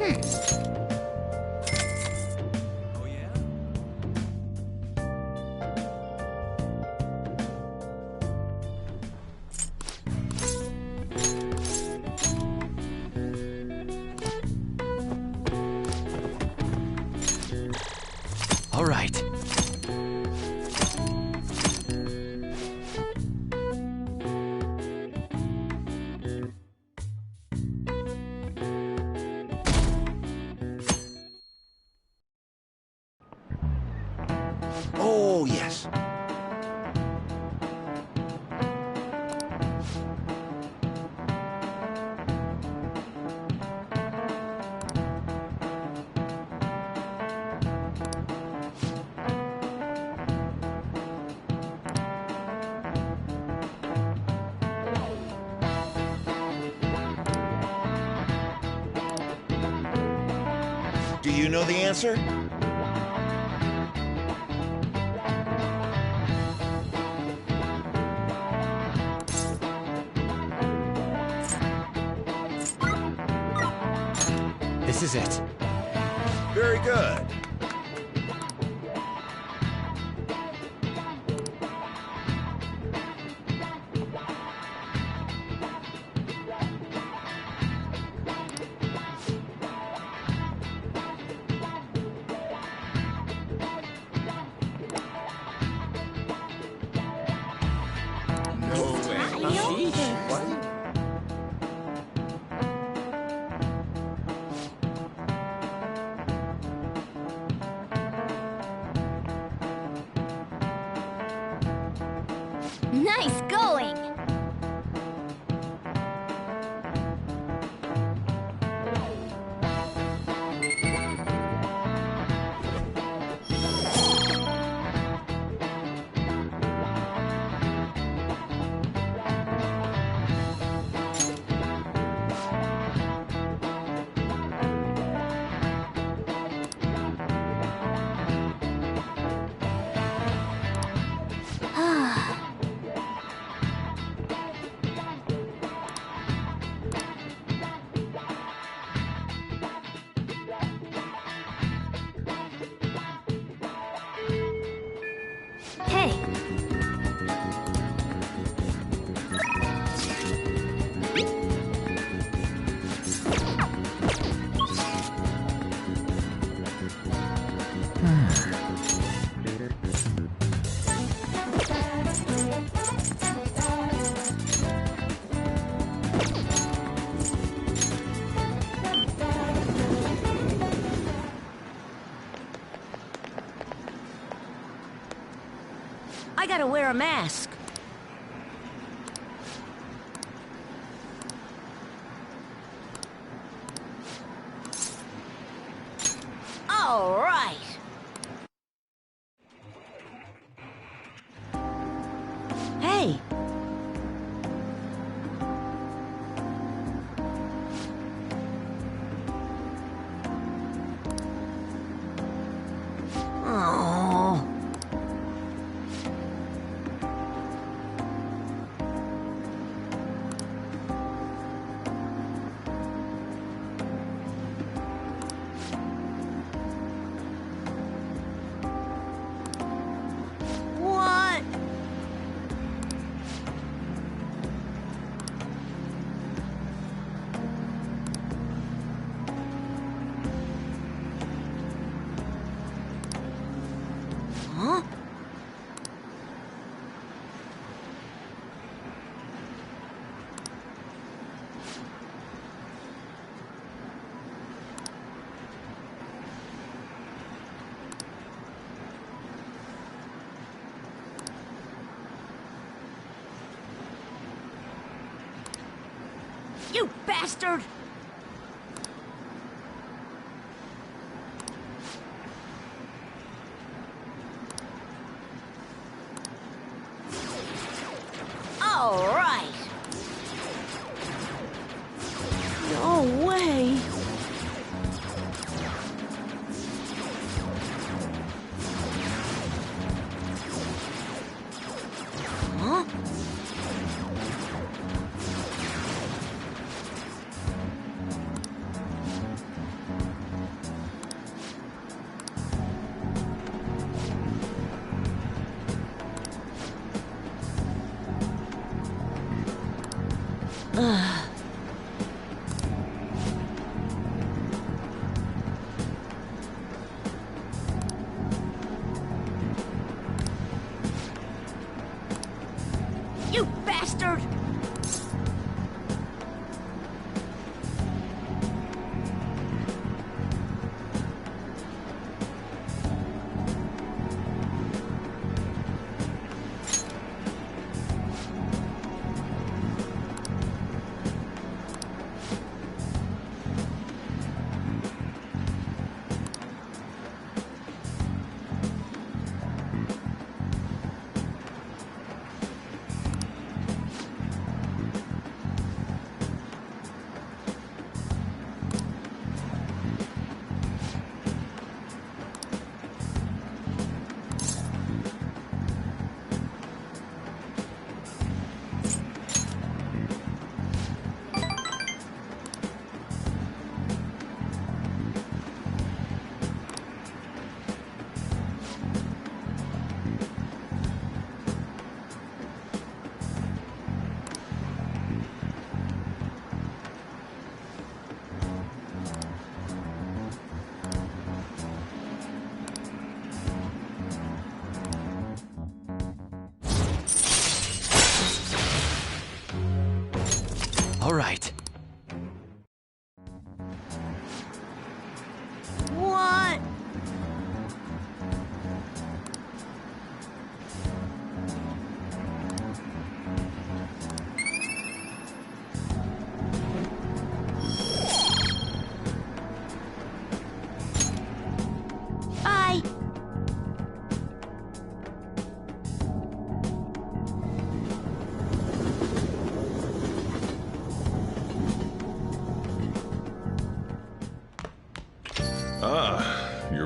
Oh, yeah? All right. Oh, yes. Do you know the answer? This is it. Very good. No way. What? Nice going! Hey! I gotta wear a mask. All right. Hey. Oh. What? Huh? You bastard! All right. No way. Huh?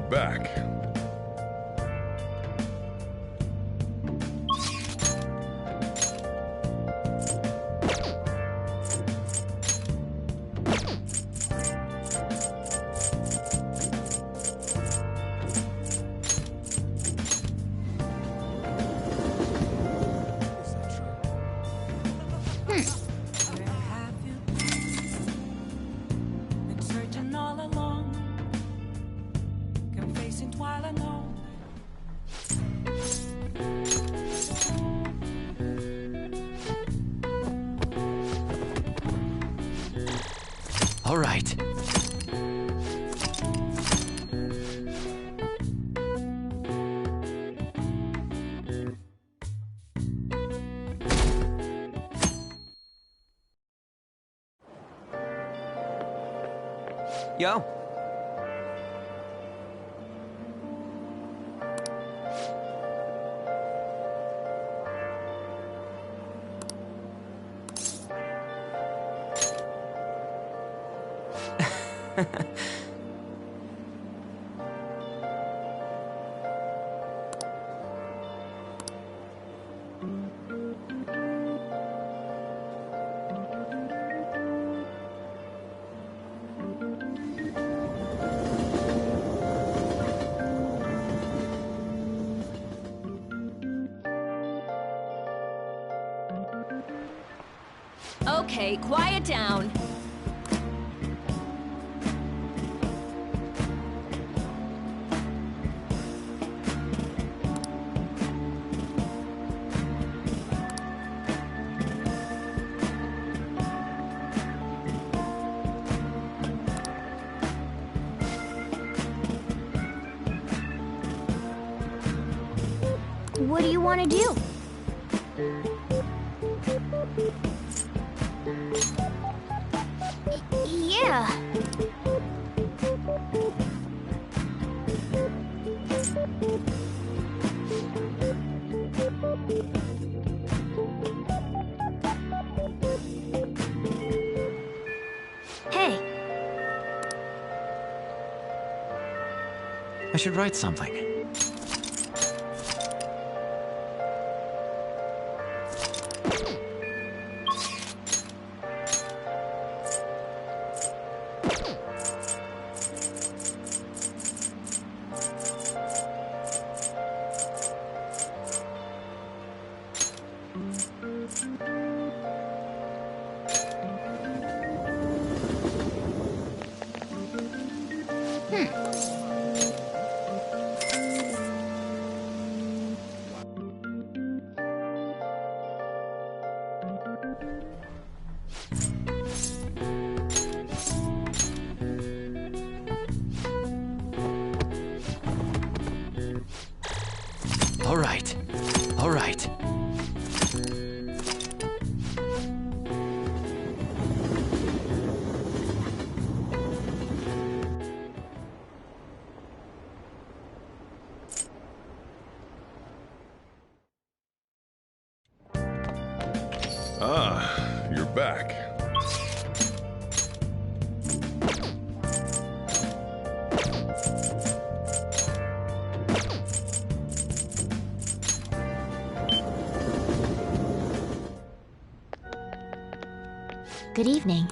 back. Where have you been searching all along? Confessing while alone. All right. Yo. Okay, quiet down. What do you want to do? Yeah. Hey, I should write something. All right. All right. Ah, you're back. good evening.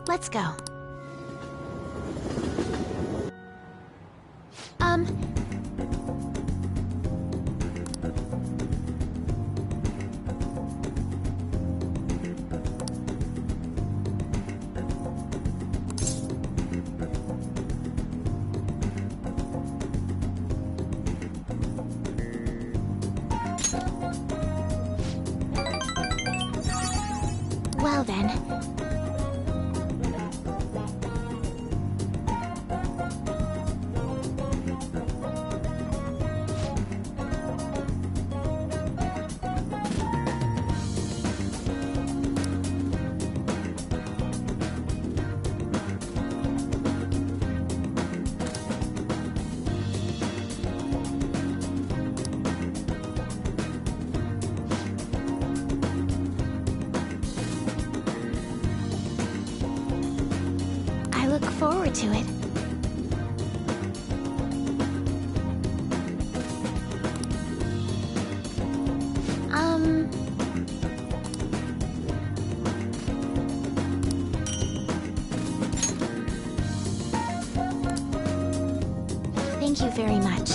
Let's go. Well then. look forward to it. Thank you very much.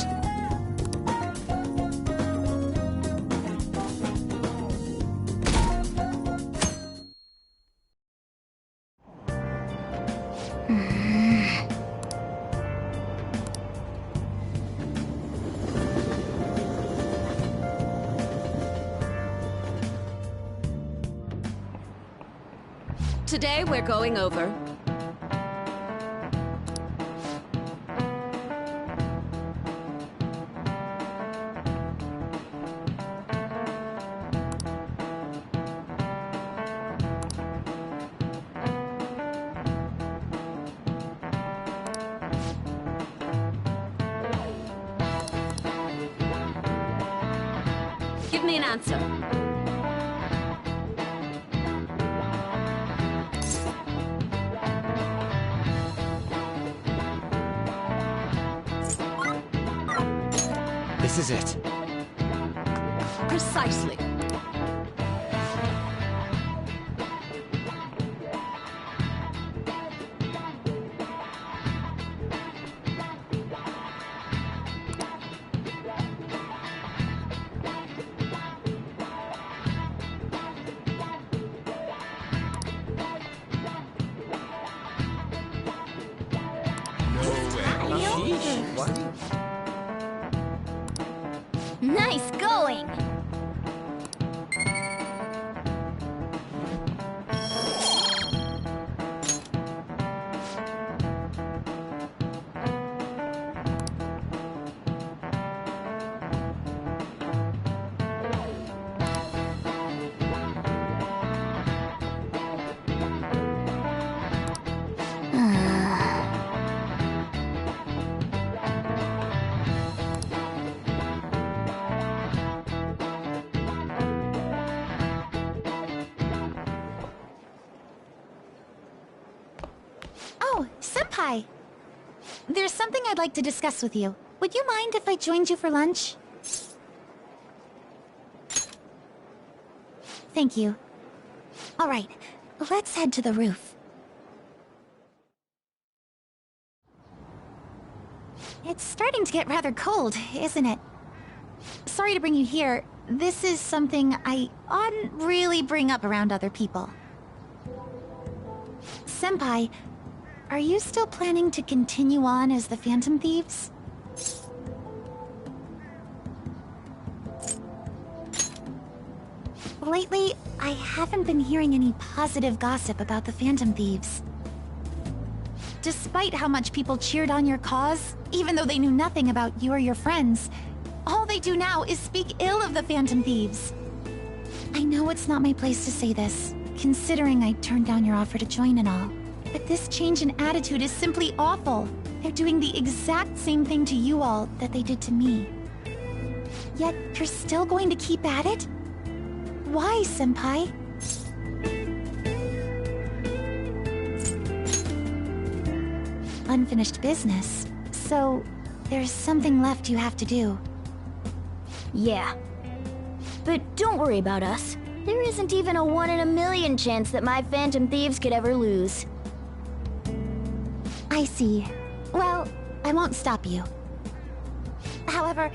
Today we're going over Give me an answer. This is it. Precisely. What? Nice going! Oh, Senpai! There's something I'd like to discuss with you. Would you mind if I joined you for lunch? Thank you. All right, let's head to the roof. It's starting to get rather cold, isn't it? Sorry to bring you here. This is something I oughtn't really bring up around other people. Senpai, are you still planning to continue on as the Phantom Thieves? Lately, I haven't been hearing any positive gossip about the Phantom Thieves. Despite how much people cheered on your cause, even though they knew nothing about you or your friends, all they do now is speak ill of the Phantom Thieves. I know it's not my place to say this, considering I turned down your offer to join and all. But this change in attitude is simply awful. They're doing the exact same thing to you all that they did to me. Yet, you're still going to keep at it? Why, Senpai? Unfinished business. So, there's something left you have to do. Yeah. But don't worry about us. There isn't even a 1 in a million chance that my Phantom Thieves could ever lose. I see. Well, I won't stop you. However,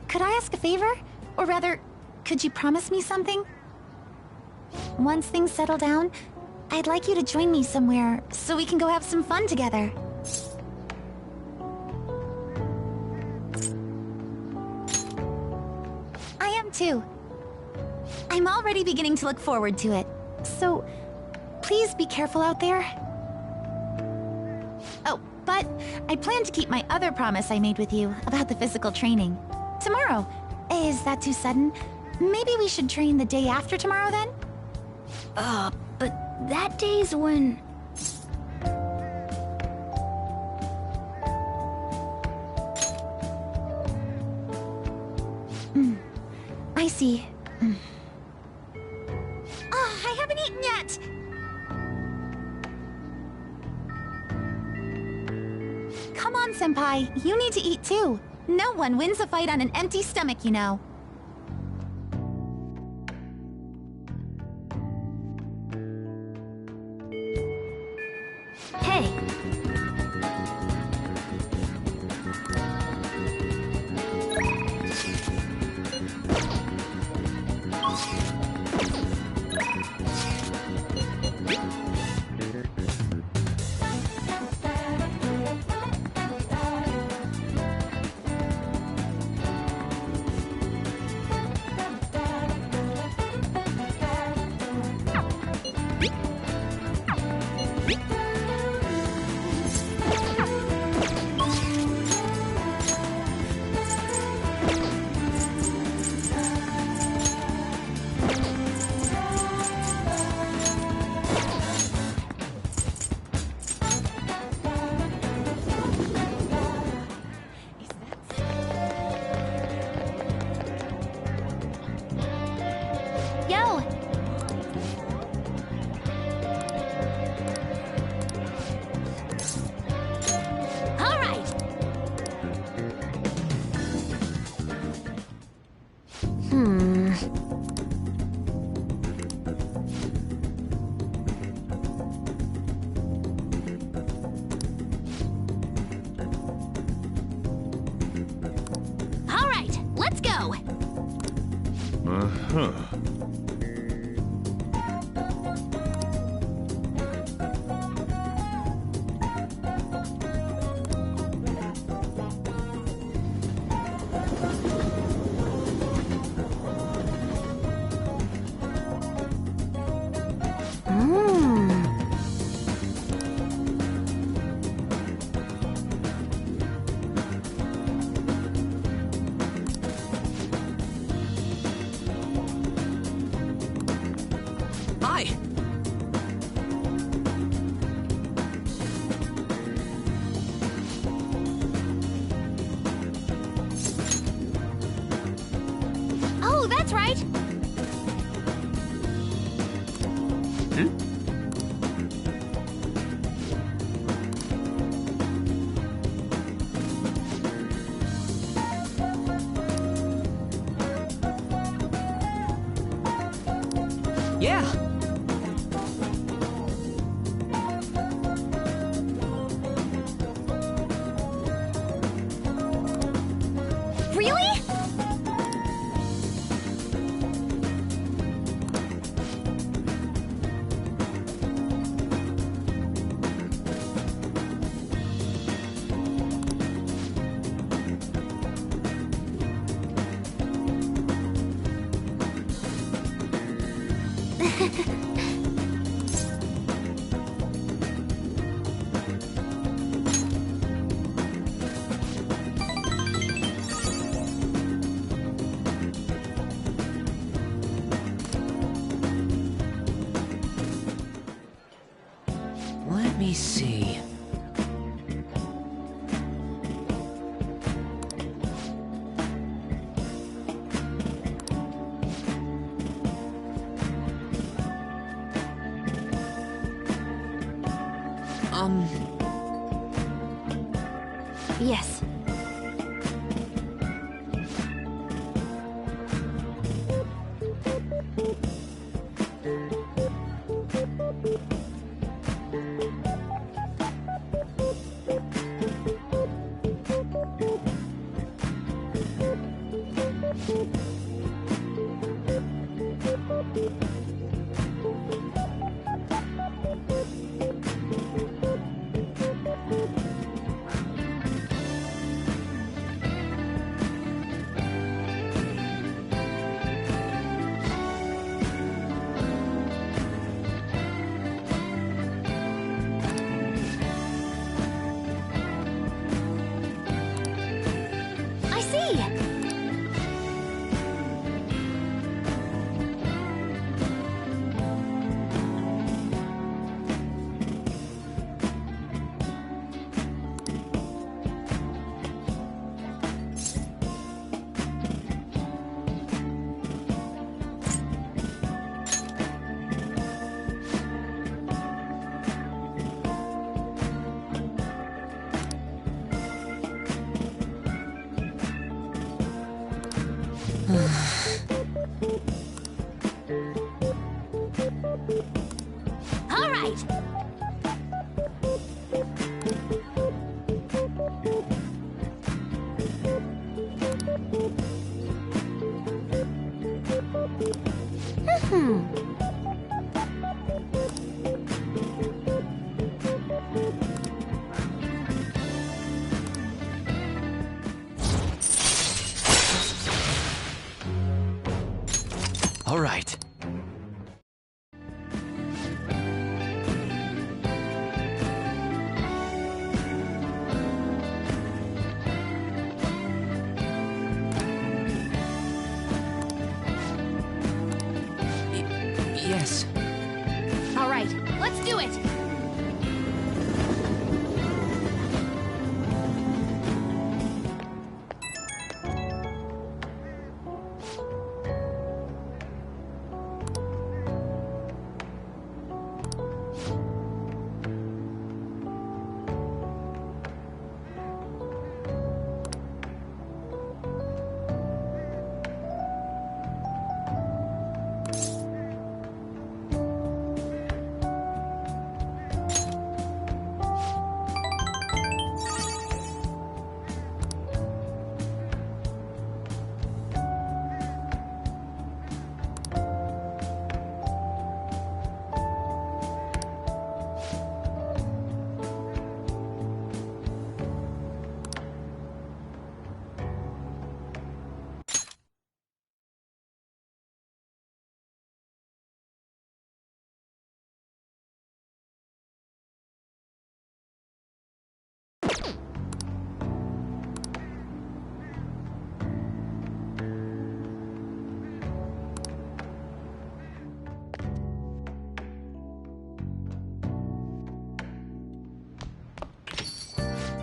could I ask a favor? Or rather, could you promise me something? Once things settle down, I'd like you to join me somewhere so we can go have some fun together. I am too. I'm already beginning to look forward to it. So, please be careful out there. Oh, but I plan to keep my other promise I made with you about the physical training. Tomorrow. Is that too sudden? Maybe we should train the day after tomorrow then? But that day's when... I see. I haven't eaten yet! Come on, Senpai. You need to eat too. No one wins a fight on an empty stomach, you know. Hey, Yo! all right. All right, let's go. Uh-huh. Hi! Oh, that's right. Yeah! Really? Let me see. Yes. right. All right. Yes. All right, let's do it.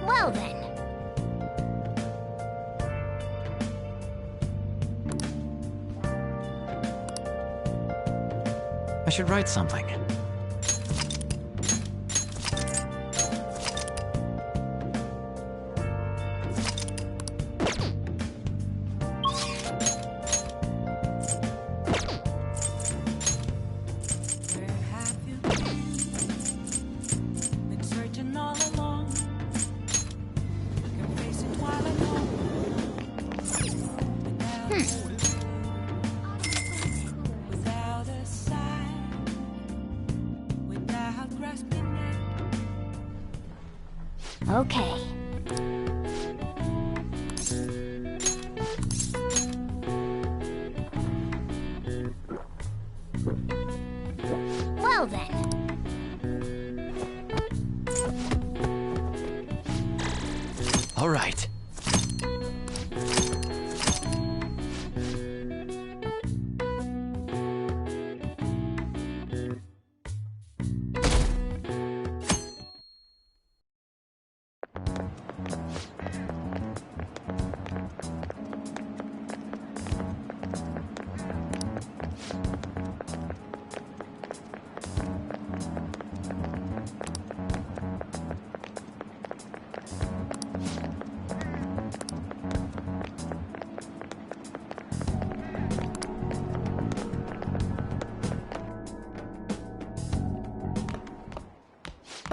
Well then. I should write something. Where have you been? Been searching all along. Your face is while alone. Without a sign, without grasping it. Okay. Well then. All right.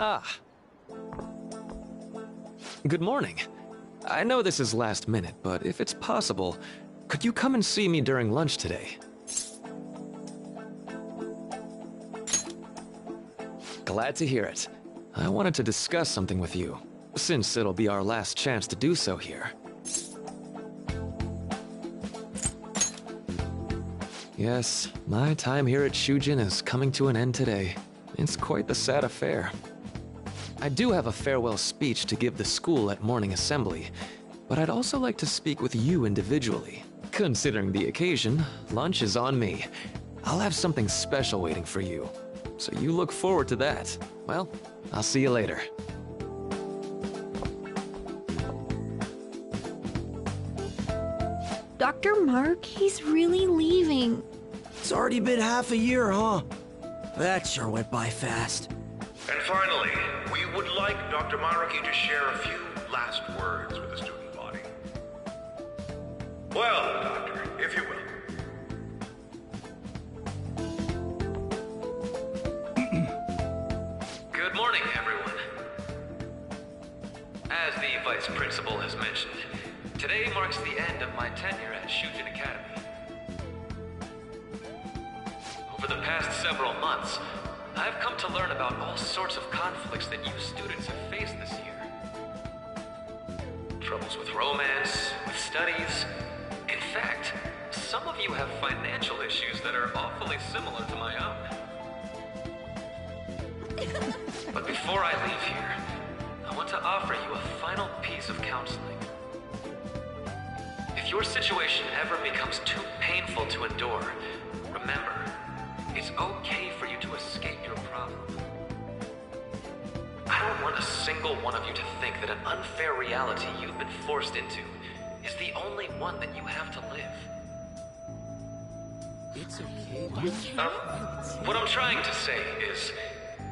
Ah. Good morning. I know this is last minute, but if it's possible, could you come and see me during lunch today? Glad to hear it. I wanted to discuss something with you, since it'll be our last chance to do so here. Yes, my time here at Shujin is coming to an end today. It's quite the sad affair. I do have a farewell speech to give the school at morning assembly, but I'd also like to speak with you individually. Considering the occasion, lunch is on me. I'll have something special waiting for you, so you look forward to that. Well, I'll see you later. Dr. Mark, he's really leaving. It's already been half a year, huh? That sure went by fast. And finally, we would like Dr. Maruki to share a few last words with the student body. Well, Doctor, if you will. morning, everyone. As the Vice Principal has mentioned, today marks the end of my tenure at Shujin Academy. Over the past several months, I've come to learn about all sorts of conflicts that you students have faced this year. Troubles with romance, with studies. In fact, some of you have financial issues that are awfully similar to my own. But before I leave here, I want to offer you a final piece of counseling. If your situation ever becomes too painful to endure, remember, it's okay for you to escape your problem. I don't want a single one of you to think that an unfair reality you've been forced into is the only one that you have to live. It's okay. What I'm trying to say is,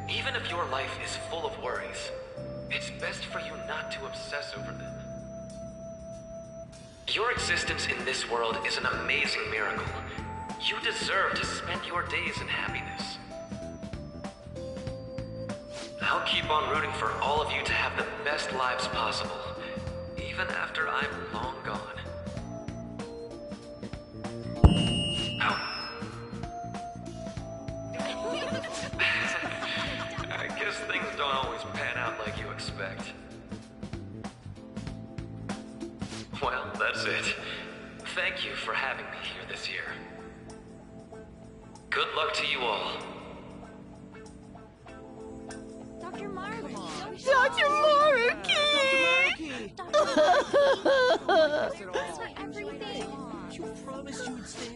even if your life is full of worries, it's best for you not to obsess over them. Your existence in this world is an amazing miracle. You deserve to spend your days in happiness. I'll keep on rooting for all of you to have the best lives possible, even after I'm long gone. I guess things don't always pan out like you expect. Well, that's it. Thank you for having me here this year. Good luck to you all. Dr. Maruki! Dr.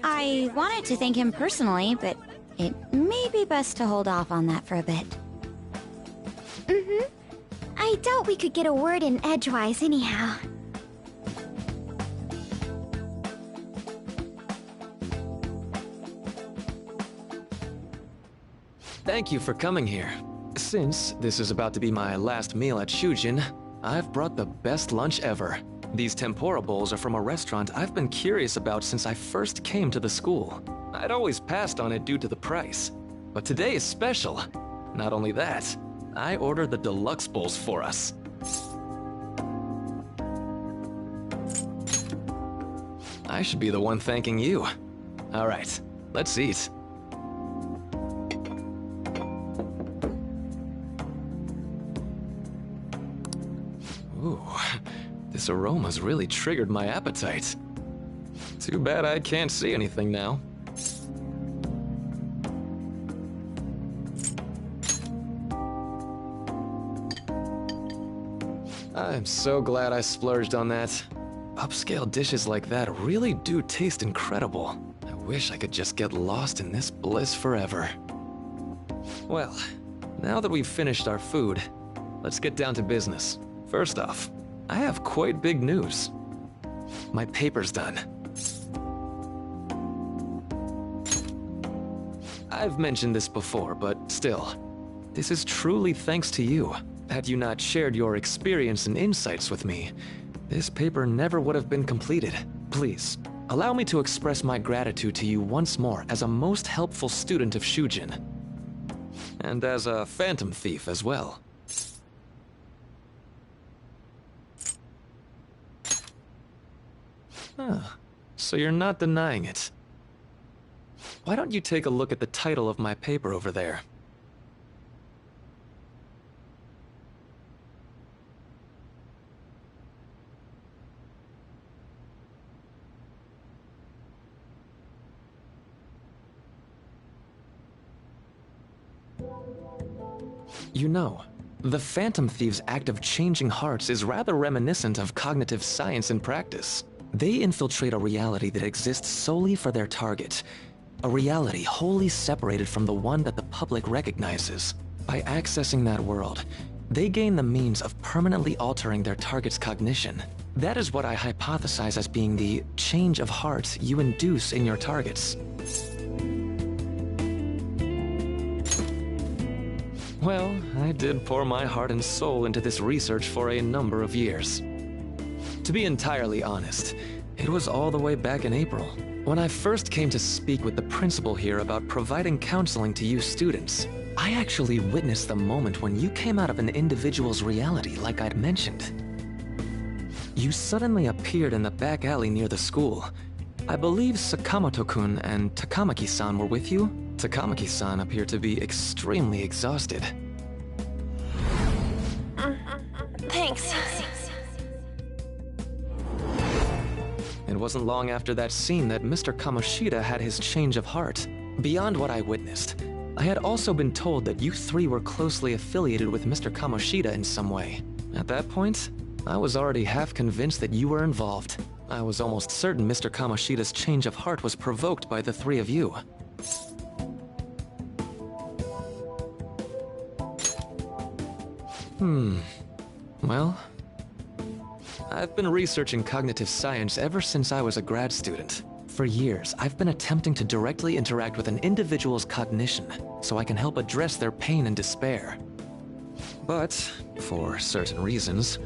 I wanted to thank him personally, but it may be best to hold off on that for a bit. I doubt we could get a word in edgewise anyhow. Thank you for coming here. Since this is about to be my last meal at Shujin, I've brought the best lunch ever. These tempura bowls are from a restaurant I've been curious about since I first came to the school. I'd always passed on it due to the price, but today is special. Not only that, I ordered the deluxe bowls for us. I should be the one thanking you. All right, let's eat. Ooh, this aroma's really triggered my appetite. Too bad I can't see anything now. I'm so glad I splurged on that. Upscale dishes like that really do taste incredible. I wish I could just get lost in this bliss forever. Well, now that we've finished our food, let's get down to business. First off, I have quite big news. My paper's done. I've mentioned this before, but still, this is truly thanks to you. Had you not shared your experience and insights with me, this paper never would have been completed. Please, allow me to express my gratitude to you once more as a most helpful student of Shujin. And as a phantom thief as well. Huh. So you're not denying it. Why don't you take a look at the title of my paper over there? You know, the Phantom Thieves' act of changing hearts is rather reminiscent of cognitive science in practice. They infiltrate a reality that exists solely for their target. A reality wholly separated from the one that the public recognizes. By accessing that world, they gain the means of permanently altering their target's cognition. That is what I hypothesize as being the change of heart you induce in your targets. Well, I did pour my heart and soul into this research for a number of years. To be entirely honest, it was all the way back in April, when I first came to speak with the principal here about providing counseling to you students. I actually witnessed the moment when you came out of an individual's reality like I'd mentioned. You suddenly appeared in the back alley near the school. I believe Sakamoto-kun and Takamaki-san were with you? Takamaki-san appeared to be extremely exhausted. Thanks. It wasn't long after that scene that Mr. Kamoshida had his change of heart. Beyond what I witnessed, I had also been told that you three were closely affiliated with Mr. Kamoshida in some way. At that point, I was already half convinced that you were involved. I was almost certain Mr. Kamoshida's change of heart was provoked by the three of you. Well, I've been researching cognitive science ever since I was a grad student. For years, I've been attempting to directly interact with an individual's cognition so I can help address their pain and despair. But, for certain reasons,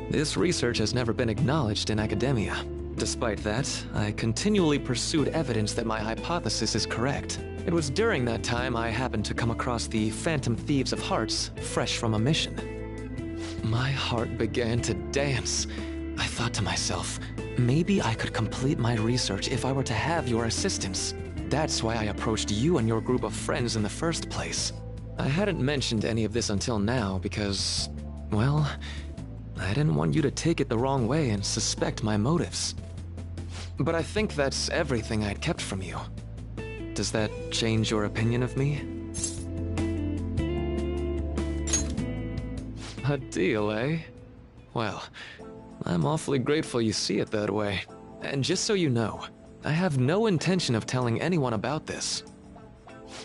this research has never been acknowledged in academia. Despite that, I continually pursued evidence that my hypothesis is correct. It was during that time I happened to come across the Phantom Thieves of Hearts, fresh from a mission. My heart began to dance. I thought to myself, maybe I could complete my research if I were to have your assistance. That's why I approached you and your group of friends in the first place. I hadn't mentioned any of this until now because, well, I didn't want you to take it the wrong way and suspect my motives. But I think that's everything I'd kept from you. Does that change your opinion of me? A deal, eh? Well, I'm awfully grateful you see it that way. And just so you know, I have no intention of telling anyone about this.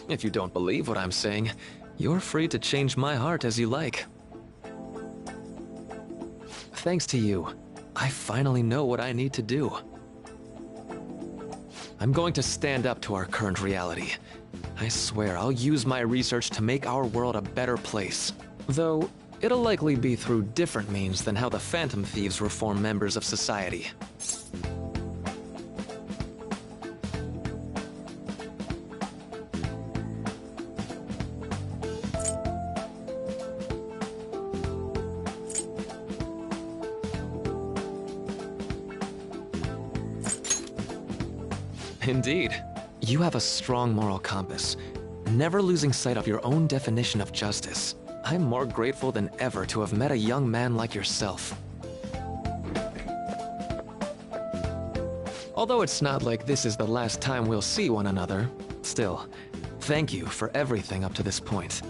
If you don't believe what I'm saying, you're free to change my heart as you like. Thanks to you, I finally know what I need to do. I'm going to stand up to our current reality. I swear I'll use my research to make our world a better place. Though, it'll likely be through different means than how the Phantom Thieves reform members of society. Indeed. You have a strong moral compass, never losing sight of your own definition of justice. I'm more grateful than ever to have met a young man like yourself. Although it's not like this is the last time we'll see one another, still, thank you for everything up to this point.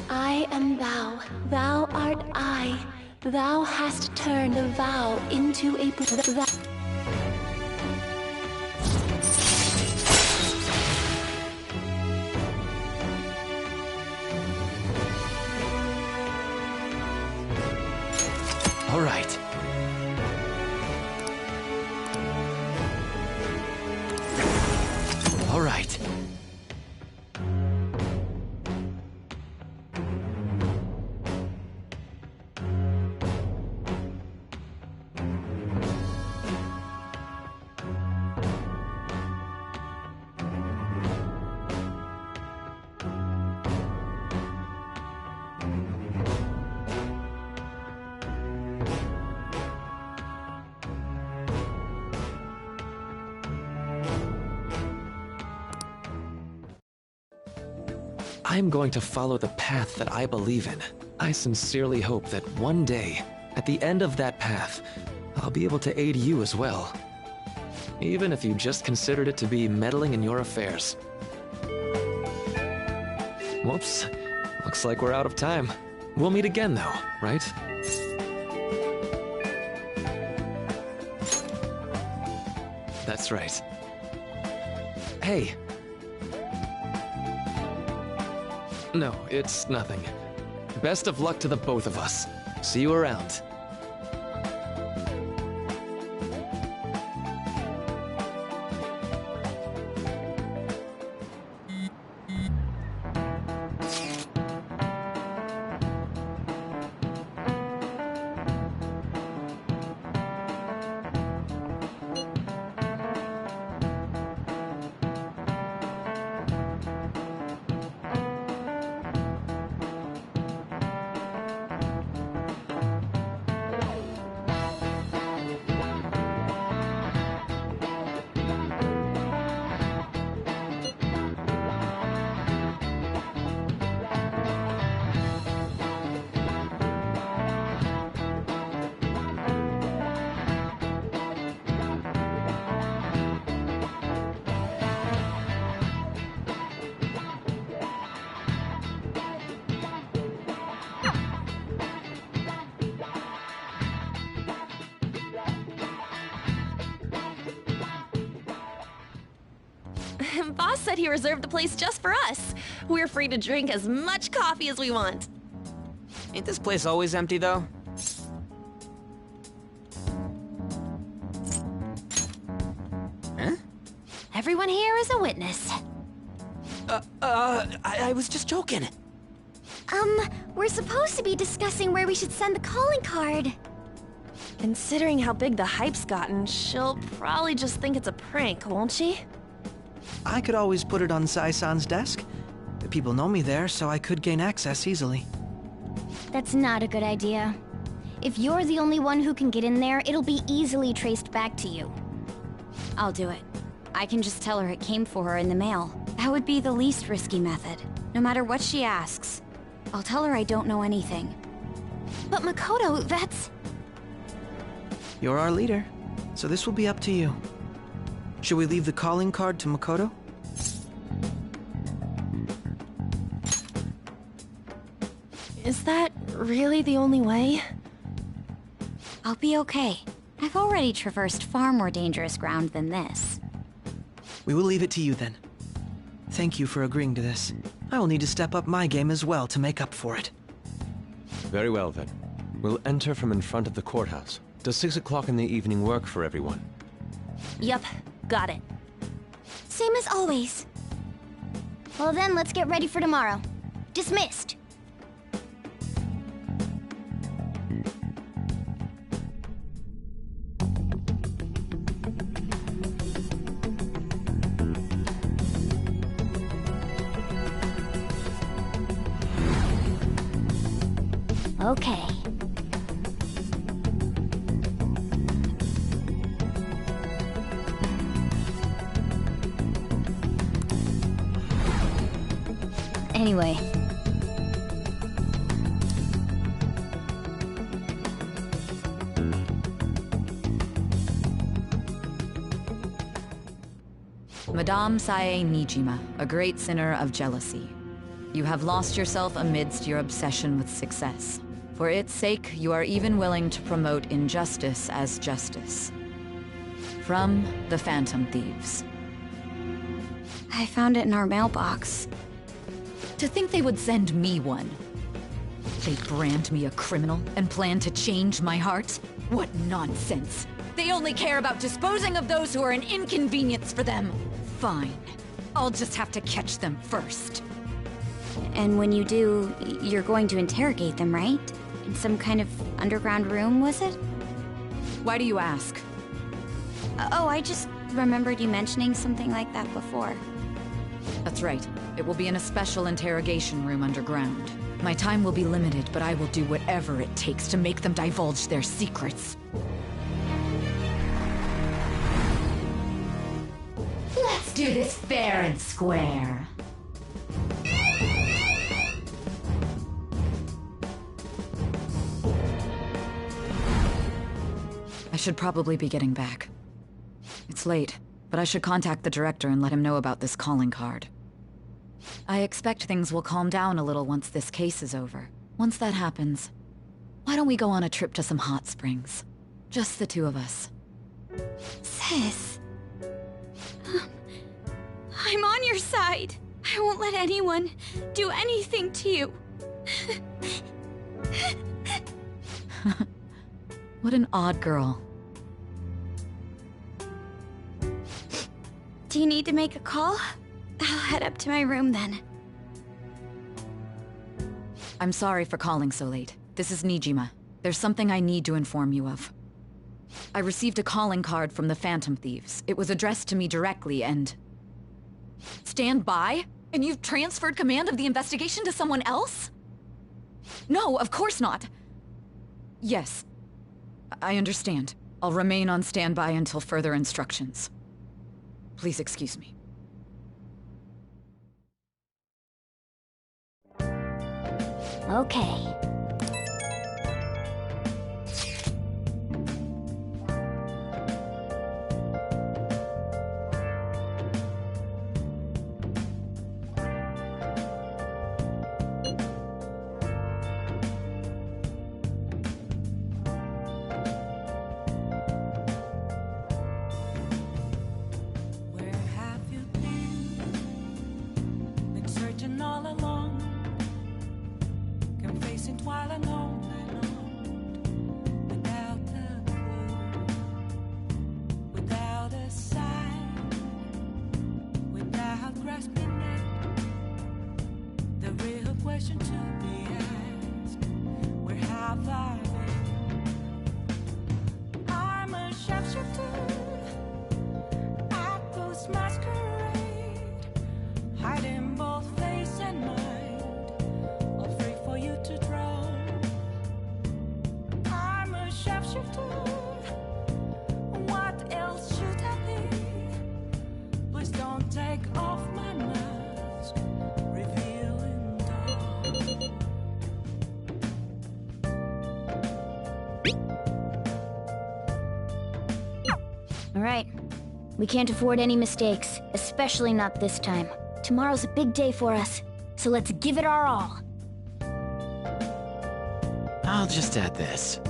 I am thou, thou art I. Thou hast turned a vow into a All right. All right. I'm going to follow the path that I believe in. I sincerely hope that one day, at the end of that path, I'll be able to aid you as well. Even if you just considered it to be meddling in your affairs. Whoops. Looks like we're out of time. We'll meet again though, right? That's right. Hey. No, it's nothing. Best of luck to the both of us. See you around. Boss said he reserved the place just for us. We're free to drink as much coffee as we want. Ain't this place always empty, though? Huh? Everyone here is a witness. I was just joking. We're supposed to be discussing where we should send the calling card. Considering how big the hype's gotten, she'll probably just think it's a prank, won't she? I could always put it on Sai-san's desk. People know me there, so I could gain access easily. That's not a good idea. If you're the only one who can get in there, it'll be easily traced back to you. I'll do it. I can just tell her it came for her in the mail. That would be the least risky method. No matter what she asks, I'll tell her I don't know anything. But Makoto, that's... You're our leader, so this will be up to you. Should we leave the calling card to Makoto? Is that really the only way? I'll be okay. I've already traversed far more dangerous ground than this. We will leave it to you then. Thank you for agreeing to this. I will need to step up my game as well to make up for it. Very well then. We'll enter from in front of the courthouse. Does 6 o'clock in the evening work for everyone? Yup, got it. Same as always. Well then, let's get ready for tomorrow. Dismissed. Okay. Anyway. Madame Sae Nijima, a great sinner of jealousy. You have lost yourself amidst your obsession with success. For its sake, you are even willing to promote injustice as justice. From the Phantom Thieves. I found it in our mailbox. To think they would send me one. They brand me a criminal and plan to change my heart? What nonsense! They only care about disposing of those who are an inconvenience for them. Fine. I'll just have to catch them first. And when you do, you're going to interrogate them, right? In some kind of underground room, was it? Why do you ask? Oh, I just remembered you mentioning something like that before. That's right. It will be in a special interrogation room underground. My time will be limited, but I will do whatever it takes to make them divulge their secrets. Let's do this fair and square. I should probably be getting back. It's late, but I should contact the director and let him know about this calling card. I expect things will calm down a little once this case is over. Once that happens, why don't we go on a trip to some hot springs? Just the two of us. Sis. I'm on your side. I won't let anyone do anything to you. What an odd girl. Do you need to make a call? I'll head up to my room then. I'm sorry for calling so late. This is Nijima. There's something I need to inform you of. I received a calling card from the Phantom Thieves. It was addressed to me directly and... Stand by? And you've transferred command of the investigation to someone else? No, of course not. Yes. I understand. I'll remain on standby until further instructions. Please excuse me. Okay. Where have you been? question to be asked. Where have I been? I'm a shapeshifter at Ghost Masquerade, hiding both face and mind, all free for you to draw. I'm a shapeshifter. What else should I be? Please don't take off my mask, revealing dark. All right. We can't afford any mistakes, especially not this time. Tomorrow's a big day for us, so let's give it our all. I'll just add this.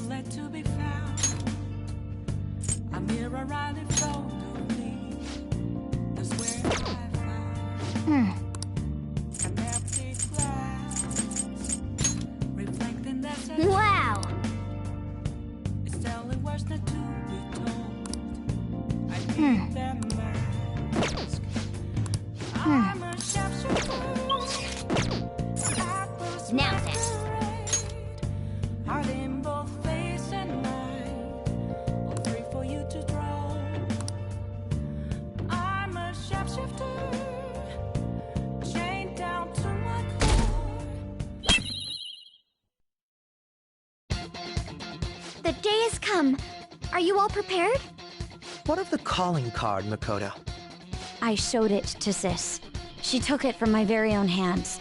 Let to be found. A mirror right in front of me. That's where I found an empty glass, reflecting that sense. Wow! It's telling words not to be told. I need them mask. I'm a shapeshifter. Now then. Hiding both face and mind, all three for you to draw. I'm a shapeshifter, chained down to my core. The day has come. Are you all prepared? What of the calling card, Makoto? I showed it to Sis. She took it from my very own hands.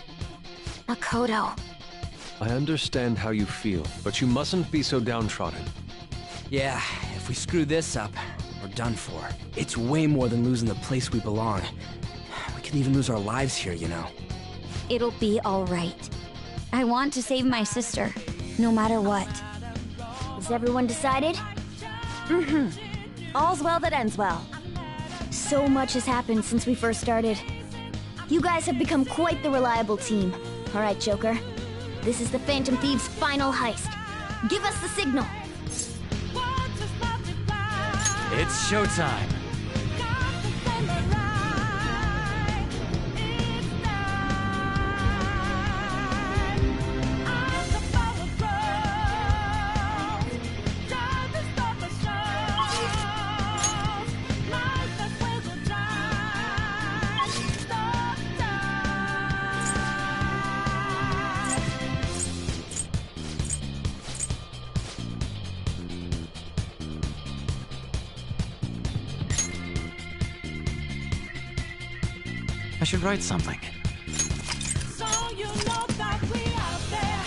Makoto. I understand how you feel, but you mustn't be so downtrodden. Yeah, if we screw this up, we're done for. It's way more than losing the place we belong. We could even lose our lives here, you know. It'll be all right. I want to save my sister, no matter what. Is everyone decided? Mm-hmm. All's well that ends well. So much has happened since we first started. You guys have become quite the reliable team. All right, Joker. This is the Phantom Thieves' final heist. Give us the signal. It's showtime. I should write something. So you know that we are there.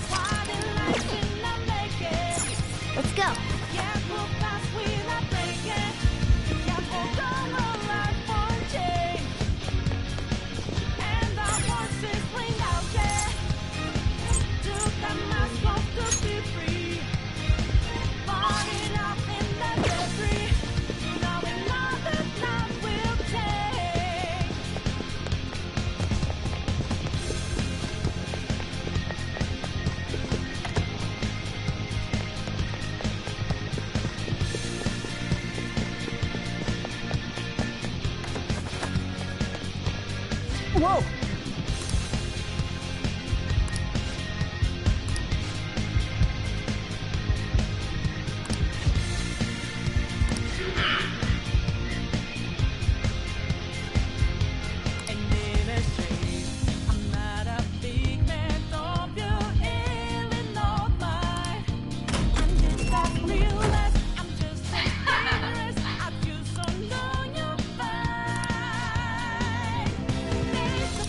Swatting lights in the naked. Let's go. Yeah, we'll pass without breaking. Yeah, we'll come alive for change. And our voices ring out there. Took a mask off to be free. Falling up in the debris. Now we know that love will take. Whoa! I'm not a big man, don't you really know mine? I'm just as real I'm just as dangerous. I feel so know you're fine. There's a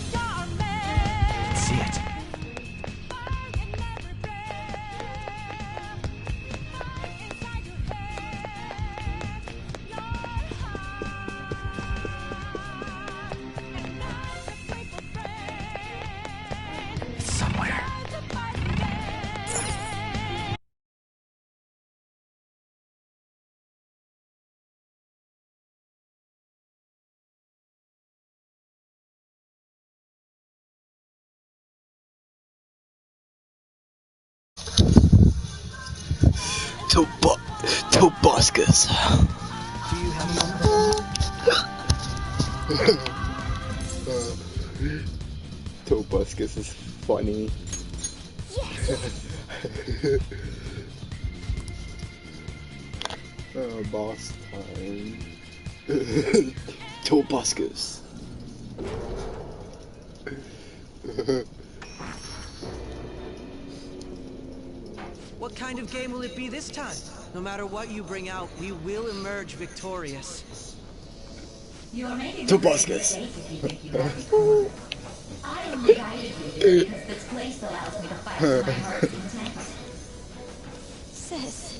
Tobuscus. Do you have a Tobuscus is funny. Boss time. Tobuscus. What kind of game will it be this time? No matter what you bring out, we will emerge victorious. You're making Tobuscus. I am guided with you because this place allows me to fight to my heart's content. Sis.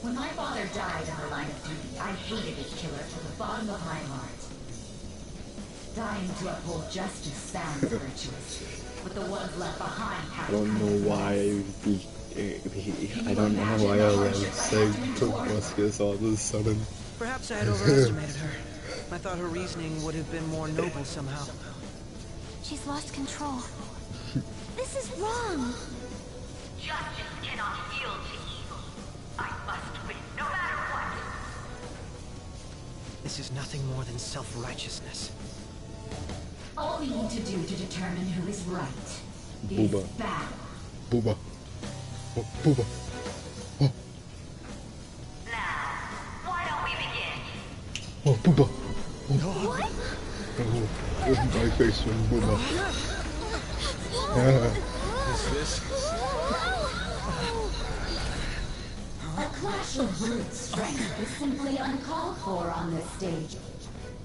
When my father died in the line of duty, I hated his killer to the bottom of my heart. Dying to uphold justice sounds virtuous, but the ones left behind have I don't know why I don't know why I was saying Tobuscus all of a sudden. Perhaps I had overestimated her. I thought her reasoning would have been more noble somehow. She's lost control. This is wrong. Justice cannot yield to evil. I must win, no matter what. This is nothing more than self-righteousness. All we need to do to determine who is right Booba. is battle. Booba. Oh, Booba. Oh. Now, why don't we begin? Oh, Booba. Oh. What? Oh, my face from Booba. Is this? A clash of brute strength is simply uncalled for on this stage.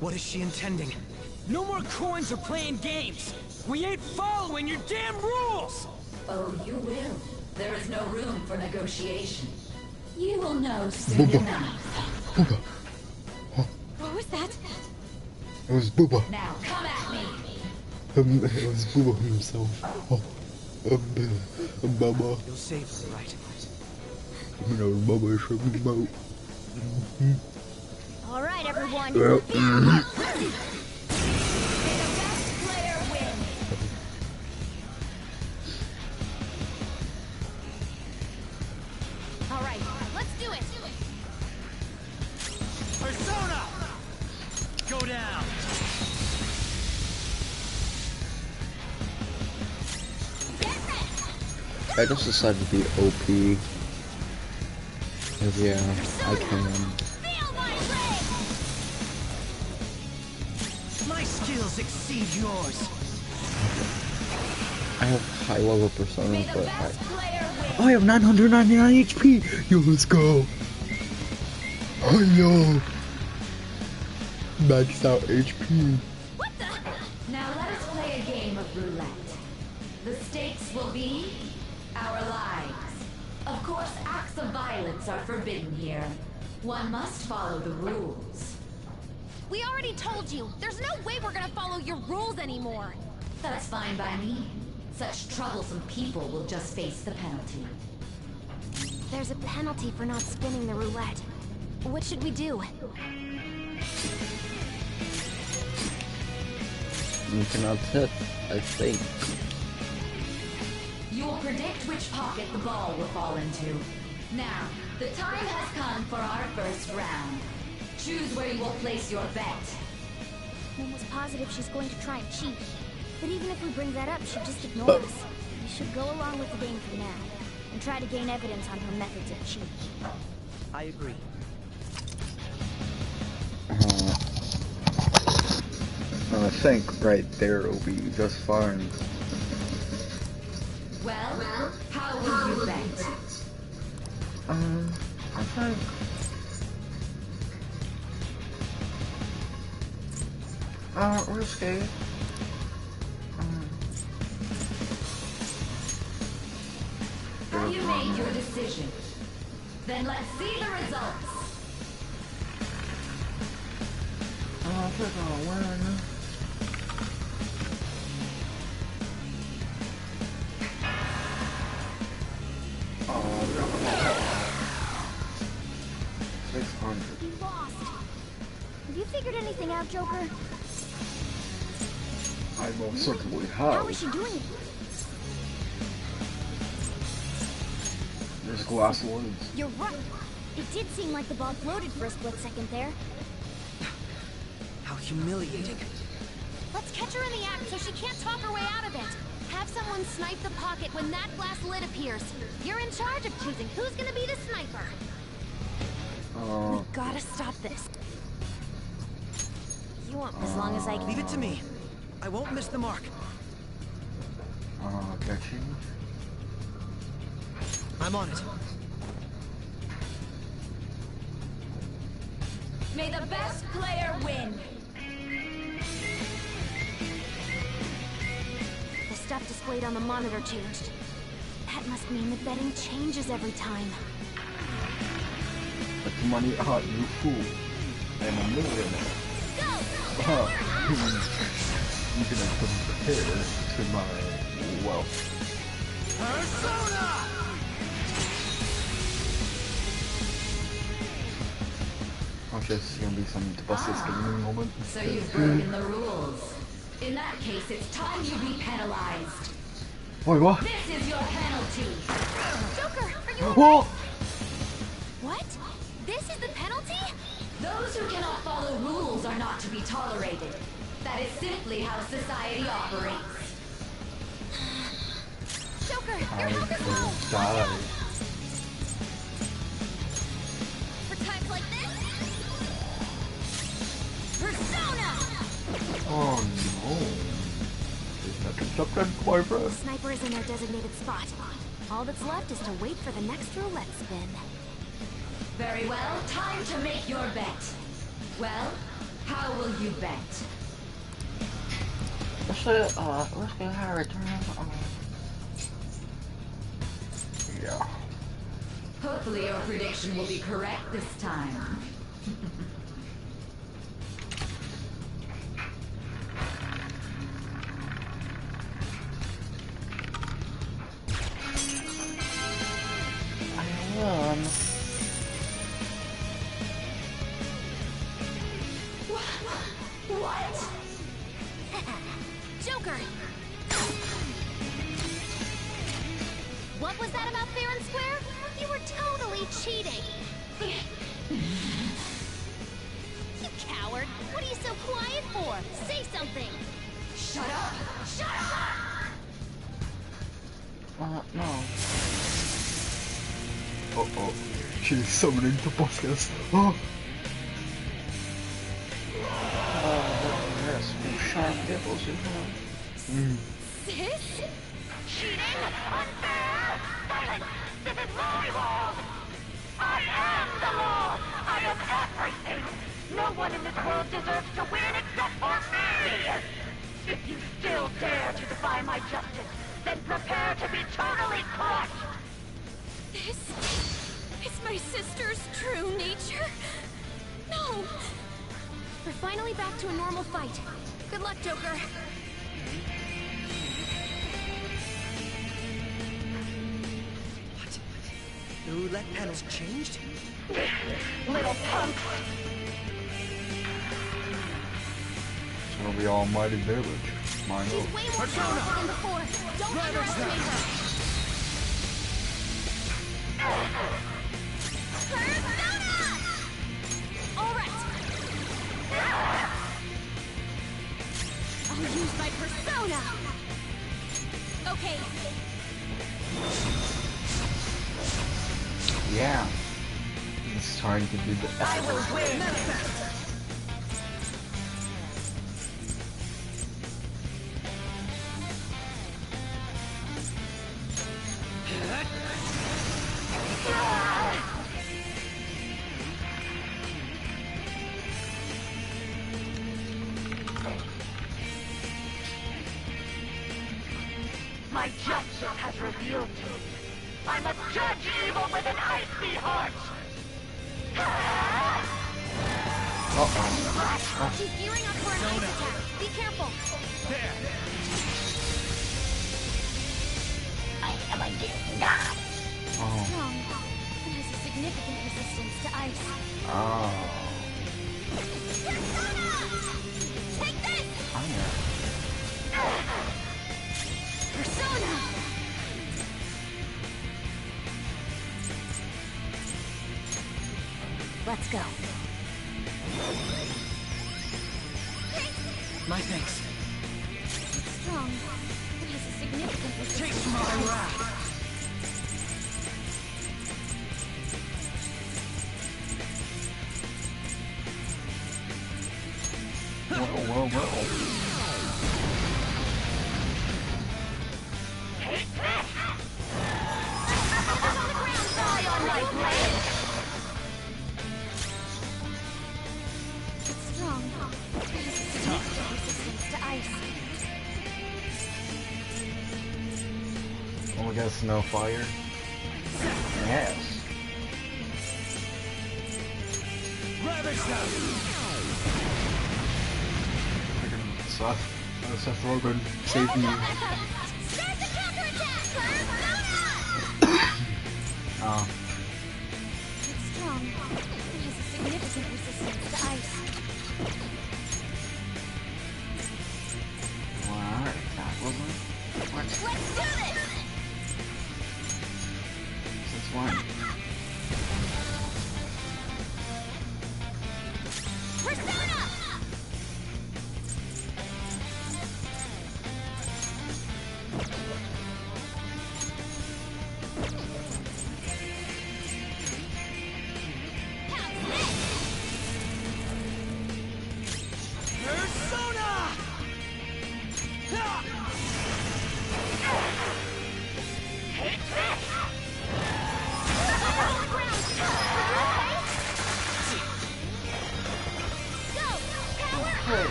What is she intending? No more coins or playing games! We ain't following your damn rules! Oh, you will. There is no room for negotiation. You will know soon enough. Booba. What was that? It was Booba. Now come at me. It was Booba himself. Oh. Bubba. You'll save her, right? You know, Bubba should be about. All right, everyone. Well, All right, let's do it. Persona! Go down! I just decided to be OP. Cause yeah, I can. My skills exceed yours. I have high level personas, but I have 999 HP. Yo, let's go. Oh yo, maxed out HP. Now let us play a game of roulette. The stakes will be our lives. Of course, acts of violence are forbidden here. One must follow the rules. We already told you. There's no way we're gonna follow your rules anymore. That's fine by me. Such troublesome people will just face the penalty. There's a penalty for not spinning the roulette. What should we do? You cannot hit, I think. You will predict which pocket the ball will fall into. Now, the time has come for our first round. Choose where you will place your bet. I'm almost positive she's going to try and cheat. But even if we bring that up, she'll just ignore us. We should go along with the game for now, and try to gain evidence on her methods of cheating. I agree. I think right there will be just fine. Well, how will you bet? I think. Risky. Have you made your decision? Then let's see the results. I think I'll win. Oh, 600. You lost. Have you figured anything out, Joker? I most certainly How have. is she doing it? There's glass woods. You're right. It did seem like the ball floated for a split second there. How humiliating. Let's catch her in the act so she can't talk her way out of it. Have someone snipe the pocket when that glass lid appears. You're in charge of choosing who's gonna be the sniper. We gotta stop this. You won't as long as I can. Leave it to me. I won't miss the mark. Catching. I'm on it. May the best player win. The stuff displayed on the monitor changed. That must mean the betting changes every time. That's money out, you fool. I'm a millionaire. You can compare to my wealth. Persona! Okay, this is gonna be some Tobias gaming moment. So you've broken the rules. In that case, it's time you be penalized. Wait, what? This is your penalty. Joker, are you Whoa! okay? What? This is the penalty? Those who cannot follow rules are not to be tolerated. That is simply how society operates. Joker, your I health is low. will die. For times like this. Persona! Oh no. Is that something, boyfriend? The sniper is in their designated spot. All that's left is to wait for the next roulette spin. Very well, time to make your bet. Well, how will you bet? Let's get her return. Yeah. Hopefully your prediction will be correct this time. I won. What? Joker! What was that about fair and square? You were totally cheating! You coward! What are you so quiet for? Say something! Shut up! Shut up! No. Uh-oh. She's summoning the bosses. Oh! Yes, some sharp devils in her. Sis? Cheating? Unfair? Silence! This is my world! I am the law! I am everything! No one in this world deserves to win except for me! If you still dare to defy my justice, then prepare to be totally crushed! This is my sister's true nature? No! We're finally back to a normal fight. Good luck, Joker. What? The roulette panel's changed? Little punk! It's gonna be almighty village. Mine She's way more powerful than before. Don't underestimate her. Persona! All right. I'll use my persona. Okay. Yeah. It's trying to do the I will win. My justice has revealed to me. I must judge evil with an icy heart. She's gearing up for an ice attack. Be careful. There. I am again not. Strong. It has a significant resistance to ice. Persona! Take this! Persona! Let's go. My thanks. Strong. It has a significant resistance. Taste my wrath. Whoa. It's strong. It has a significant resistance to ice. Oh, we got snow fire. Yes. Ravage them! Seth Rogen saved me. Start the counterattack! Oh. It's strong. It has a significant resistance to ice. Well, alright, that wasn't. What? Let's do this! Since when? Persona! Persona!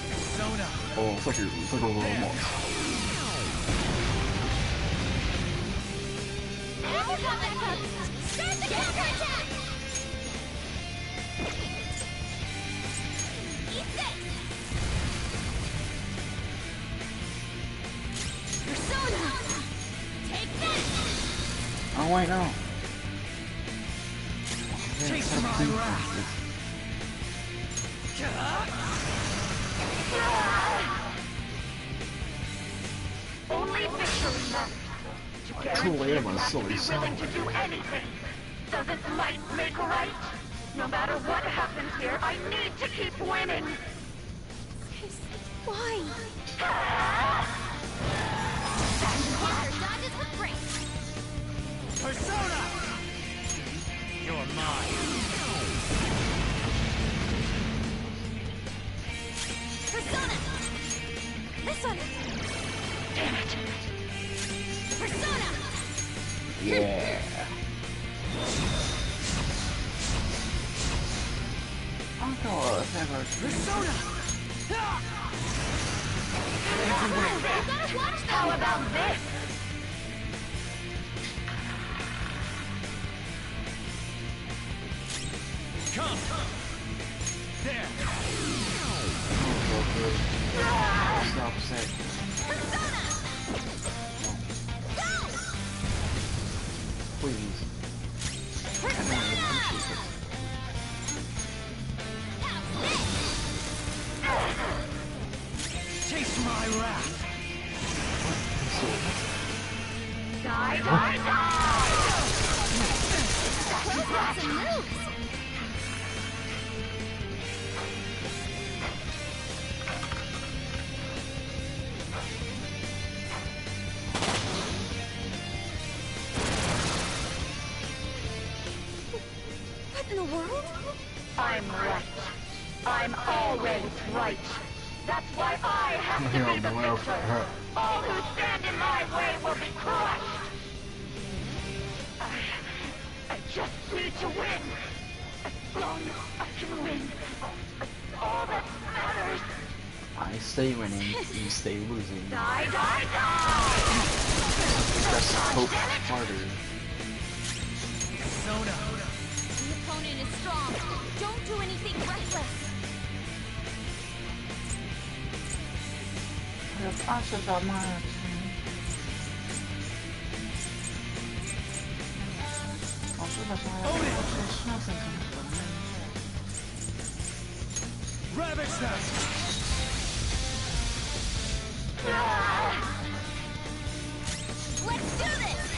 Persona! Oh, it's like a little monster. Start the counterattack! Eat this! Persona! Take this! Oh, wait, no. Taste my wrath! Only victory left. To Truly, I'm a guarantee silly be son. willing to do anything. Doesn't might make right? No matter what happens here, I need to keep winning. Why? Dodges with grace. Persona! You're mine. Persona! This one! Damn it. Persona! Yeah. Persona! How about this? Come! There! Stop a sec. Please. Taste my wrath! Die, die, die! Those got some moves! What in the world? I'm right. I'm always right. That's why I have to be the victor. All who stand in my way will be crushed. I just need to win. As long as I can win. That's all that matters. I stay winning, you stay losing. Die, die, die! Press hope harder. Persona! The opponent is strong. Don't do anything reckless. Ravage them! Let's do this!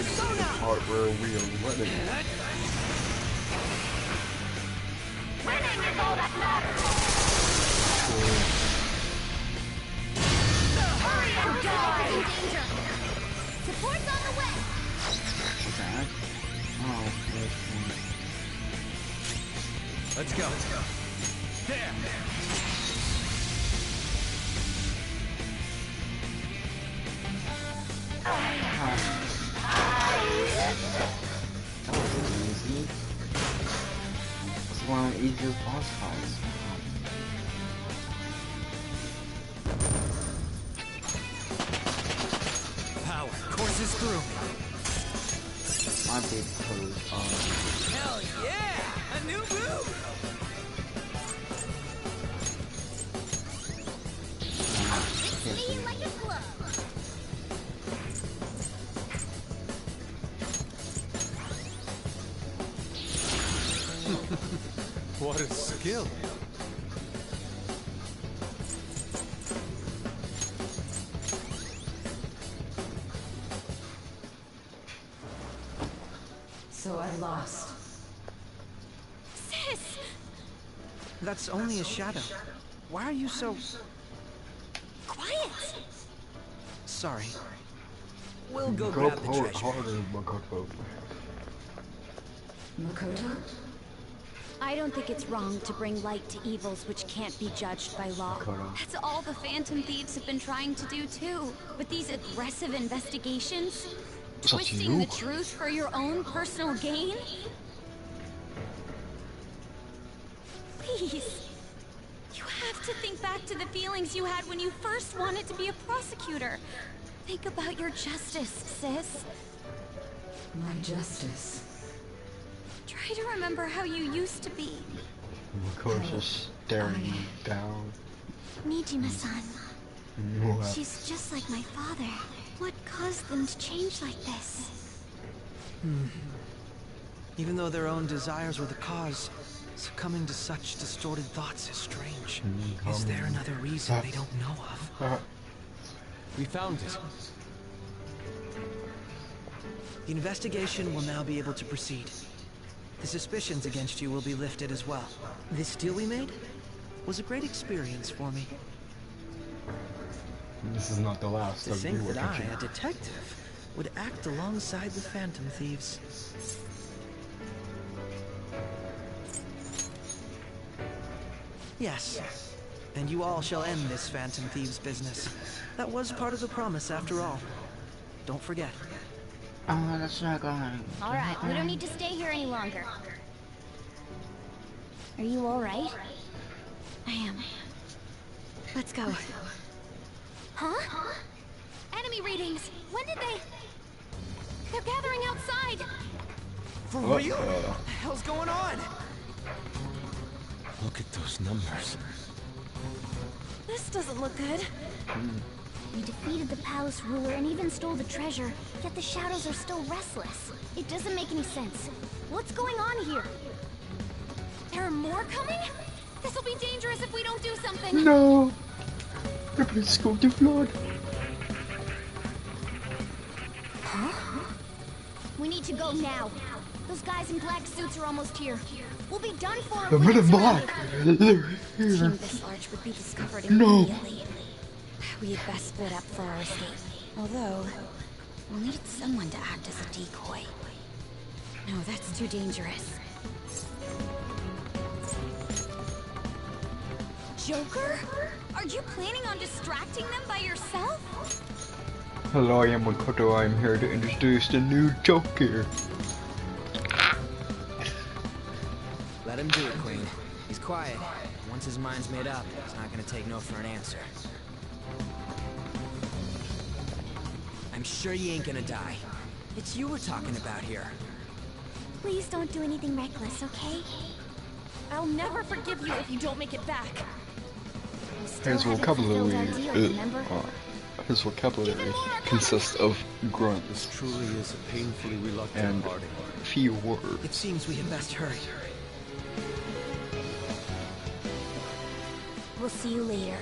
part where we are winning. Winning is all that matters. Hurry and die! Support's on the way! Okay. Oh, Let's go. There. that was easy. It's one of the easiest boss fights. Power courses through. My big pose on. Hell yeah! A new move! Me like a glove. What a skill. So I lost. Sis! That's only a shadow. Why are you so... Quiet! Sorry. We'll go Go grab the pull it treasure. harder, Makoto. Makoto? I don't think it's wrong to bring light to evils which can't be judged by law. Makoto. That's all the Phantom Thieves have been trying to do too. With these aggressive investigations, twisting the truth for your own personal gain. Please. You have to think back to the feelings you had when you first wanted to be a prosecutor. Think about your justice, sis. My justice. Try to remember how you used to be. Makoto's just staring down. Nijima-san. What? She's just like my father. What caused them to change like this? Even though their own desires were the cause, succumbing to such distorted thoughts is strange. Is there another reason they don't know of? We found it. The investigation will now be able to proceed. The suspicions against you will be lifted as well. This deal we made was a great experience for me. This is not the last To of think you that I, working. a detective, would act alongside the Phantom Thieves. Yes, and you all shall end this Phantom Thieves business. That was part of the promise after all. Don't forget. Oh, that's not going. Alright, we don't need to stay here any longer. Are you alright? I am. Let's go. Huh? Enemy readings! When did they... They're gathering outside! For real? What the hell's going on? Look at those numbers. This doesn't look good. We defeated the palace ruler and even stole the treasure, yet the shadows are still restless. It doesn't make any sense. What's going on here? There are more coming? This will be dangerous if we don't do something. No! The place go to flood. Huh? We need to go now. Those guys in black suits are almost here. We'll be done for. The men in black! They're A here. team this large would be discovered No. immediately. We had best split up for our escape. Although, we'll need someone to act as a decoy. No, that's too dangerous. Joker? Are you planning on distracting them by yourself? Hello, I am Makoto. I'm here to introduce the new Joker. Let him do it, Queen. He's quiet. Once his mind's made up, he's not gonna take no for an answer. I'm sure you ain't gonna die. It's you we're talking about here. Please don't do anything reckless, okay? I'll never forgive you if you don't make it back. His vocabulary, his vocabulary consists of grunts. This truly is a painfully reluctant and party. few words. It seems we had best hurry. We'll see you later.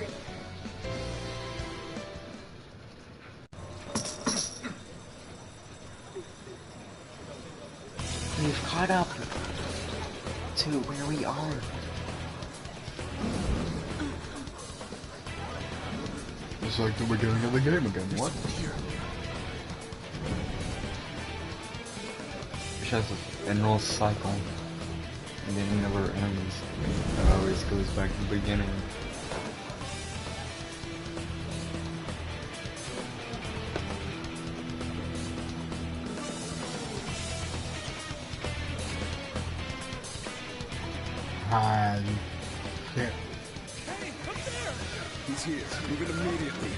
caught up to where we are. It's like the beginning of the game again. What? Which has an endless cycle, and then it never ends. It always goes back to the beginning. Yeah. Hey, come there! He's here. Move it immediately.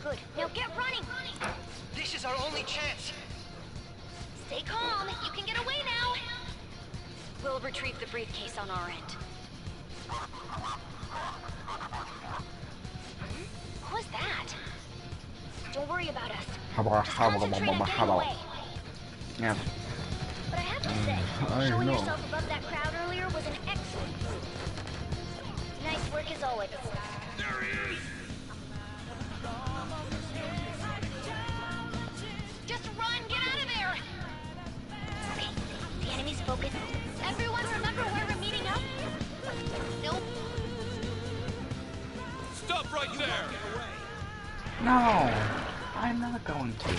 Good. Now get running! This is our only chance. Stay calm. You can get away now. We'll retrieve the briefcase on our end. What was that? Don't worry about us. Yeah. But I have to say, showing yourself above that crowd earlier was an excellent move. Nice work as always. There he is! Just run! Get out of there! Okay, the enemy's focused. Everyone remember where we're meeting up? Nope. Stop right there! No, I'm not going to.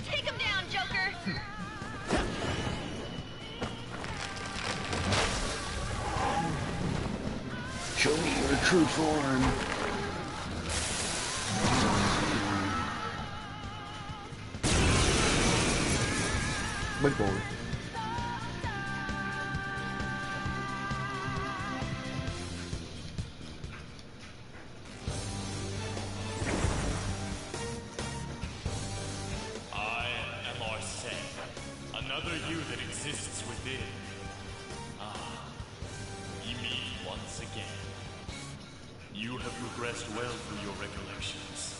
Take him down, Joker! Show me your true form. Big boy. I am Arsene, another you that exists within. Ah, we meet once again. You have progressed well through your recollections.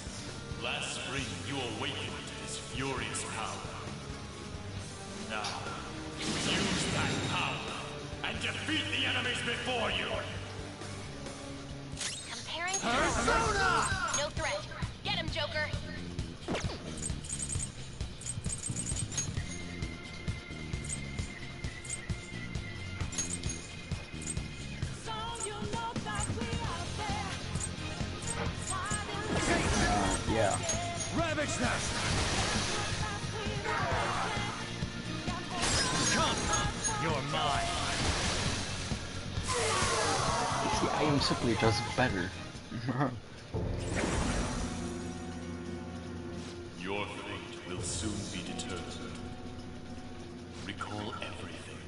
Last spring, you awakened to this furious power. Now, use that power and defeat the enemies before you! Comparing powers. No threat. Get him, Joker! Yeah. Ravage Nest! Come! You're mine! See, I am simply just better. Your fate will soon be determined. Recall everything.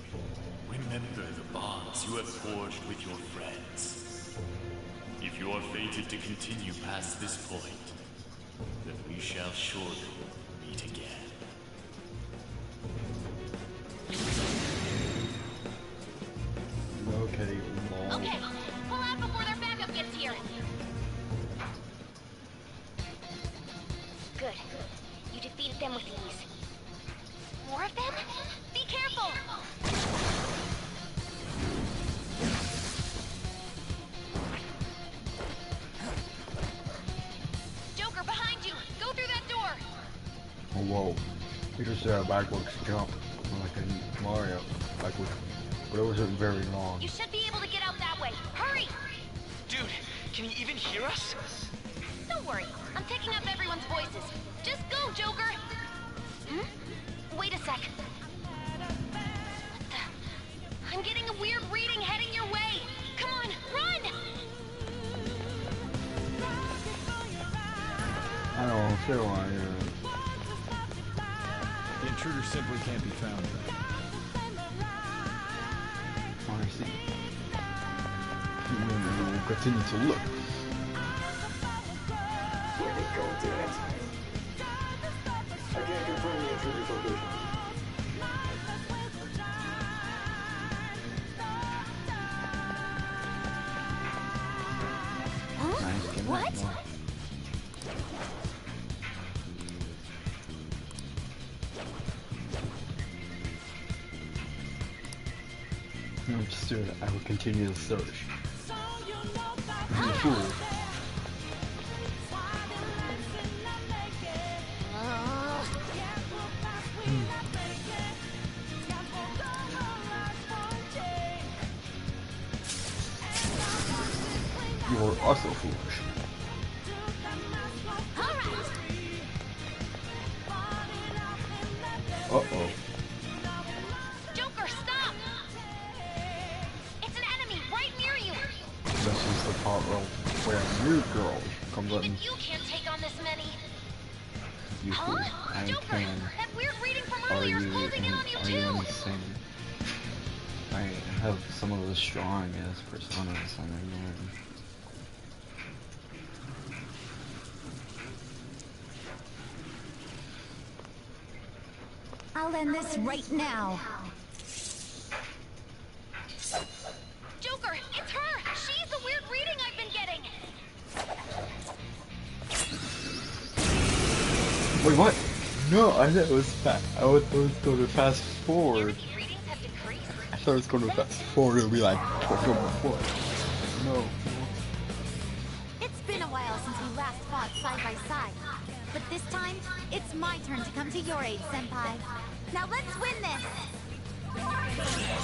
Remember the bonds you have forged with your friends. If you are fated to continue past this point, then we shall surely meet again. Okay, Okay, pull out before their backup gets here. Good. You defeated them with ease. More of them? Be careful! Joker, behind you! Go through that door! Oh, whoa. He just did a backwards jump, like in Mario. Backwards. But it wasn't very long. You should be able to get out that way. Hurry! Dude, can you even hear us? Don't worry. I'm picking up everyone's voices. Just go, Joker! Hmm? Wait a sec. What the? I'm getting a weird reading heading your way. Come on, run! I don't feel like The intruder simply can't be found. honestly. We'll continue to look. Where they go to next? I can't confirm the intruder's location. Nice, get What? that one. I'm just soon I will continue the search. You fool. You are also foolish. Uh-oh. Joker, stop! It's an enemy right near you! This is the part where a new girl comes in. You can't take on this many. You fool. I Joker, can. that weird reading from Are earlier you, is closing in on you too! insane? I have some of the strongest personas on my mind. I'll end this right now. Joker, it's her! She's the weird reading I've been getting! Wait, what? No, I thought it was fast. I thought it was going to fast forward. I thought it was going to fast forward. It would be like, what? No. It's been a while since we last fought side by side. But this time, it's my turn to come to your aid, Senpai. Now let's win this!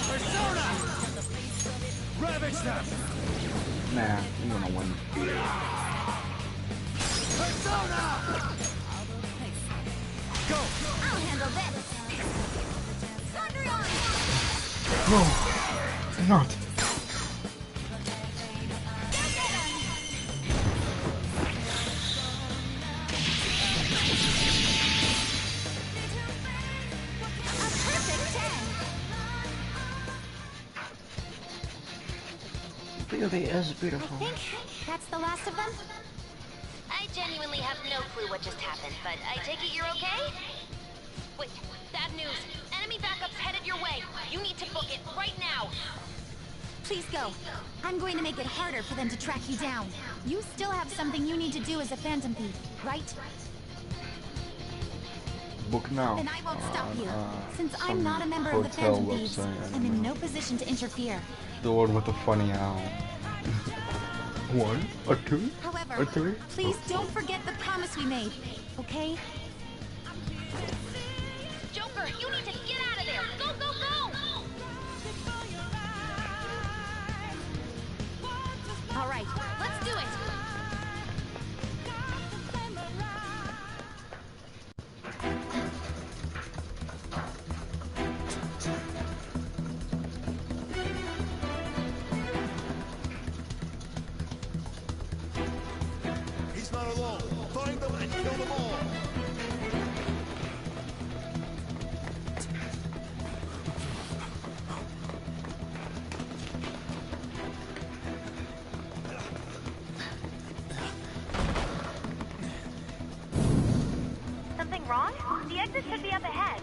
Persona! Ravage them! Nah, I'm gonna win. Persona! Go! I'll handle this! Thunderion! No! Not! Beauty is beautiful. I think that's the last of them? I genuinely have no clue what just happened, but I take it you're okay? Wait, bad news. Enemy backup's headed your way. You need to book it right now. Please go. I'm going to make it harder for them to track you down. You still have something you need to do as a Phantom Thief, right? Book now. Then I won't stop you. Since I'm not a member of the Phantom Thieves, I'm in no position to interfere. The one with the funny owl. 1 or 2 However, or 3? please don't forget the promise we made, okay? Joker, you need to get out of there. Go, go, go! All right, let's do it. He's not alone. Find them and kill them all. Something wrong? The exit should be up ahead.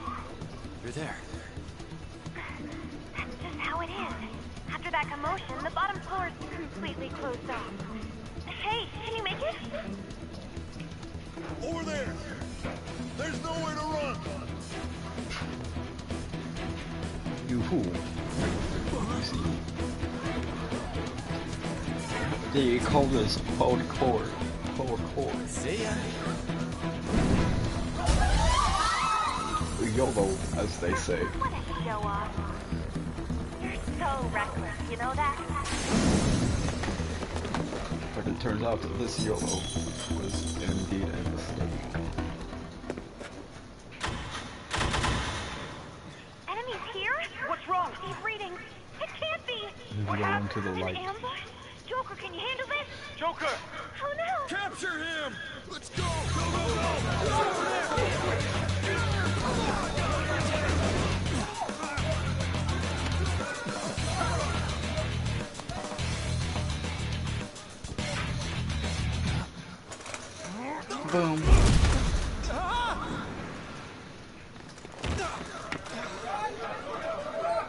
You're there. That's just how it is. After that commotion, the bottom floor is completely closed off. Hey, can you make it? Over there. There's nowhere to run. You fool. They call this hardcore. Hardcore. See ya. YOLO, as they say. What a show off. You're so reckless, you know that? But it turns out that this YOLO was indeed a mistake. Enemies here? What's wrong? He's reading. It can't be. Maybe go into the light. An ambush? Joker, can you handle this? Joker! Oh no! Capture him! Let's go! Go, go, go! Go over there! Boom.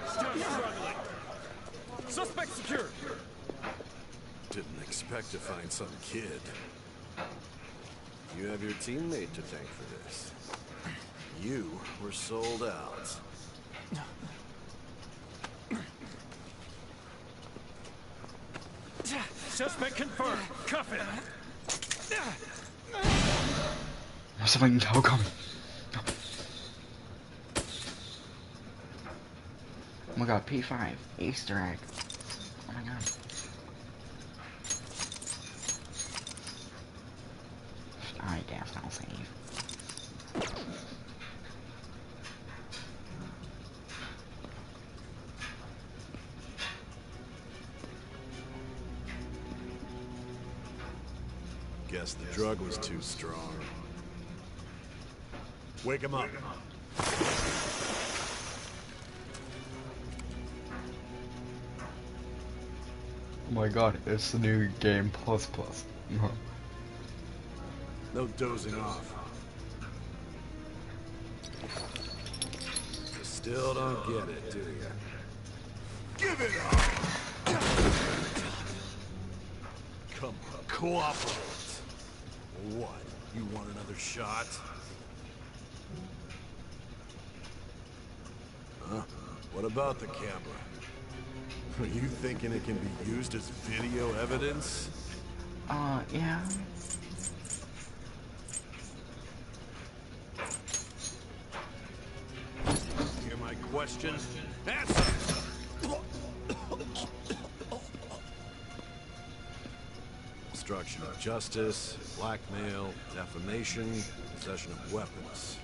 Still struggling. Suspect secured. Didn't expect to find some kid. You have your teammate to thank for this. You were sold out. Suspect confirmed. Cuff it. There's something coming. Oh my god, P5, Easter egg. Oh my god. Alright, that's not safe. Guess the drug was too strong. Wake him up. Oh my god, it's the new game plus. No dozing off. You still don't get it, do you? Give it up! Come on, cooperate. What? You want another shot? Huh? What about the camera? Are you thinking it can be used as video evidence? Yeah. Hear my question? Answer! Obstruction of justice, blackmail, defamation, possession of weapons.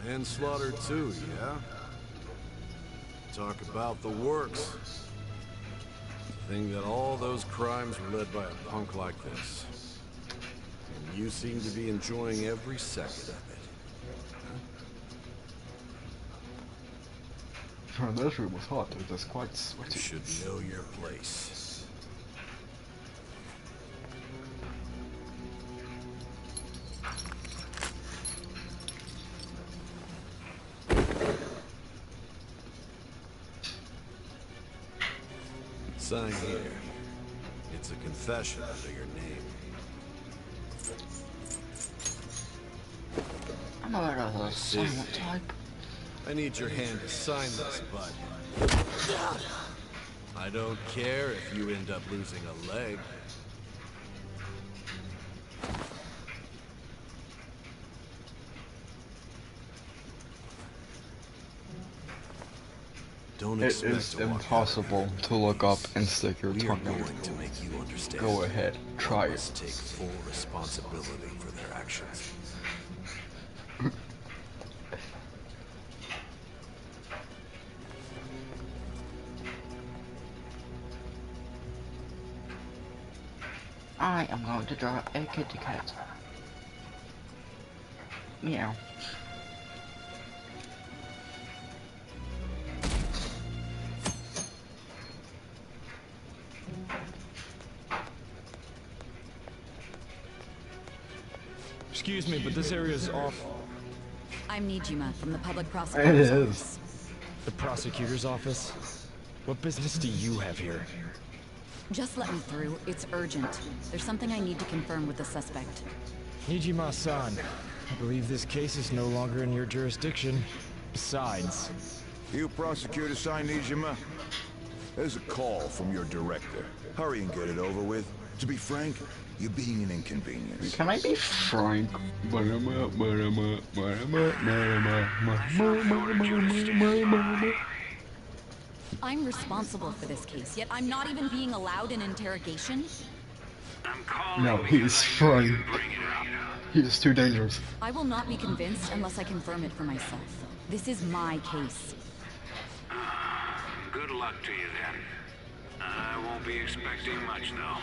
Manslaughter too, yeah? Talk about the works. Think that all those crimes were led by a punk like this. And you seem to be enjoying every second of it. Oh, this room was hot, it was quite sweaty. You should know your place. Sign here. It's a confession under your name. I'm not a silent type. I need your hand to sign this, bud. I don't care if you end up losing a leg. Don't It is impossible to look up and stick your tongue out. to make you understand. Go ahead, try must it. take full responsibility for their actions. I am going to draw a kitty cat. Meow. Excuse me, but this area's off. I'm Nijima from the public prosecutor's office. The prosecutor's office? What business do you have here? Just let me through. It's urgent. There's something I need to confirm with the suspect. Nijima-san, I believe this case is no longer in your jurisdiction. Besides... You prosecutor sign Nijima? There's a call from your director. Hurry and get it over with. To be frank, you're being an inconvenience. Can I be frank? I'm responsible for this case, yet I'm not even being allowed an interrogation? No, he is frank. He is too dangerous. I will not be convinced unless I confirm it for myself. This is my case. Good luck to you then. I won't be expecting much though.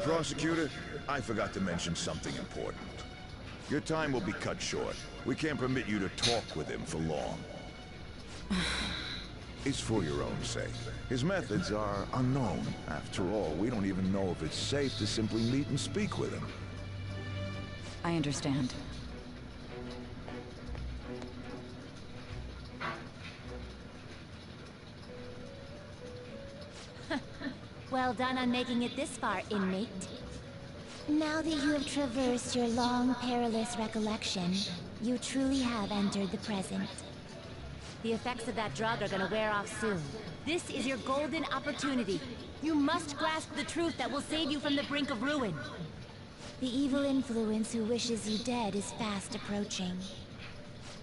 Prosecutor, I forgot to mention something important. Your time will be cut short. We can't permit you to talk with him for long. It's for your own sake. His methods are unknown. After all, we don't even know if it's safe to simply meet and speak with him. I understand. Well done on making it this far, inmate. Now that you have traversed your long, perilous recollection, you truly have entered the present. The effects of that drug are gonna wear off soon. This is your golden opportunity. You must grasp the truth that will save you from the brink of ruin. The evil influence who wishes you dead is fast approaching.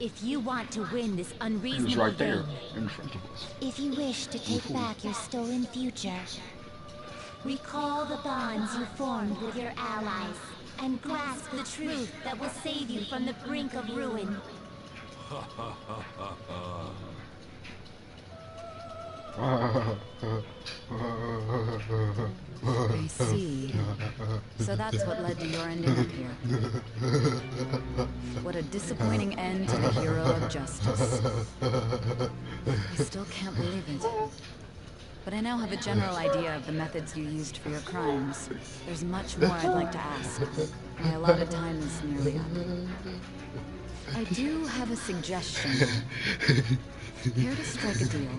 If you want to win this He unreasonable was right there, game, in front of us. If you wish to take back your stolen future, recall the bonds you formed with your allies and grasp the truth that will save you from the brink of ruin. I see. So that's what led to your ending up here. What a disappointing end to the hero of justice. I still can't believe it. But I now have a general idea of the methods you used for your crimes. There's much more I'd like to ask. My allotted time is nearly up. I do have a suggestion. Here to strike a deal.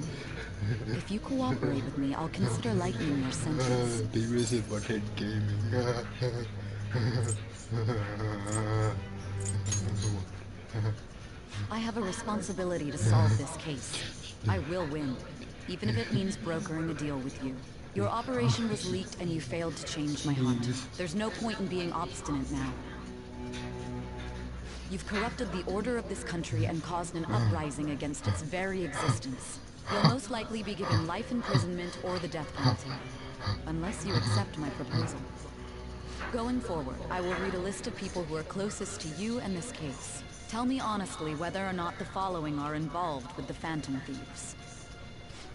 If you cooperate with me, I'll consider lightening your sentence. This is fucking gaming. I have a responsibility to solve this case. I will win, even if it means brokering a deal with you. Your operation was leaked and you failed to change my heart. There's no point in being obstinate now. You've corrupted the order of this country and caused an uprising against its very existence. You'll most likely be given life imprisonment or the death penalty, unless you accept my proposal. Going forward, I will read a list of people who are closest to you and this case. Tell me honestly whether or not the following are involved with the Phantom Thieves.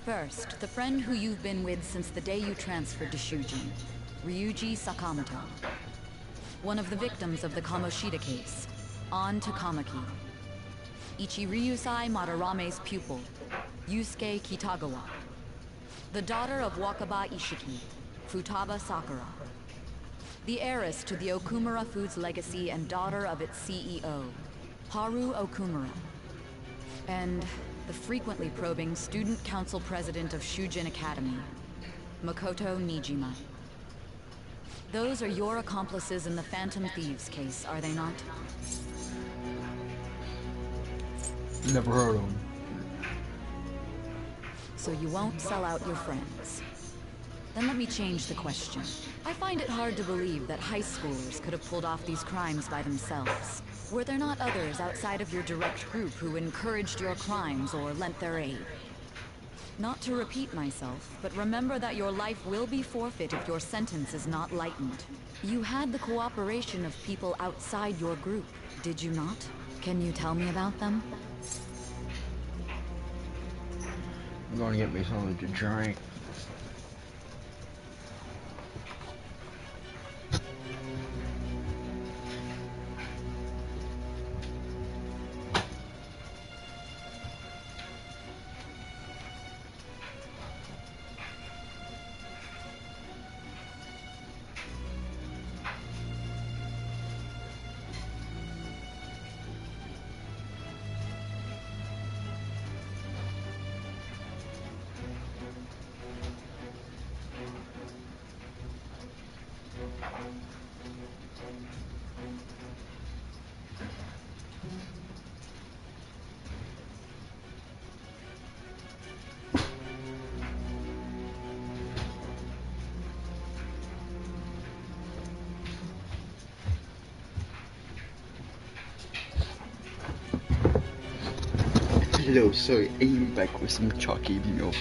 First, the friend who you've been with since the day you transferred to Shujin, Ryuji Sakamoto. One of the victims of the Kamoshida case, An Takamaki. Ichiryusai Madarame's pupil, Yusuke Kitagawa. The daughter of Wakaba Ishiki, Futaba Sakura. The heiress to the Okumura Foods legacy and daughter of its CEO, Haru Okumura. And the frequently probing student council president of Shujin Academy, Makoto Nijima. Those are your accomplices in the Phantom Thieves case, are they not? Never heard of him. So you won't sell out your friends. Then let me change the question. I find it hard to believe that high schoolers could have pulled off these crimes by themselves. Were there not others outside of your direct group who encouraged your crimes or lent their aid? Not to repeat myself, but remember that your life will be forfeit if your sentence is not lightened. You had the cooperation of people outside your group, did you not? Can you tell me about them? I'm going to get me something to drink. Hello, sorry, I'm back with some chalky milk.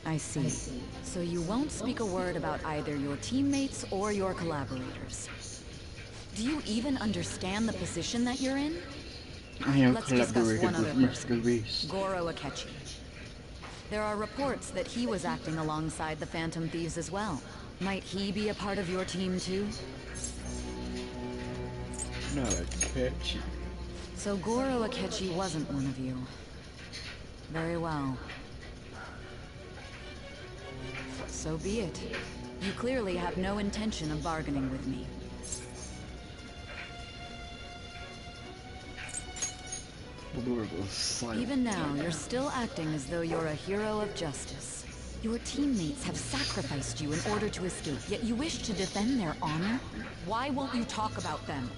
I see. So you won't speak a word about either your teammates or your collaborators. Do you even understand the position that you're in? I have Let's discuss one other with person, Mr. Reese. Goro Akechi. There are reports that he was acting alongside the Phantom Thieves as well. Might he be a part of your team too? Not Akechi. So Goro Akechi wasn't one of you. Very well. So be it. You clearly have no intention of bargaining with me. Even now, you're still acting as though you're a hero of justice. Your teammates have sacrificed you in order to escape, yet you wish to defend their honor? Why won't you talk about them?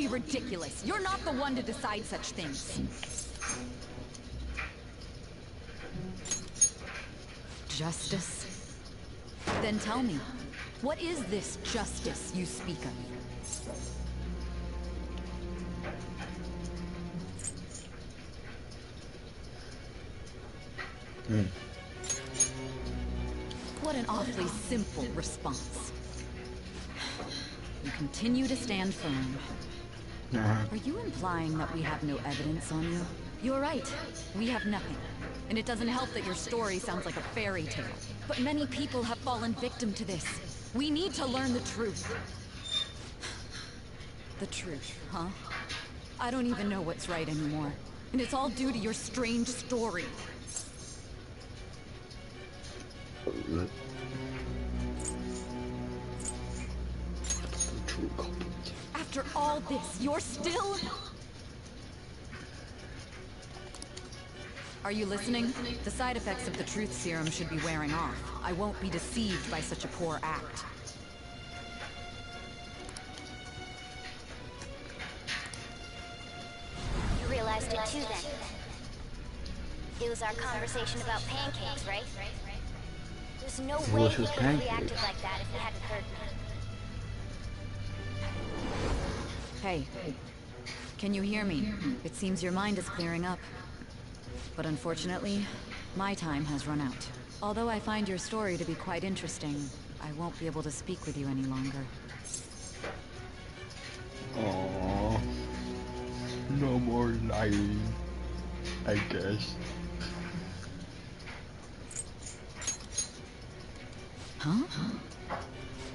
be ridiculous. You're not the one to decide such things. Justice? Then tell me, what is this justice you speak of? What an awfully simple response. You continue to stand firm. Are you implying that we have no evidence on you? You're right. We have nothing. And it doesn't help that your story sounds like a fairy tale. But many people have fallen victim to this. We need to learn the truth. The truth, huh? I don't even know what's right anymore. And it's all due to your strange story. After all this, you're still... Are you listening? The side effects of the truth serum should be wearing off. I won't be deceived by such a poor act. You realized it too then. It was our conversation about pancakes, right? There's no way you could have reacted like that if you hadn't heard me. Hey, can you hear me? It seems your mind is clearing up. But unfortunately, my time has run out. Although I find your story to be quite interesting, I won't be able to speak with you any longer. Aww. No more lying, I guess. Huh?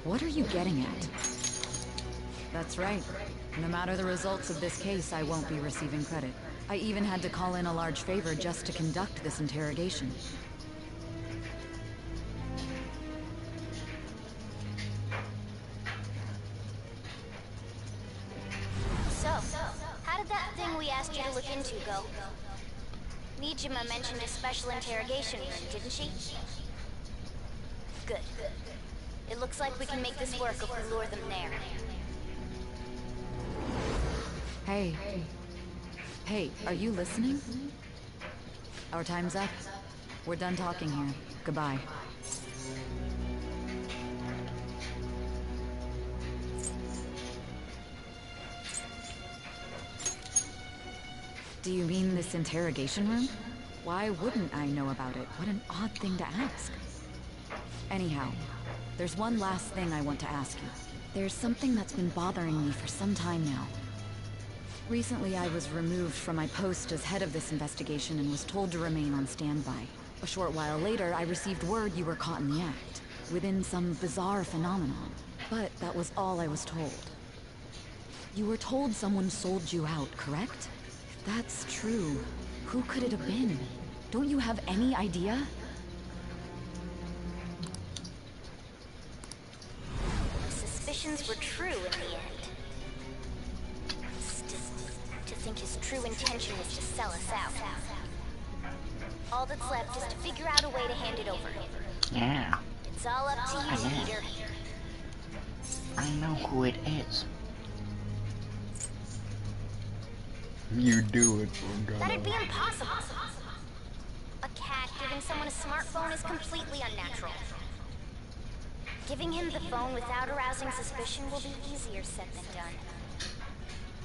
What are you getting at? That's right. No matter the results of this case, I won't be receiving credit. I even had to call in a large favor just to conduct this interrogation. So, how did that thing we asked you to look into go? Nijima mentioned a special interrogation room, didn't she? Good. It looks like we can make this work if we lure them there. Hey. Hey, are you listening? Our time's up. We're done talking here. Goodbye. Do you mean this interrogation room? Why wouldn't I know about it? What an odd thing to ask. Anyhow, there's one last thing I want to ask you. There's something that's been bothering me for some time now. Recently, I was removed from my post as head of this investigation and was told to remain on standby. A short while later, I received word you were caught in the act, within some bizarre phenomenon. But that was all I was told. You were told someone sold you out, correct? If that's true, who could it have been? Don't you have any idea? The suspicions were true in the end. I think his true intention was to sell us out. All that's left is to figure out a way to hand it over. Yeah. It's all up to you, Peter. I know who it is. You do it, Morgana. That'd be impossible. A cat giving someone a smartphone is completely unnatural. Giving him the phone without arousing suspicion will be easier said than done.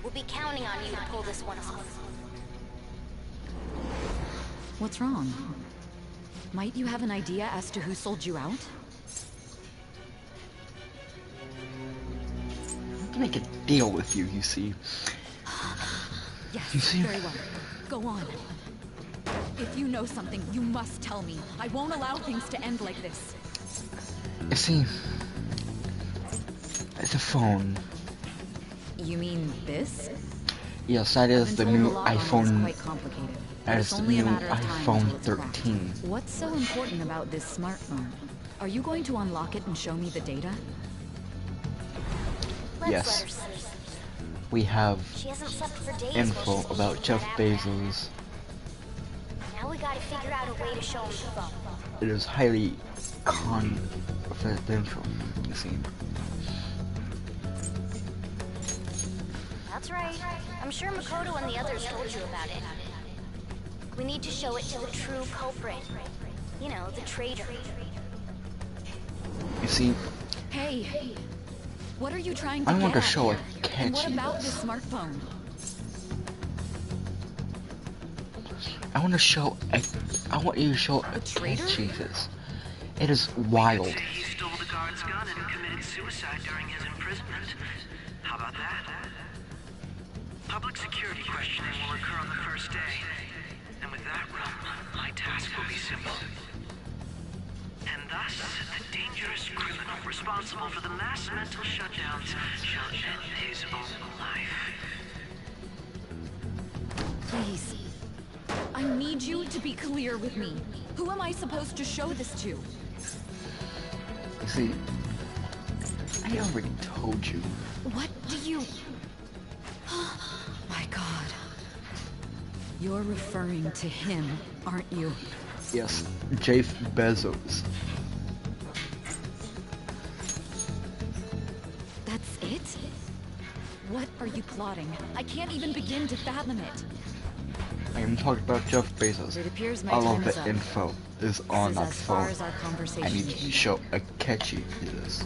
We'll be counting on you to pull this one off. What's wrong? Might you have an idea as to who sold you out? I'm gonna make a deal with you, you see. Yes, You see? very well. Go on. If you know something, you must tell me. I won't allow things to end like this. You see, the phone. You mean this? Yes, that is the new iPhone. Quite complicated. That It's is the only a new matter of time iPhone until it's cracked. 13. What's so important about this smartphone? Are you going to unlock it and show me the data? Yes. We have She hasn't slept for days info while she's about looking Jeff for that Bezos. Now we gotta figure out a way to show him the phone. It is highly confidential, you see. That's right. I'm sure Makoto and the others told you about it. We need to show it to the true culprit. You know, the traitor. You see, Hey, what are you trying to I get want to at show here? a And what catchy. about this smartphone? I want to show a. I want you to show a Jesus. It is wild. He stole the guard's gun and committed suicide during his imprisonment. How about that? Public security questioning will occur on the first day. And with that realm, my task will be simple. And thus, the dangerous criminal responsible for the mass mental shutdowns shall end his own life. Please. I need you to be clear with me. Who am I supposed to show this to? You see, I already told you. What do you... My God. You're referring to him, aren't you? Yes, Jeff Bezos. That's it? What are you plotting? I can't even begin to fathom it. I am talking about Jeff Bezos. It appears my All time of is the up. info is on This is that as far phone. as our conversation I need can to show a catchy this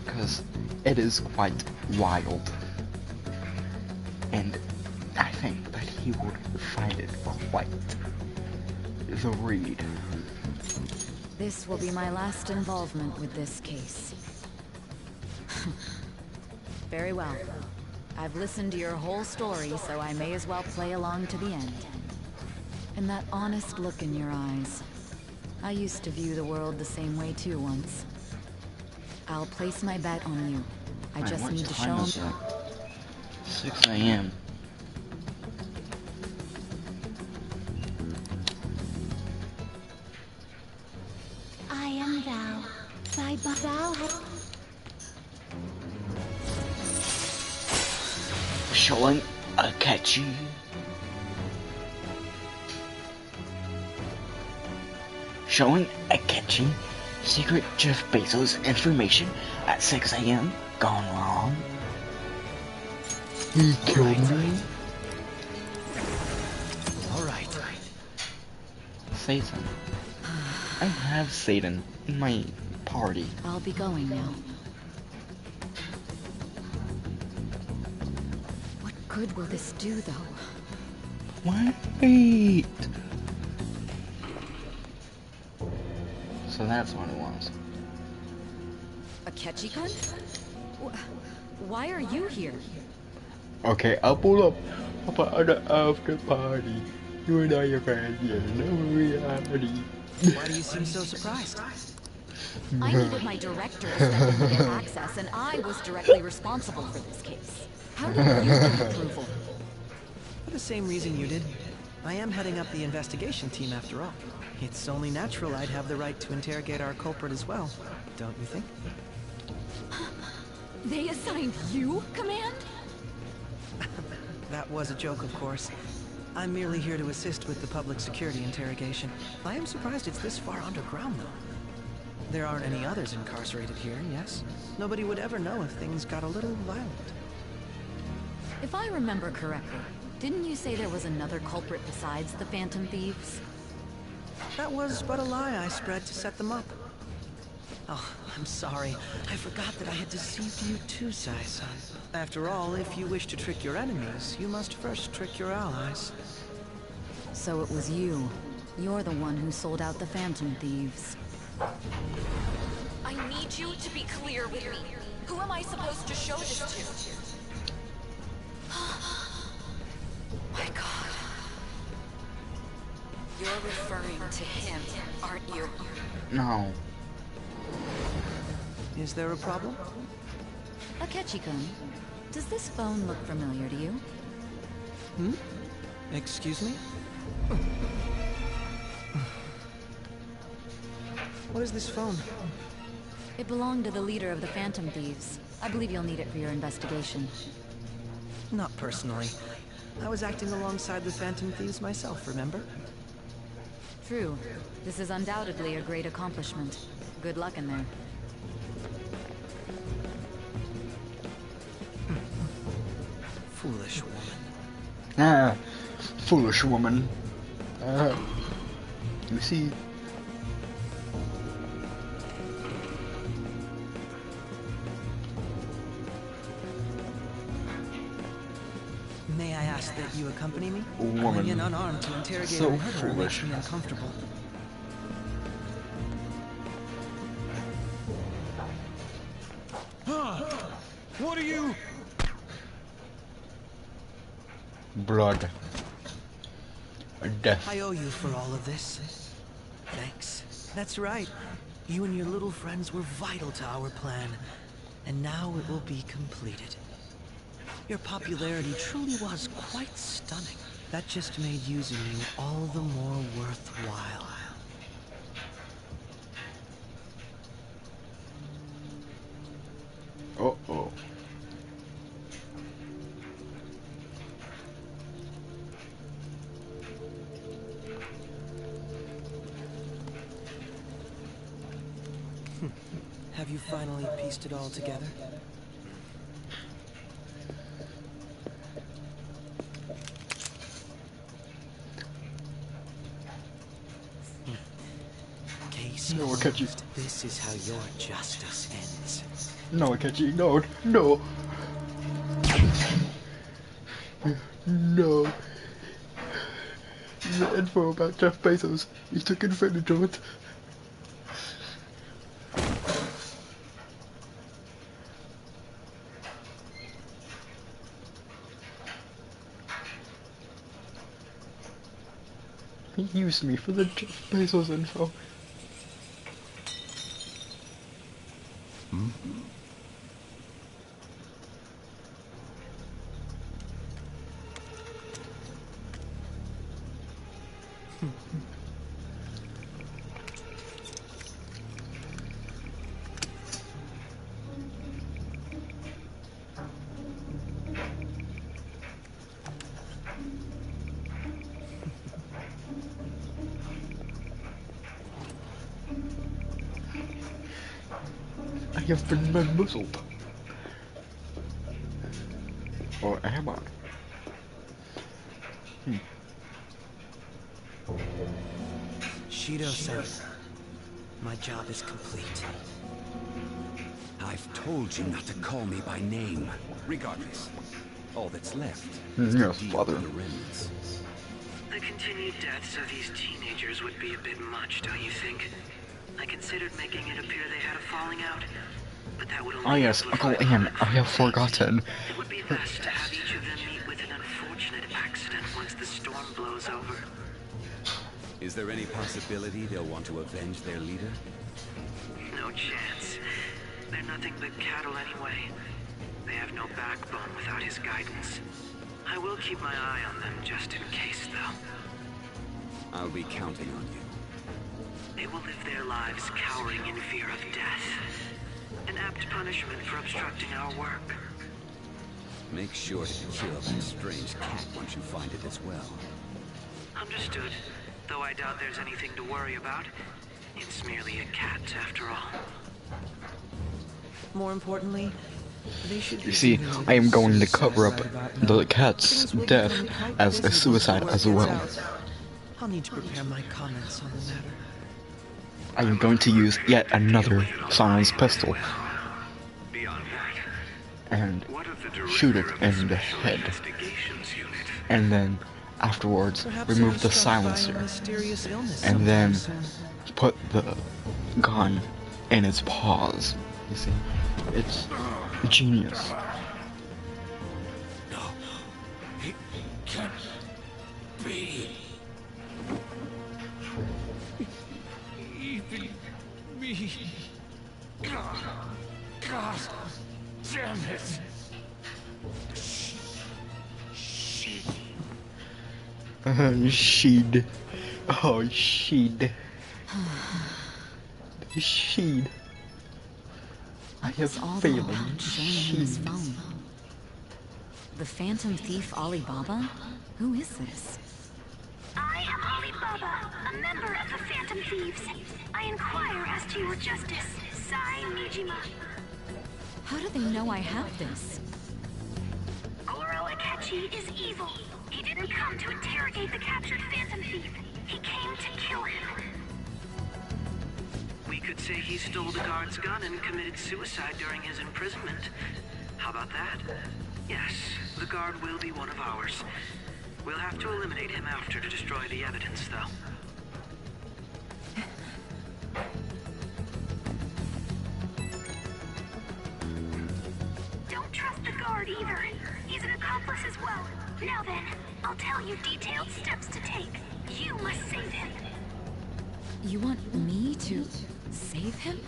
because it is quite wild, and I think that he would find it quite the read. This will be my last involvement with this case. Very well. I've listened to your whole story, so I may as well play along to the end. And that honest look in your eyes. I used to view the world the same way too once. I'll place my bet on you. I Man, just what need to time show is him. it? 6 a.m. I am thou. Thou hast... Showing a catchy. Showing a catchy secret Jeff Bezos information at 6 a.m. Gone wrong. He killed me. Alright. Satan. I have Satan in my party. I'll be going now. What good will this do, though? Wait. So that's what it was. A Ketchikan? Why are you here? Okay, I'll pull up at the after party. You and I are friends, yeah, no reality. Why do you seem so surprised? I needed my director to step in to get access, and I was directly responsible for this case. How did you get approval? For the same reason you did. I am heading up the investigation team after all. It's only natural I'd have the right to interrogate our culprit as well, don't you think? They assigned you command? That was a joke, of course. I'm merely here to assist with the public security interrogation. I am surprised it's this far underground, though. There aren't any others incarcerated here, yes? Nobody would ever know if things got a little violent. If I remember correctly, didn't you say there was another culprit besides the Phantom Thieves? That was but a lie I spread to set them up. Oh, I'm sorry. I forgot that I had deceived you too, Sai-san. After all, if you wish to trick your enemies, you must first trick your allies. So it was you. You're the one who sold out the Phantom Thieves. I need you to be clear with me. Who am I supposed to show this to? My God. You're referring to him, aren't you? No. Is there a problem? Akechi-kun, does this phone look familiar to you? Hmm? Excuse me? What is this phone? It belonged to the leader of the Phantom Thieves. I believe you'll need it for your investigation. Not personally. I was acting alongside the Phantom Thieves myself, remember? True. This is undoubtedly a great accomplishment. Good luck in there. Foolish woman. Ah, foolish woman. You see. May I ask that you accompany me? Woman. Going in unarmed to interrogate So a murderer makes foolish. me uncomfortable. What are you? Blood. Death. I owe you for all of this. Thanks. That's right. You and your little friends were vital to our plan. And now it will be completed. Your popularity truly was quite stunning. That just made using you all the more worthwhile. Uh-oh. Have you finally pieced it all together? Case No, Akechi. closed. This is how your justice ends. No, Akechi, no, no. No. The info about Jeff Bezos, he took advantage of it. He used me for the Jeff Bezos info. I have been bamboozled. Or am I? Shido-san, my job is complete. I've told you not to call me by name. Regardless, all that's left Yes, is to deal father. with the remnants. The continued deaths of these teenagers would be a bit much, don't you think? I considered making it appear they had a falling out, but that would only Ah yes, Uncle Ian, I have forgotten. It would be best to have each of them meet with an unfortunate accident once the storm blows over. Is there any possibility they'll want to avenge their leader? No chance. They're nothing but cattle anyway. They have no backbone without his guidance. I will keep my eye on them just in case, though. I'll be counting on you. They will live their lives cowering in fear of death. An apt punishment for obstructing our work. Make sure to kill that strange cat once you find it as well. Understood. Though I doubt there's anything to worry about. It's merely a cat, after all. More importantly, they should You see, I am going to cover up the cat's death as a suicide as well. I'll need to prepare my comments on the matter. I am going to use yet another silenced pistol and shoot it in the head, and then afterwards remove the silencer, and then put the gun in its paws. You see, it's genius. No, it can't be. Even me. God damn it. Shit. Sheed. Oh, Sheed. Sheed. I have all failing that showing him his Sheed. phone. The Phantom Thief Alibaba? Who is this? I am Alibaba, a member of the Phantom Thieves. I inquire as to your justice, Sai Nijima. How do they know I have this? Goro Akechi Ryuji is evil. He didn't come to interrogate the captured Phantom Thief. He came to kill him. We could say he stole the guard's gun and committed suicide during his imprisonment. How about that? Yes, the guard will be one of ours. We'll have to eliminate him after to destroy the evidence, though. Don't trust the guard either. He's an accomplice as well. Now then, I'll tell you detailed steps to take. You must save him. You want me to save him?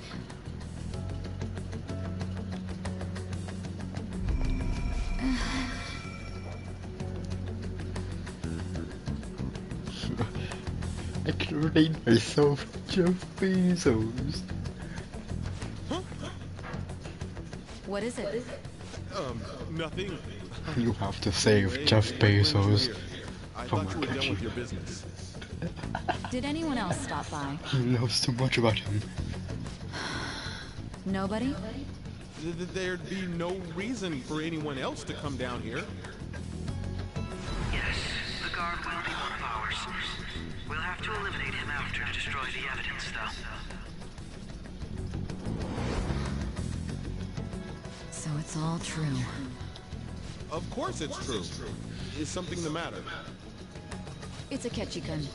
I can name myself Jeff Bezos. What is it? Nothing. You have to save Jeff Bezos from thought you were done Akechi. with your business. Did anyone else stop by? He knows too much about him. Nobody? There'd be no reason for anyone else to come down here. Yes, the guard will be one of ours. We'll have to eliminate him after to destroy the evidence, though. So it's all true. Of course it's true. Is something the matter? It's Akechi-kun.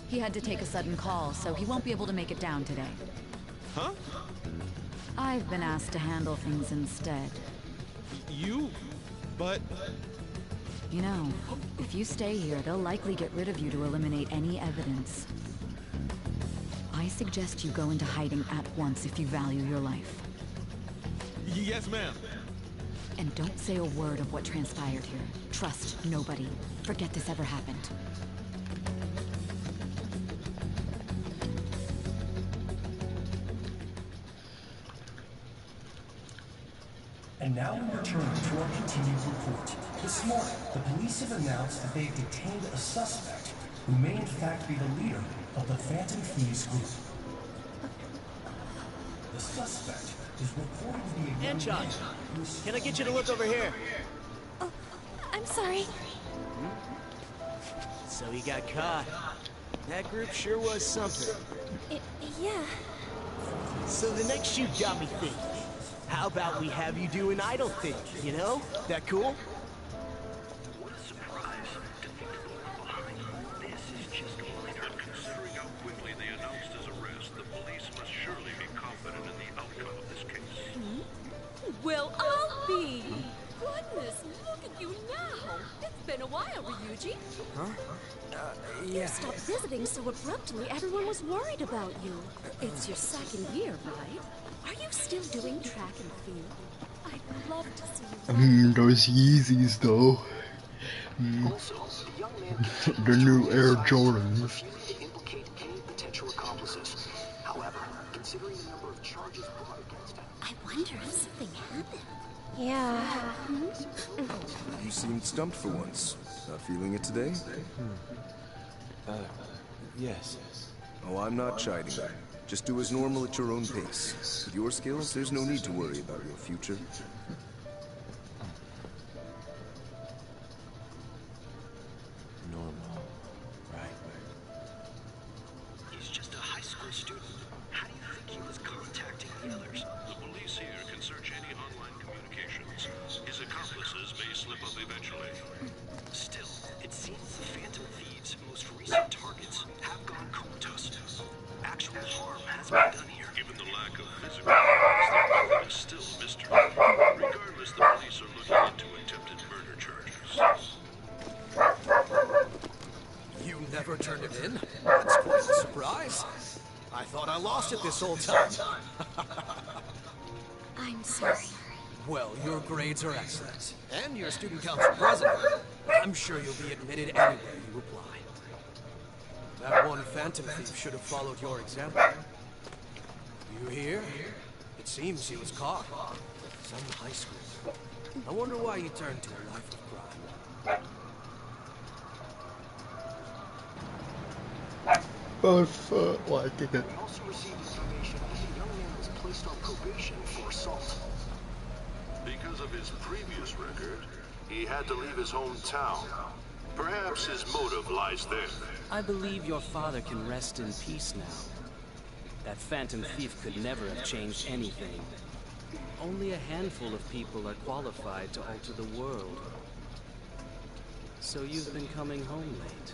He had to take a sudden call, so he won't be able to make it down today. Huh? I've been asked to handle things instead. But... You know, if you stay here, they'll likely get rid of you to eliminate any evidence. I suggest you go into hiding at once if you value your life. Yes, ma'am. And don't say a word of what transpired here. Trust nobody. Forget this ever happened. And now we return to our continued report. This morning, the police have announced that they have detained a suspect who may in fact be the leader of the Phantom Thieves group. The suspect is reported to be a young Anchon, man. can I get you to look over here? Oh, I'm sorry. So he got caught. That group sure was something. Yeah. So the next shoot got me thinking. How about we have you do an idle thing, you know? That cool? What a surprise to think that the one behind this is just a minor. Considering how quickly they announced his arrest, the police must surely be confident in the outcome of this case. Well, I'll be. Goodness, look at you now. It's been a while, Ryuji. Huh? You stopped visiting so abruptly, everyone was worried about you. It's your second year, right? Are you still doing track and field? I'd love to see you. Those Yeezys though. Also, the young man The new Air Jordans. refusing to implicate any potential accomplices. However, considering the number of charges brought against him, I wonder if something happened. Yeah. You seemed stumped for once. Not feeling it today? Yes. Oh, I'm not chiding you. Just do as normal at your own pace. With your skills, there's no need to worry about your future. Normal. Right. he's just a high school student. How do you think he was contacting the others? The police here can search any online communications. His accomplices may slip up eventually. Still, it seems the Phantom Thieves' most recent targets have gone comatose. Actual harm has been done here. Given the lack of physical evidence, the motive is still a mystery. Regardless, the police are looking into attempted murder charges. You never turned it in? That's quite a surprise. I thought I lost it this whole time. I'm sorry. Well, your grades are excellent. And you're student council president. I'm sure you'll be admitted anywhere you apply. That one Phantom Thief should have followed your example. You hear? It seems he was caught. Some high school. I wonder why you turned to a life of crime. Oh, fuck, like it. We also received information that the young man was placed on probation for assault. Because of his previous record, He had to leave his hometown. Perhaps his motive lies there. I believe your father can rest in peace now. That Phantom Thief could never have changed anything. Only a handful of people are qualified to alter the world. So you've been coming home late.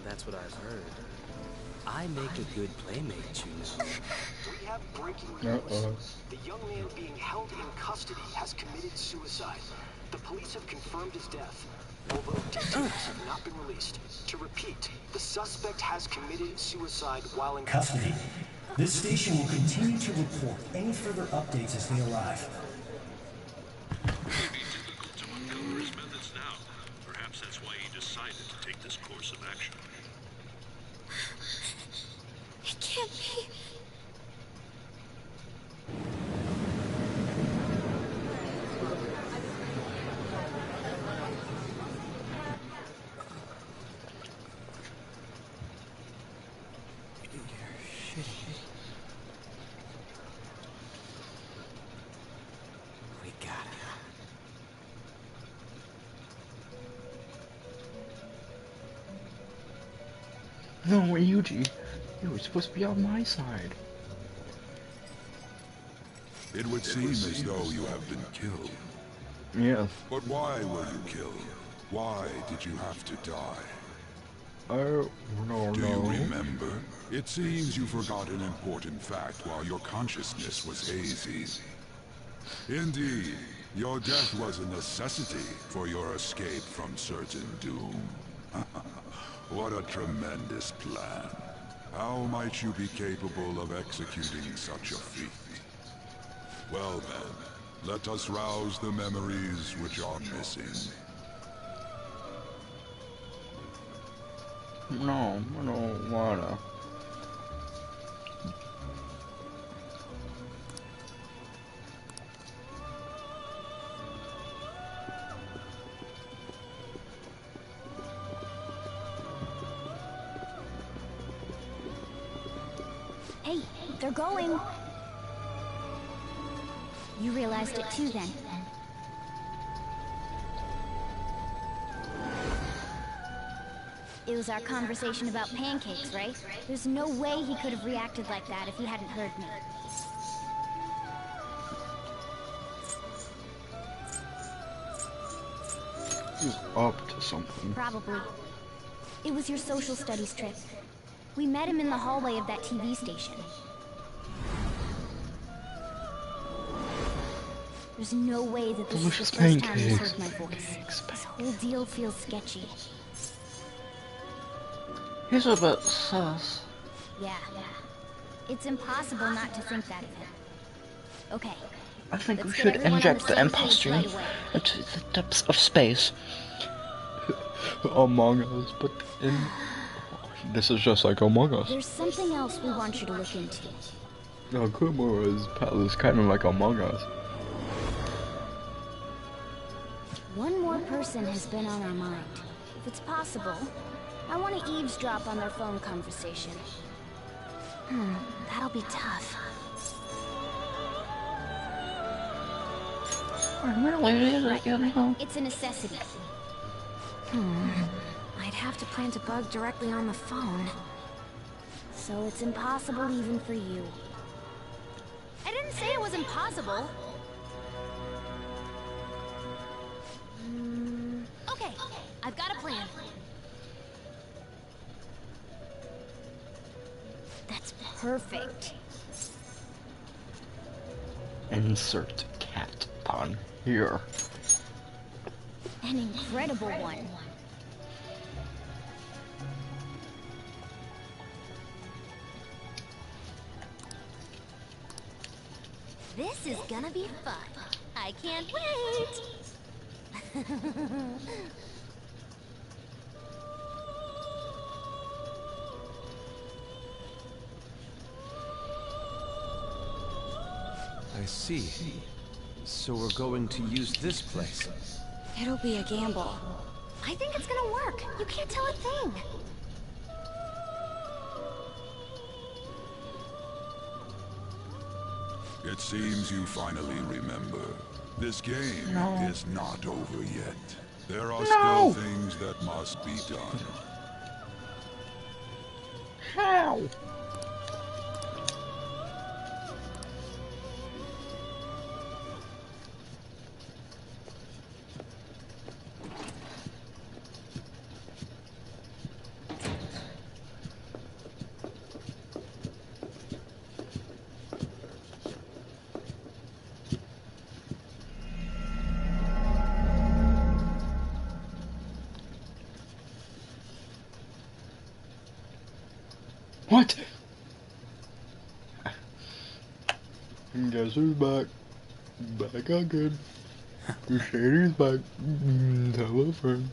That's what I've heard. I make a good playmate, you know. We have breaking news. The young man being held in custody has committed suicide. The police have confirmed his death, although details have not been released. To repeat, the suspect has committed suicide while in custody. This station will continue to report any further updates as they arrive. It may be difficult to uncover his methods now. Perhaps that's why he decided to take this course of action. It can't be. No, Yuji, you were supposed to be on my side. It would seem as though you have been killed. Yes. But why were you killed? Why did you have to die? Oh, no, Do you remember? It seems you forgot an important fact while your consciousness was hazy. Indeed, your death was a necessity for your escape from certain doom. What a tremendous plan. How might you be capable of executing such a feat? Well then, let us rouse the memories which are missing. No, I don't wanna. Hey, they're going. You realized it too then. It was our conversation about pancakes, right? There's no way he could have reacted like that if he hadn't heard me. He's up to something. Probably. It was your social studies trip. We met him in the hallway of that TV station. There's no way that this is the first time he's heard my voice. This whole deal feels sketchy. He's a bit sus. Yeah. It's impossible not to think that of him. Okay. I think we should inject the imposter into the depths of space. Among Us, but in... This is just like Among Us. There's something else we want you to look into. No, Kumura's palace kind of like Among Us. One more person has been on our mind. If it's possible, I want to eavesdrop on their phone conversation. That'll be tough. It's a necessity. I'd have to plant a bug directly on the phone. So it's impossible even for you. I didn't say it was impossible. Okay, I've got a plan. That's perfect. Insert cat pun here. An incredible one. This is gonna be fun. I can't wait. I see. So we're going to use this place. It'll be a gamble. I think it's gonna work. You can't tell a thing. It seems you finally remember. This game is not over yet. There are No. still things that must be done. How? What? Guess who's back? Back again. Shady's back. Tell a friend.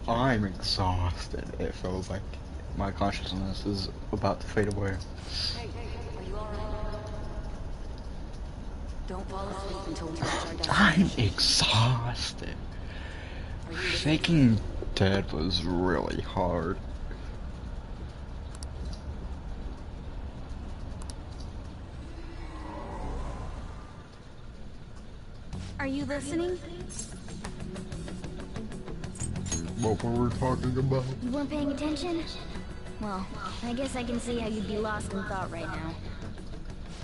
I'm exhausted. It feels like my consciousness is about to fade away. Hey, are you alright? Don't fall asleep until we reach our destination. I'm exhausted. Faking dead was really hard. Are you listening? What were we talking about? You weren't paying attention? Well, I guess I can see how you'd be lost in thought right now.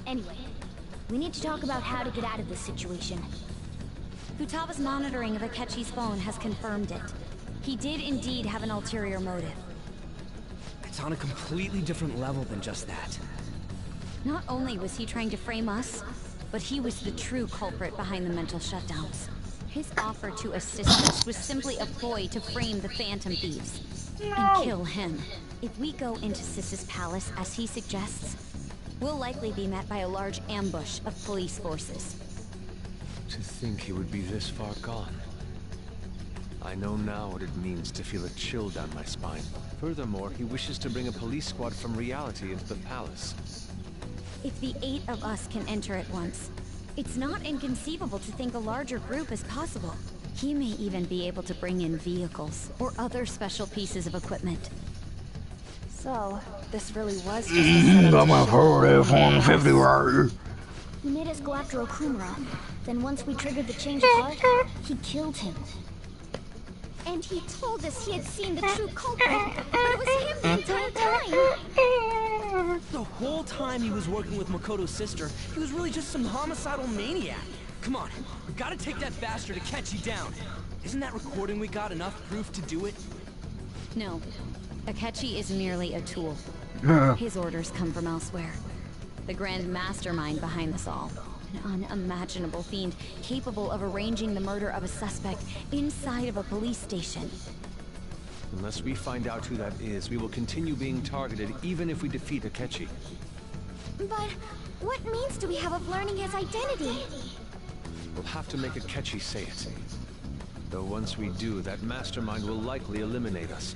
Anyway, we need to talk about how to get out of this situation. Futaba's monitoring of Akechi's phone has confirmed it. He did indeed have an ulterior motive. It's on a completely different level than just that. Not only was he trying to frame us, but he was the true culprit behind the mental shutdowns. His offer to assist us was simply a ploy to frame the Phantom Thieves and kill him. If we go into Sis's palace as he suggests, we'll likely be met by a large ambush of police forces. To think he would be this far gone. I know now what it means to feel a chill down my spine. Furthermore, he wishes to bring a police squad from reality into the palace. If the 8 of us can enter at once, it's not inconceivable to think a larger group is possible. He may even be able to bring in vehicles or other special pieces of equipment. So, this really was just a Got my 40-150 right. He made us go after Okumura. Then once we triggered the change of heart, he killed him. And he told us he had seen the true culprit, but it was him the entire time! The whole time he was working with Makoto's sister, he was really just some homicidal maniac. Come on, we gotta take that bastard Akechi down. Isn't that recording we got enough proof to do it? No. Akechi is merely a tool. His orders come from elsewhere. The grand mastermind behind this all. An unimaginable fiend capable of arranging the murder of a suspect inside of a police station. Unless we find out who that is, we will continue being targeted even if we defeat Akechi. But what means do we have of learning his identity? We'll have to make Akechi say it. Though once we do, that mastermind will likely eliminate us.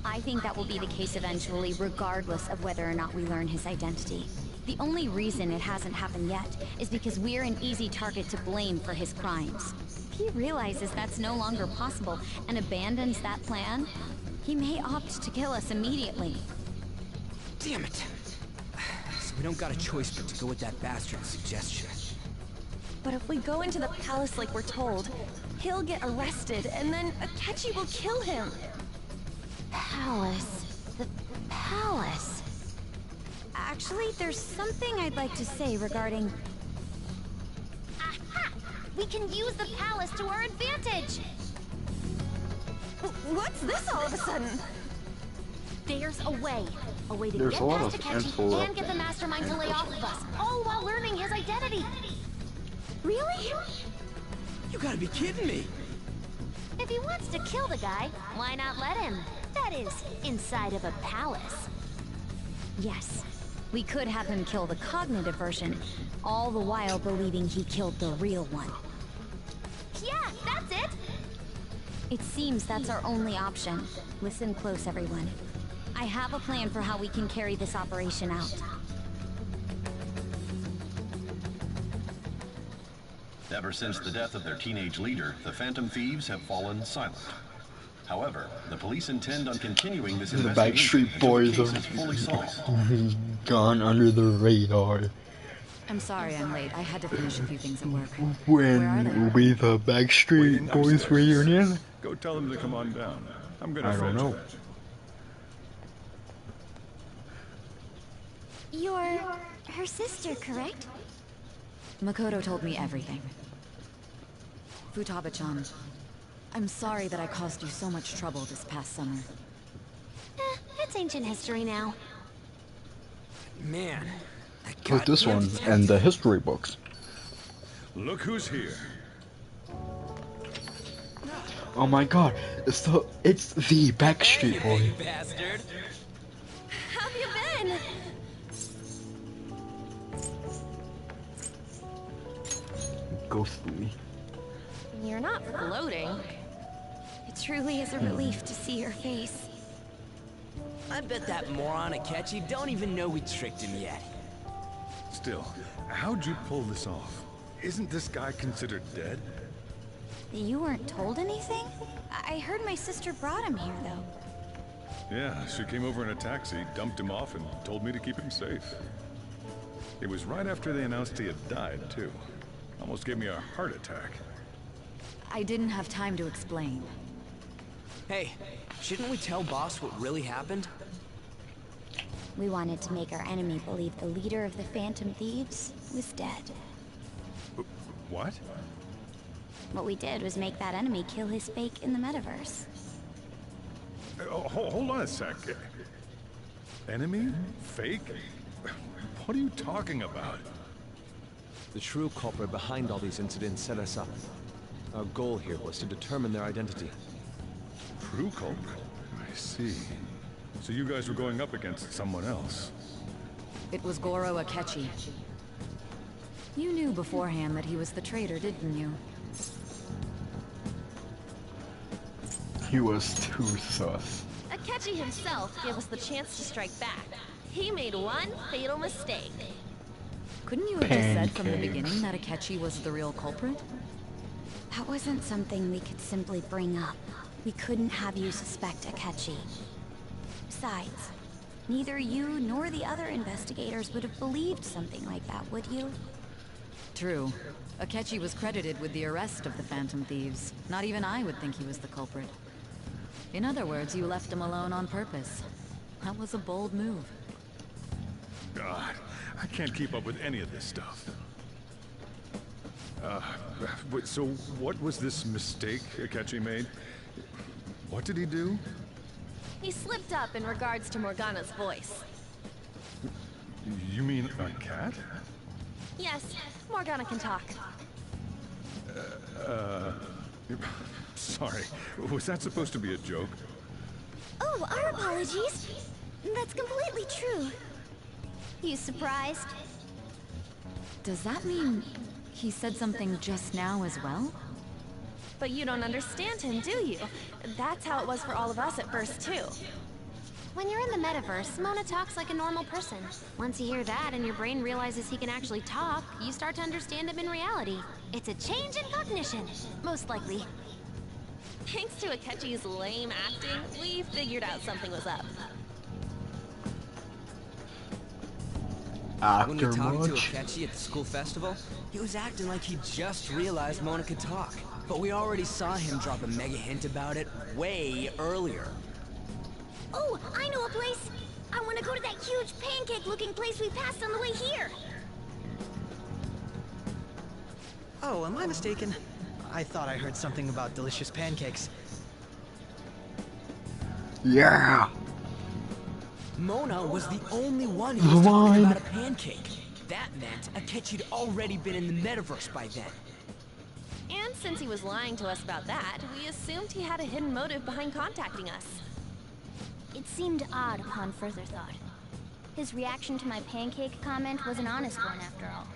I think that will be the case eventually, regardless of whether or not we learn his identity. The only reason it hasn't happened yet is because we're an easy target to blame for his crimes. If he realizes that's no longer possible and abandons that plan, he may opt to kill us immediately. Damn it. So we don't got a choice but to go with that bastard's suggestion. But if we go into the palace like we're told, he'll get arrested and then Akechi will kill him. Palace. The palace. Actually, there's something I'd like to say regarding... Aha! We can use the palace to our advantage! What's this all of a sudden? There's a way. A way to There's get a lot past of Akechi info and get the mastermind to lay off of us, all while learning his identity. Really? You gotta be kidding me! If he wants to kill the guy, why not let him? That is, inside of a palace. Yes. We could have him kill the cognitive version, all the while believing he killed the real one. Yeah, that's it! It seems that's our only option. Listen close, everyone. I have a plan for how we can carry this operation out. Ever since the death of their teenage leader, the Phantom Thieves have fallen silent. However, the police intend on continuing this The investigation Backstreet Boys until the case is fully solved. have gone under the radar. I'm sorry I'm late. I had to finish a few things at work. When will be the Backstreet Boys reunion? Go tell them to come on down. I'm gonna I don't fetch know. them. You're her sister, correct? Makoto told me everything. Futaba-chan, I'm sorry that I caused you so much trouble this past summer. It's ancient history now. Man. Put this one and the history books. Look who's here. Oh my god, it's the Backstreet Boy. Bastard. How have you been? Ghostly. You're not floating. It truly is a relief to see your face. I bet that moron Akechi don't even know we tricked him yet. Still, how'd you pull this off? Isn't this guy considered dead? You weren't told anything? I heard my sister brought him here, though. Yeah, she came over in a taxi, dumped him off, and told me to keep him safe. It was right after they announced he had died, too. Almost gave me a heart attack. I didn't have time to explain. Hey, shouldn't we tell Boss what really happened? We wanted to make our enemy believe the leader of the Phantom Thieves was dead. What? What we did was make that enemy kill his fake in the metaverse. Hold on a sec. Enemy? Fake? What are you talking about? The true culprit behind all these incidents set us up. Our goal here was to determine their identity. True culprit? I see. So you guys were going up against someone else. It was Goro Akechi. You knew beforehand that he was the traitor, didn't you? He was too sus. Akechi himself gave us the chance to strike back. He made one fatal mistake. Couldn't you have just said from the beginning that Akechi was the real culprit? That wasn't something we could simply bring up. We couldn't have you suspect Akechi. Besides, neither you nor the other investigators would have believed something like that, would you? True. Akechi was credited with the arrest of the Phantom Thieves. Not even I would think he was the culprit. In other words, you left him alone on purpose. That was a bold move. God, I can't keep up with any of this stuff. So what was this mistake Akechi made? What did he do? He slipped up in regards to Morgana's voice. You mean a cat? Yes, Morgana can talk. Sorry. Was that supposed to be a joke? Oh, our apologies. That's completely true. You surprised? Does that mean he said something just now as well? But you don't understand him, do you? That's how it was for all of us at first, too. When you're in the metaverse, Mona talks like a normal person. Once you hear that and your brain realizes he can actually talk, you start to understand him in reality. It's a change in cognition, most likely. Thanks to Akechi's lame acting, we figured out something was up. When we talked to Akechi at the school festival, he was acting like he just realized Mona could talk. But we already saw him drop a mega hint about it way earlier. Oh, I know a place! I want to go to that huge pancake-looking place we passed on the way here! Oh, am I mistaken? I thought I heard something about delicious pancakes. Yeah! Mona was the only one who was talking about a pancake. That meant Akechi'd already been in the metaverse by then. And since he was lying to us about that, we assumed he had a hidden motive behind contacting us. It seemed odd upon further thought. His reaction to my pancake comment was an honest one, after all.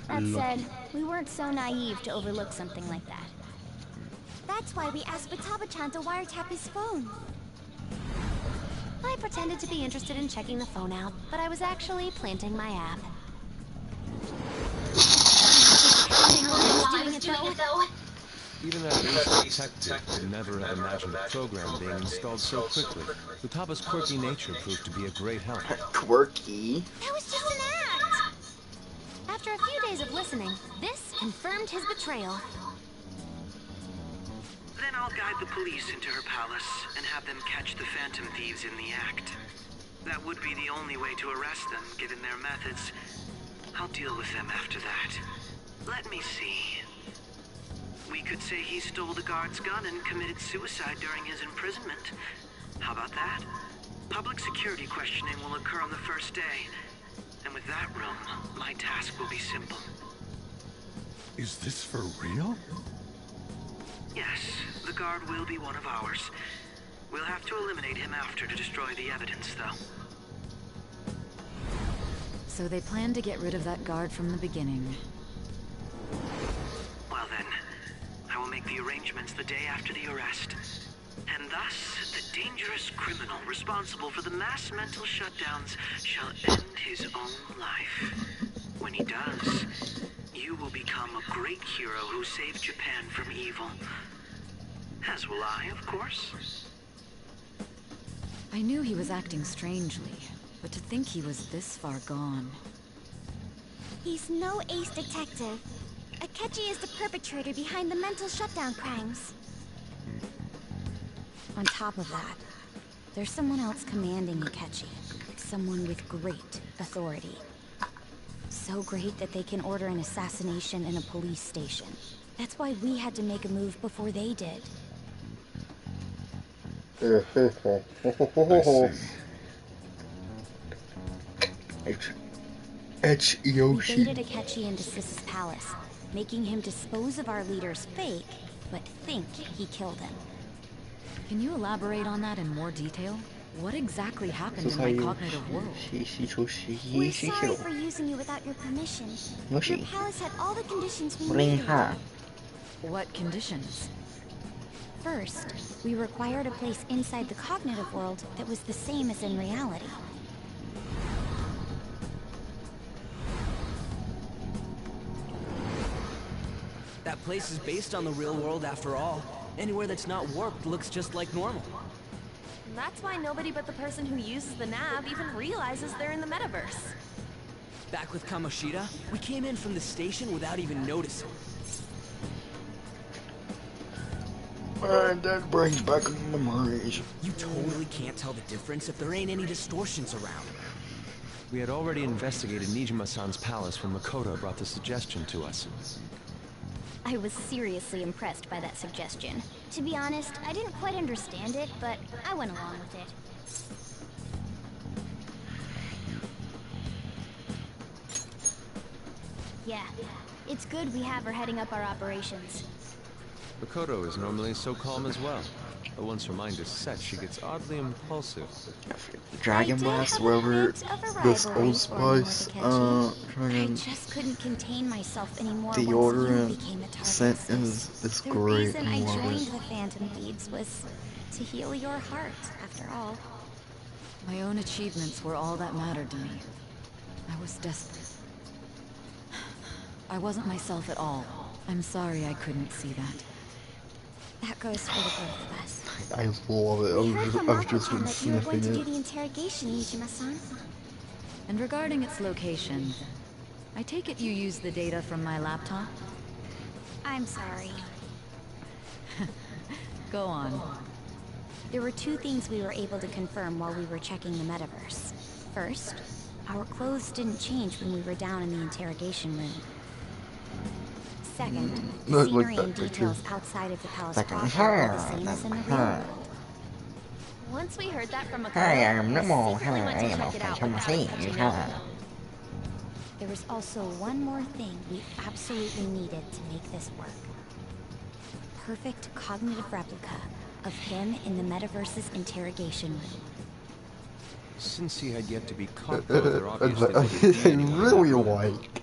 That said, we weren't so naive to overlook something like that. That's why we asked Futaba-chan to wiretap his phone. I pretended to be interested in checking the phone out, but I was actually planting my app. Even that ace detective would never have imagined a program being installed so quickly. Futaba's quirky nature proved to be a great help. Quirky? That was just an act! After a few days of listening, this confirmed his betrayal. Then I'll guide the police into her palace and have them catch the Phantom Thieves in the act. That would be the only way to arrest them, given their methods. I'll deal with them after that. Let me see. We could say he stole the guard's gun and committed suicide during his imprisonment. How about that? Public security questioning will occur on the first day. And with that room, my task will be simple. Is this for real? Yes, the guard will be one of ours. We'll have to eliminate him after to destroy the evidence, though. So they planned to get rid of that guard from the beginning. Well then, I will make the arrangements the day after the arrest. And thus, the dangerous criminal responsible for the mass mental shutdowns shall end his own life. When he does, you will become a great hero who saved Japan from evil. As will I, of course. I knew he was acting strangely, but to think he was this far gone. He's no ace detective. Akechi is the perpetrator behind the mental shutdown crimes. On top of that, there's someone else commanding Akechi. Someone with great authority. So great that they can order an assassination in a police station. That's why we had to make a move before they did. It's Yoshi. We baited Akechi into Sis's palace, making him dispose of our leader's fake, but think he killed him. Can you elaborate on that in more detail? What exactly happened in my cognitive world? We're sorry for using you without your permission. Your palace had all the conditions we needed. What conditions? First, we required a place inside the cognitive world that was the same as in reality. That place is based on the real world after all. Anywhere that's not warped looks just like normal. And that's why nobody but the person who uses the nav even realizes they're in the metaverse. Back with Kamoshida, we came in from the station without even noticing. And that brings back memories. You totally can't tell the difference if there ain't any distortions around. We had already investigated Nijima-san's palace when Makoto brought the suggestion to us. I was seriously impressed by that suggestion. To be honest, I didn't quite understand it, but I went along with it. Yeah, it's good we have her heading up our operations. Makoto is normally so calm as well, but once her mind is set, she gets oddly impulsive. Dragon Blast, wherever this Old Spice, I just couldn't contain myself anymore. deodorant scent is great. The reason I joined the Phantom Thieves was to heal your heart, after all. My own achievements were all that mattered to me. I was desperate. I wasn't myself at all. I'm sorry I couldn't see that. That goes for the both of us. I love it. I've just been that you were going sniffing to do it. the interrogation, Nijima-san. And regarding its location, I take it you used the data from my laptop? I'm sorry. Go on. There were two things we were able to confirm while we were checking the metaverse. First, our clothes didn't change when we were down in the interrogation room. Second, the scenery and details outside of the palace proper are the same as in the real world. Once we heard that from Makoto, Hi, I'm Nemo. we secretly went to check it out without touching it. There was also one more thing we absolutely needed to make this work. A perfect cognitive replica of him in the metaverse's interrogation room. Since he had yet to be caught, though, there obviously wouldn't be anyone really around. like.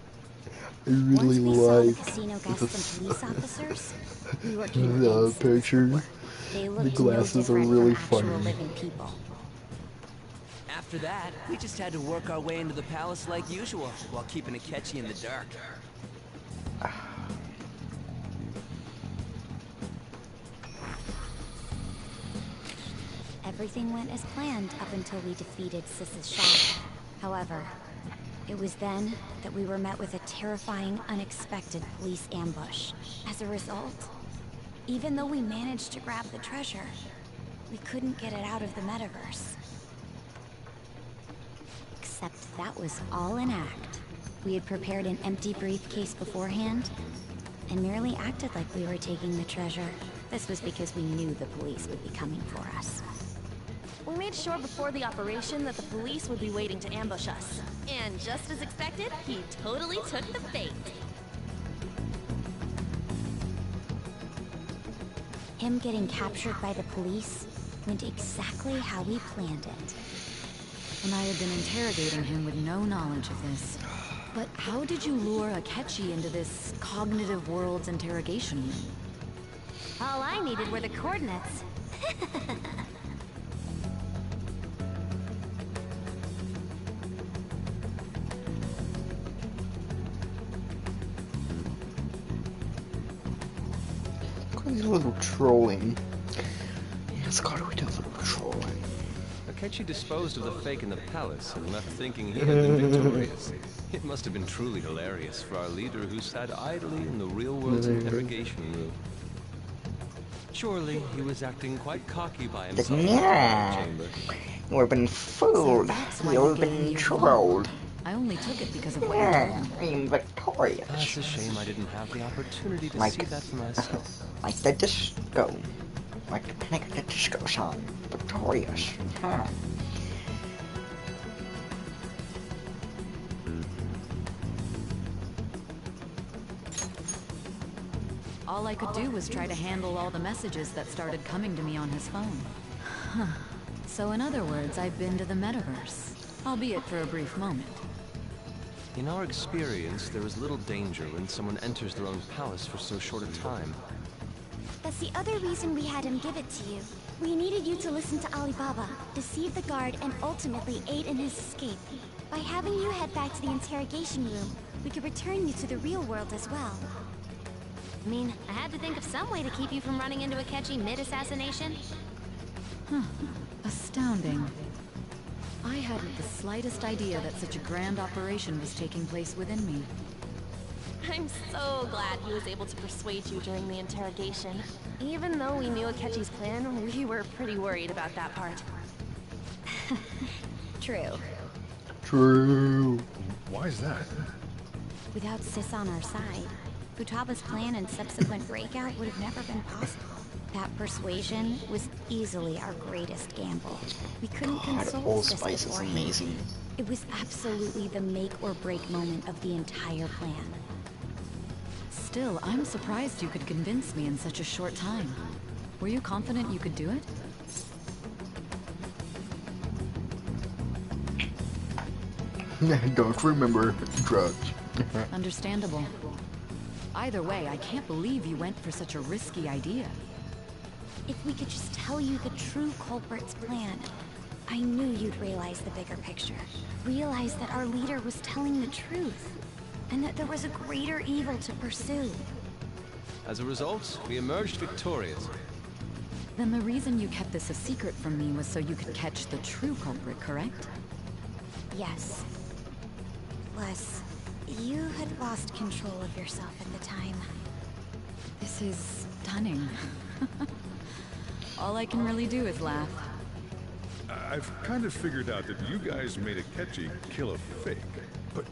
I really like the picture. The glasses are really funny. After that, we just had to work our way into the palace like usual, while keeping Akechi in the dark. Everything went as planned up until we defeated Sis's shop. However, it was then that we were met with a terrifying, unexpected police ambush. As a result, even though we managed to grab the treasure, we couldn't get it out of the metaverse. Except that was all an act. We had prepared an empty briefcase beforehand, and merely acted like we were taking the treasure. This was because we knew the police would be coming for us. We made sure before the operation that the police would be waiting to ambush us. And just as expected, he totally took the bait. Him getting captured by the police went exactly how we planned it. And I had been interrogating him with no knowledge of this. But how did you lure Akechi into this cognitive world's interrogation room? All I needed were the coordinates. A little trolling. It's gotta be a little trolling. Akechi disposed of the fake in the palace and left thinking he had been victorious. It must have been truly hilarious for our leader who sat idly in the real world's interrogation room. Surely he was acting quite cocky by himself in the chamber. We've been fooled. You've been trolled. I only took it because of what you told me. I'm victorious. That's a shame I didn't have the opportunity to see that for myself. Like the disco. Like the Panic at the Disco song. Victorious. Huh. All I could do was try to handle all the messages that started coming to me on his phone. Huh. So in other words, I've been to the metaverse. Albeit for a brief moment. In our experience, there is little danger when someone enters their own palace for so short a time. That's the other reason we had him give it to you. We needed you to listen to Alibaba, deceive the guard, and ultimately aid in his escape. By having you head back to the interrogation room, we could return you to the real world as well. I mean, I had to think of some way to keep you from running into Akechi mid-assassination. Huh. Astounding. I hadn't the slightest idea that such a grand operation was taking place within me. I'm so glad he was able to persuade you during the interrogation. Even though we knew Akechi's plan, we were pretty worried about that part. True. True. Why is that? Without Sis on our side, Futaba's plan and subsequent breakout would have never been possible. That persuasion was easily our greatest gamble. We couldn't console Sis beforehand. Amazing. It was absolutely the make or break moment of the entire plan. Still, I'm surprised you could convince me in such a short time. Were you confident you could do it? I don't remember drugs. Understandable. Either way, I can't believe you went for such a risky idea. If we could just tell you the true culprit's plan, I knew you'd realize the bigger picture. Realize that our leader was telling the truth, and that there was a greater evil to pursue. As a result, we emerged victorious. Then the reason you kept this a secret from me was so you could catch the true culprit, correct? Yes. Plus, you had lost control of yourself at the time. This is stunning. All I can really do is laugh. I've kind of figured out that you guys made Akechi kill a fake. But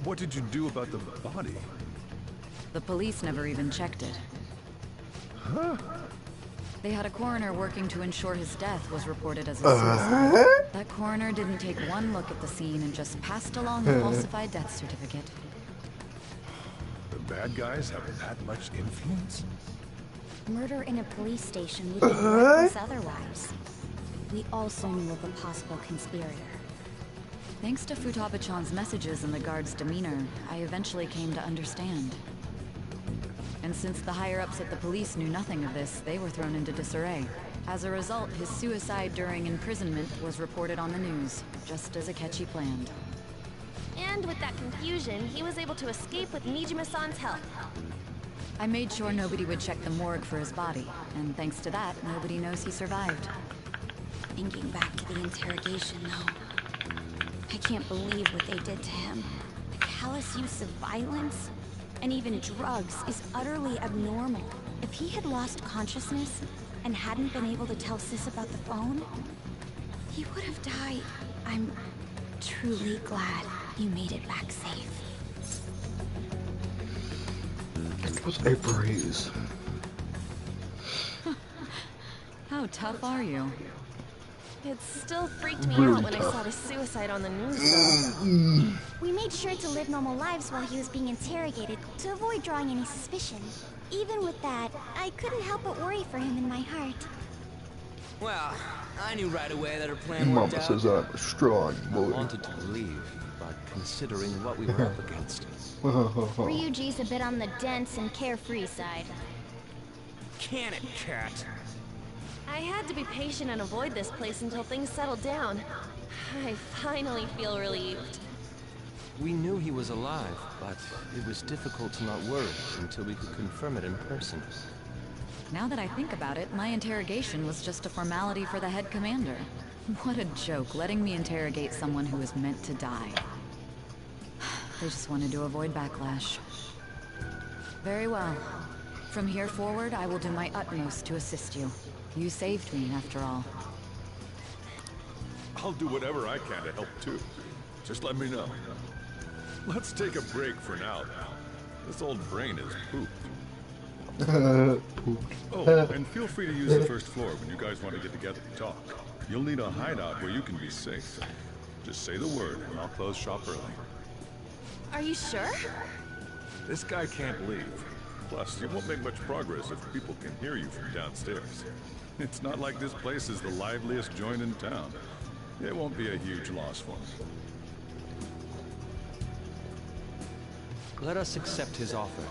what did you do about the body? The police never even checked it. Huh? They had a coroner working to ensure his death was reported as a suicide. That coroner didn't take one look at the scene and just passed along the falsified death certificate. The bad guys have that much influence? Murder in a police station would be reckless otherwise. We also knew of a possible conspirator. Thanks to Futaba-chan's messages and the guard's demeanor, I eventually came to understand. And since the higher-ups at the police knew nothing of this, they were thrown into disarray. As a result, his suicide during imprisonment was reported on the news, just as Akechi planned. And with that confusion, he was able to escape with Nijima-san's help. I made sure nobody would check the morgue for his body, and thanks to that, nobody knows he survived. Thinking back to the interrogation, though, I can't believe what they did to him. The callous use of violence, and even drugs, is utterly abnormal. If he had lost consciousness, and hadn't been able to tell Sis about the phone, he would have died. I'm truly glad you made it back safe. It was a breeze. How tough are you? It still freaked me out when I saw the suicide on the news, though. We made sure to live normal lives while he was being interrogated to avoid drawing any suspicion. Even with that, I couldn't help but worry for him in my heart. Well, I knew right away that her plan Mama worked out. says I'm a strong boy. I wanted to believe, but considering what we were up against. Ryuji's a bit on the dense and carefree side. Can it, cat? I had to be patient and avoid this place until things settled down. I finally feel relieved. We knew he was alive, but it was difficult to not worry until we could confirm it in person. Now that I think about it, my interrogation was just a formality for the head commander. What a joke, letting me interrogate someone who was meant to die. They just wanted to avoid backlash. Very well. From here forward, I will do my utmost to assist you. You saved me, after all. I'll do whatever I can to help too. Just let me know. Let's take a break for now. This old brain is pooped. Oh, and feel free to use the first floor when you guys want to get together to talk. You'll need a hideout where you can be safe. Just say the word and I'll close shop early. Are you sure? This guy can't leave. Plus, you won't make much progress if people can hear you from downstairs. It's not like this place is the liveliest joint in town. It won't be a huge loss for me. Let us accept his offer.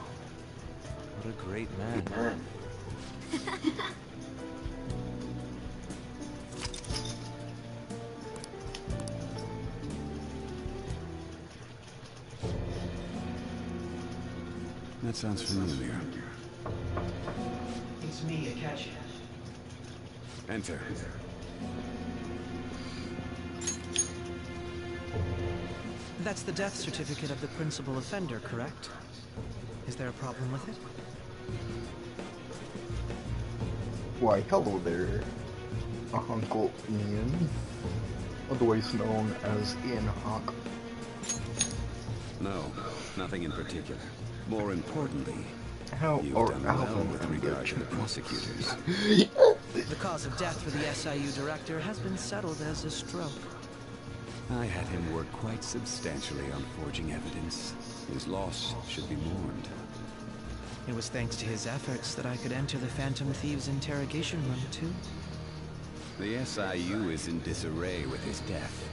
What a great man. That sounds familiar. It's me, Akechi. Enter. That's the death certificate of the principal offender, correct? Is there a problem with it? Why, hello there, Uncle Ian, otherwise known as Ian Hawk. No, nothing in particular. More importantly, you've Alvin done well with regard to the prosecutors. The cause of death for the SIU director has been settled as a stroke. I had him work quite substantially on forging evidence. His loss should be mourned. It was thanks to his efforts that I could enter the Phantom Thieves' interrogation room, too. The SIU is in disarray with his death.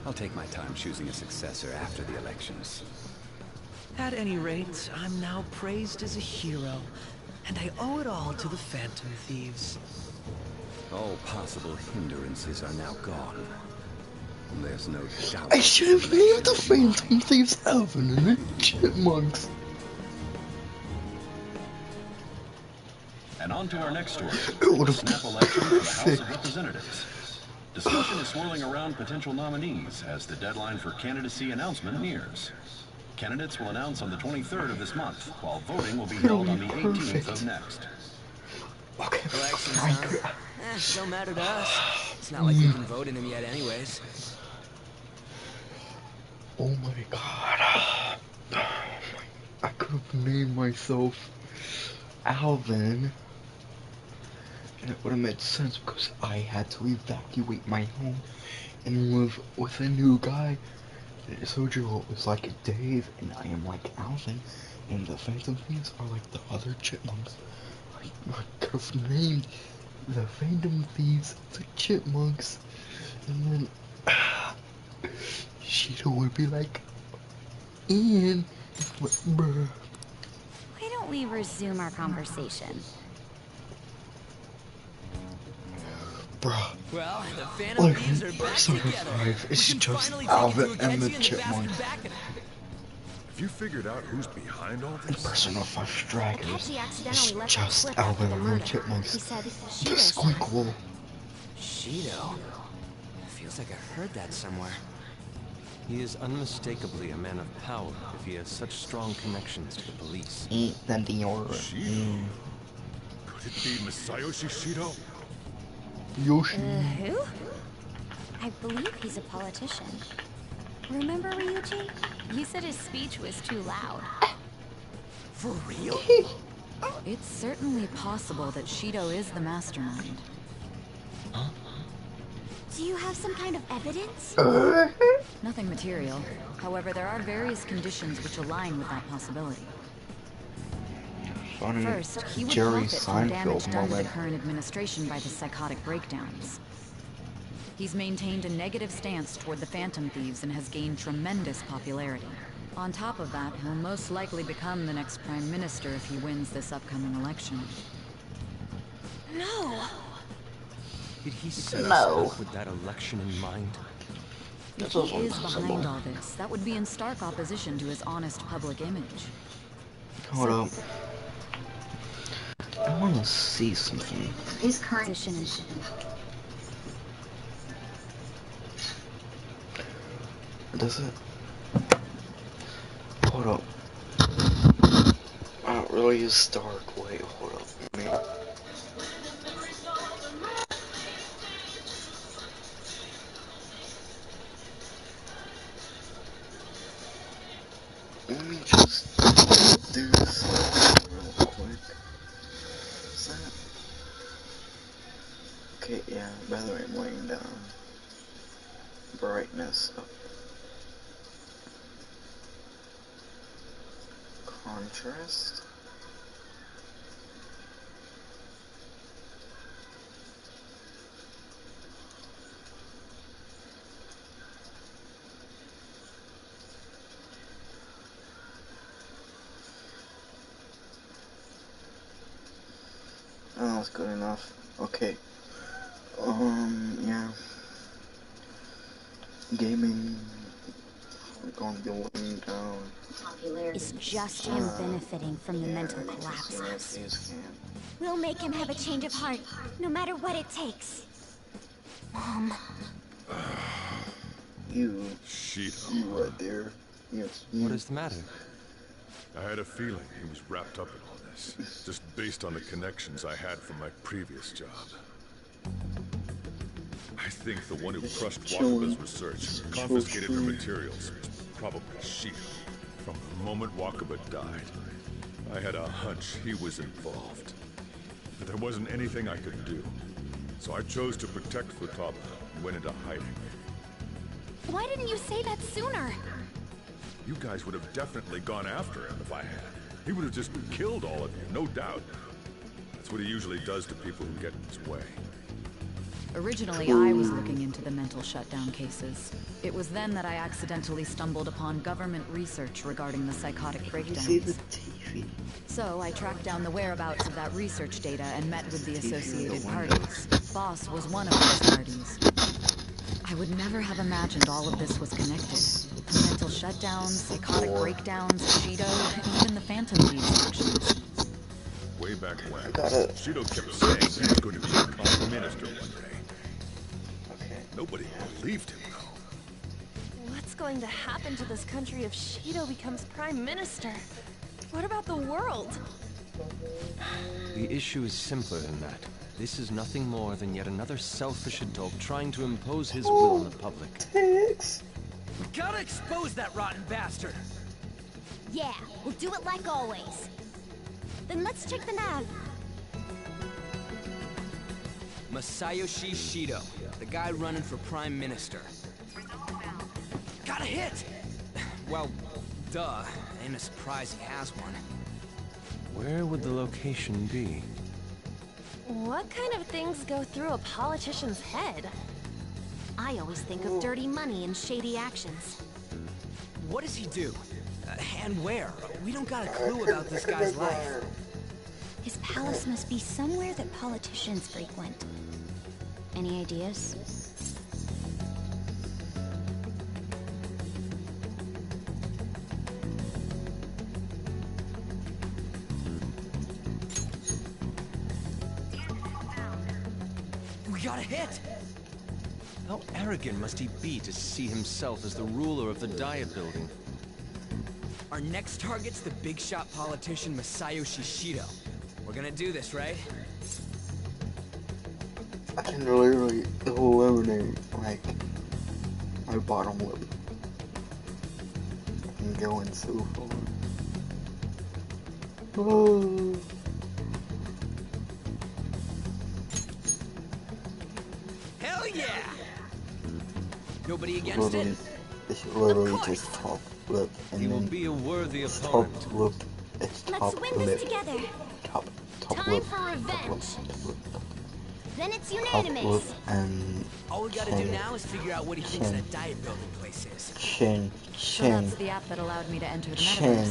I'll take my time choosing a successor after the elections. At any rate, I'm now praised as a hero, and I owe it all to the Phantom Thieves. All possible hindrances are now gone. There's no doubt. I should have named the Phantom Thieves Alvin and the Chipmunks. And on to our next story. The snap election for the House of Representatives. Discussion is swirling around potential nominees as the deadline for candidacy announcement nears. Candidates will announce on the 23rd of this month, while voting will be held on the 18th of next. Elections, huh? Don't matter to us. It's not like we can vote in them yet anyways. Oh my god. I could have named myself Alvin. And it would have made sense because I had to evacuate my home and live with a new guy. Sojo is like Dave and I am like Alvin. And the Phantom Thieves are like the other chipmunks. could name the Phantom Thieves the Chipmunks, and then Shido would be like, Ian, bruh. Why don't we resume our conversation? Bruh. Well, the Phantom Thieves are back Persona together. 5, it's We can just finally Alvin take it to and the Akechi and Chipmunks. Bastard back in. Have you figured out who's behind all this? Persona 5 Strikers. Akechi It's accidentally let that just slip after Alvin the and the murder. Chipmunks. He said The Shido's Squinkle. Shido? Feels like I heard that somewhere. He is unmistakably a man of power if he has such strong connections to the police. Ain't that the order? Shido? Could it be Masayoshi Shido? Yoshi. Who? I believe he's a politician. Remember Ryuji? You said his speech was too loud. For real? It's certainly possible that Shido is the mastermind. Do you have some kind of evidence? Nothing material. However, there are various conditions which align with that possibility. Funny First, he would Jerry profit from damage Seinfeld done to the moment. current administration by the psychotic breakdowns. He's maintained a negative stance toward the Phantom Thieves and has gained tremendous popularity. On top of that, he'll most likely become the next Prime Minister if he wins this upcoming election. No. Did he set us No. up with that election in mind? If he is behind all this, that would be in stark opposition to his honest public image. Hold up. I want to see something. His current position. Does it? Hold up. Oh, it really is dark. Wait, hold up. Man. Let me just do this real quick. Is that? Okay, yeah, by the way, I'm laying down. Brightness up. Contrast. Oh, that's good enough. Okay. Yeah. Gaming. We're going to be laying down. Is just him benefiting from the mental collapse. We'll make him have a change of heart, no matter what it takes. Mom. You right there. Yes. What is the matter? I had a feeling he was wrapped up in all this, just based on the connections I had from my previous job. I think the one who crushed Wakaba's research, confiscated her materials, was probably Shido. From the moment Wakaba died, I had a hunch he was involved. But there wasn't anything I could do. So I chose to protect Futaba and went into hiding. Why didn't you say that sooner? You guys would have definitely gone after him if I had. He would have just killed all of you, no doubt. That's what he usually does to people who get in his way. Originally, I was looking into the mental shutdown cases. It was then that I accidentally stumbled upon government research regarding the psychotic breakdowns. So I tracked down the whereabouts of that research data and met with the associated parties. Boss was one of those parties. I would never have imagined all of this was connected. The mental shutdowns, psychotic breakdowns, Shido, even the Phantom Thieves actions. Way back when, Shido kept saying he was going to be a prime minister one day. Nobody believed him, though. What's going to happen to this country if Shido becomes Prime Minister? What about the world? The issue is simpler than that. This is nothing more than yet another selfish adult trying to impose his will on the public. We gotta expose that rotten bastard! Yeah, we'll do it like always. Then let's check the nav. Masayoshi Shido, the guy running for Prime Minister. Got a hit! Well, duh. Ain't a surprise he has one. Where would the location be? What kind of things go through a politician's head? I always think of dirty money and shady actions. What does he do? And where? We don't got a clue about this guy's life. His palace must be somewhere that politicians frequent. Any ideas? We got a hit! How arrogant must he be to see himself as the ruler of the Diet Building? Our next target's the big shot politician Masayoshi Shido. We're gonna do this, right? I can literally eliminate, like, my bottom lip. I'm going so far. Oh. Hell yeah! Nobody against it? It's literally just top lip, and He will then be a worthy it's opponent. top lip. It's top Let's win lip. this together. Top Time lip. for revenge. Then it's Top lip unanimous. and All we gotta do now is figure out what he thinks that diet building place is. chin, So chin, that's the app that allowed me to enter the chin,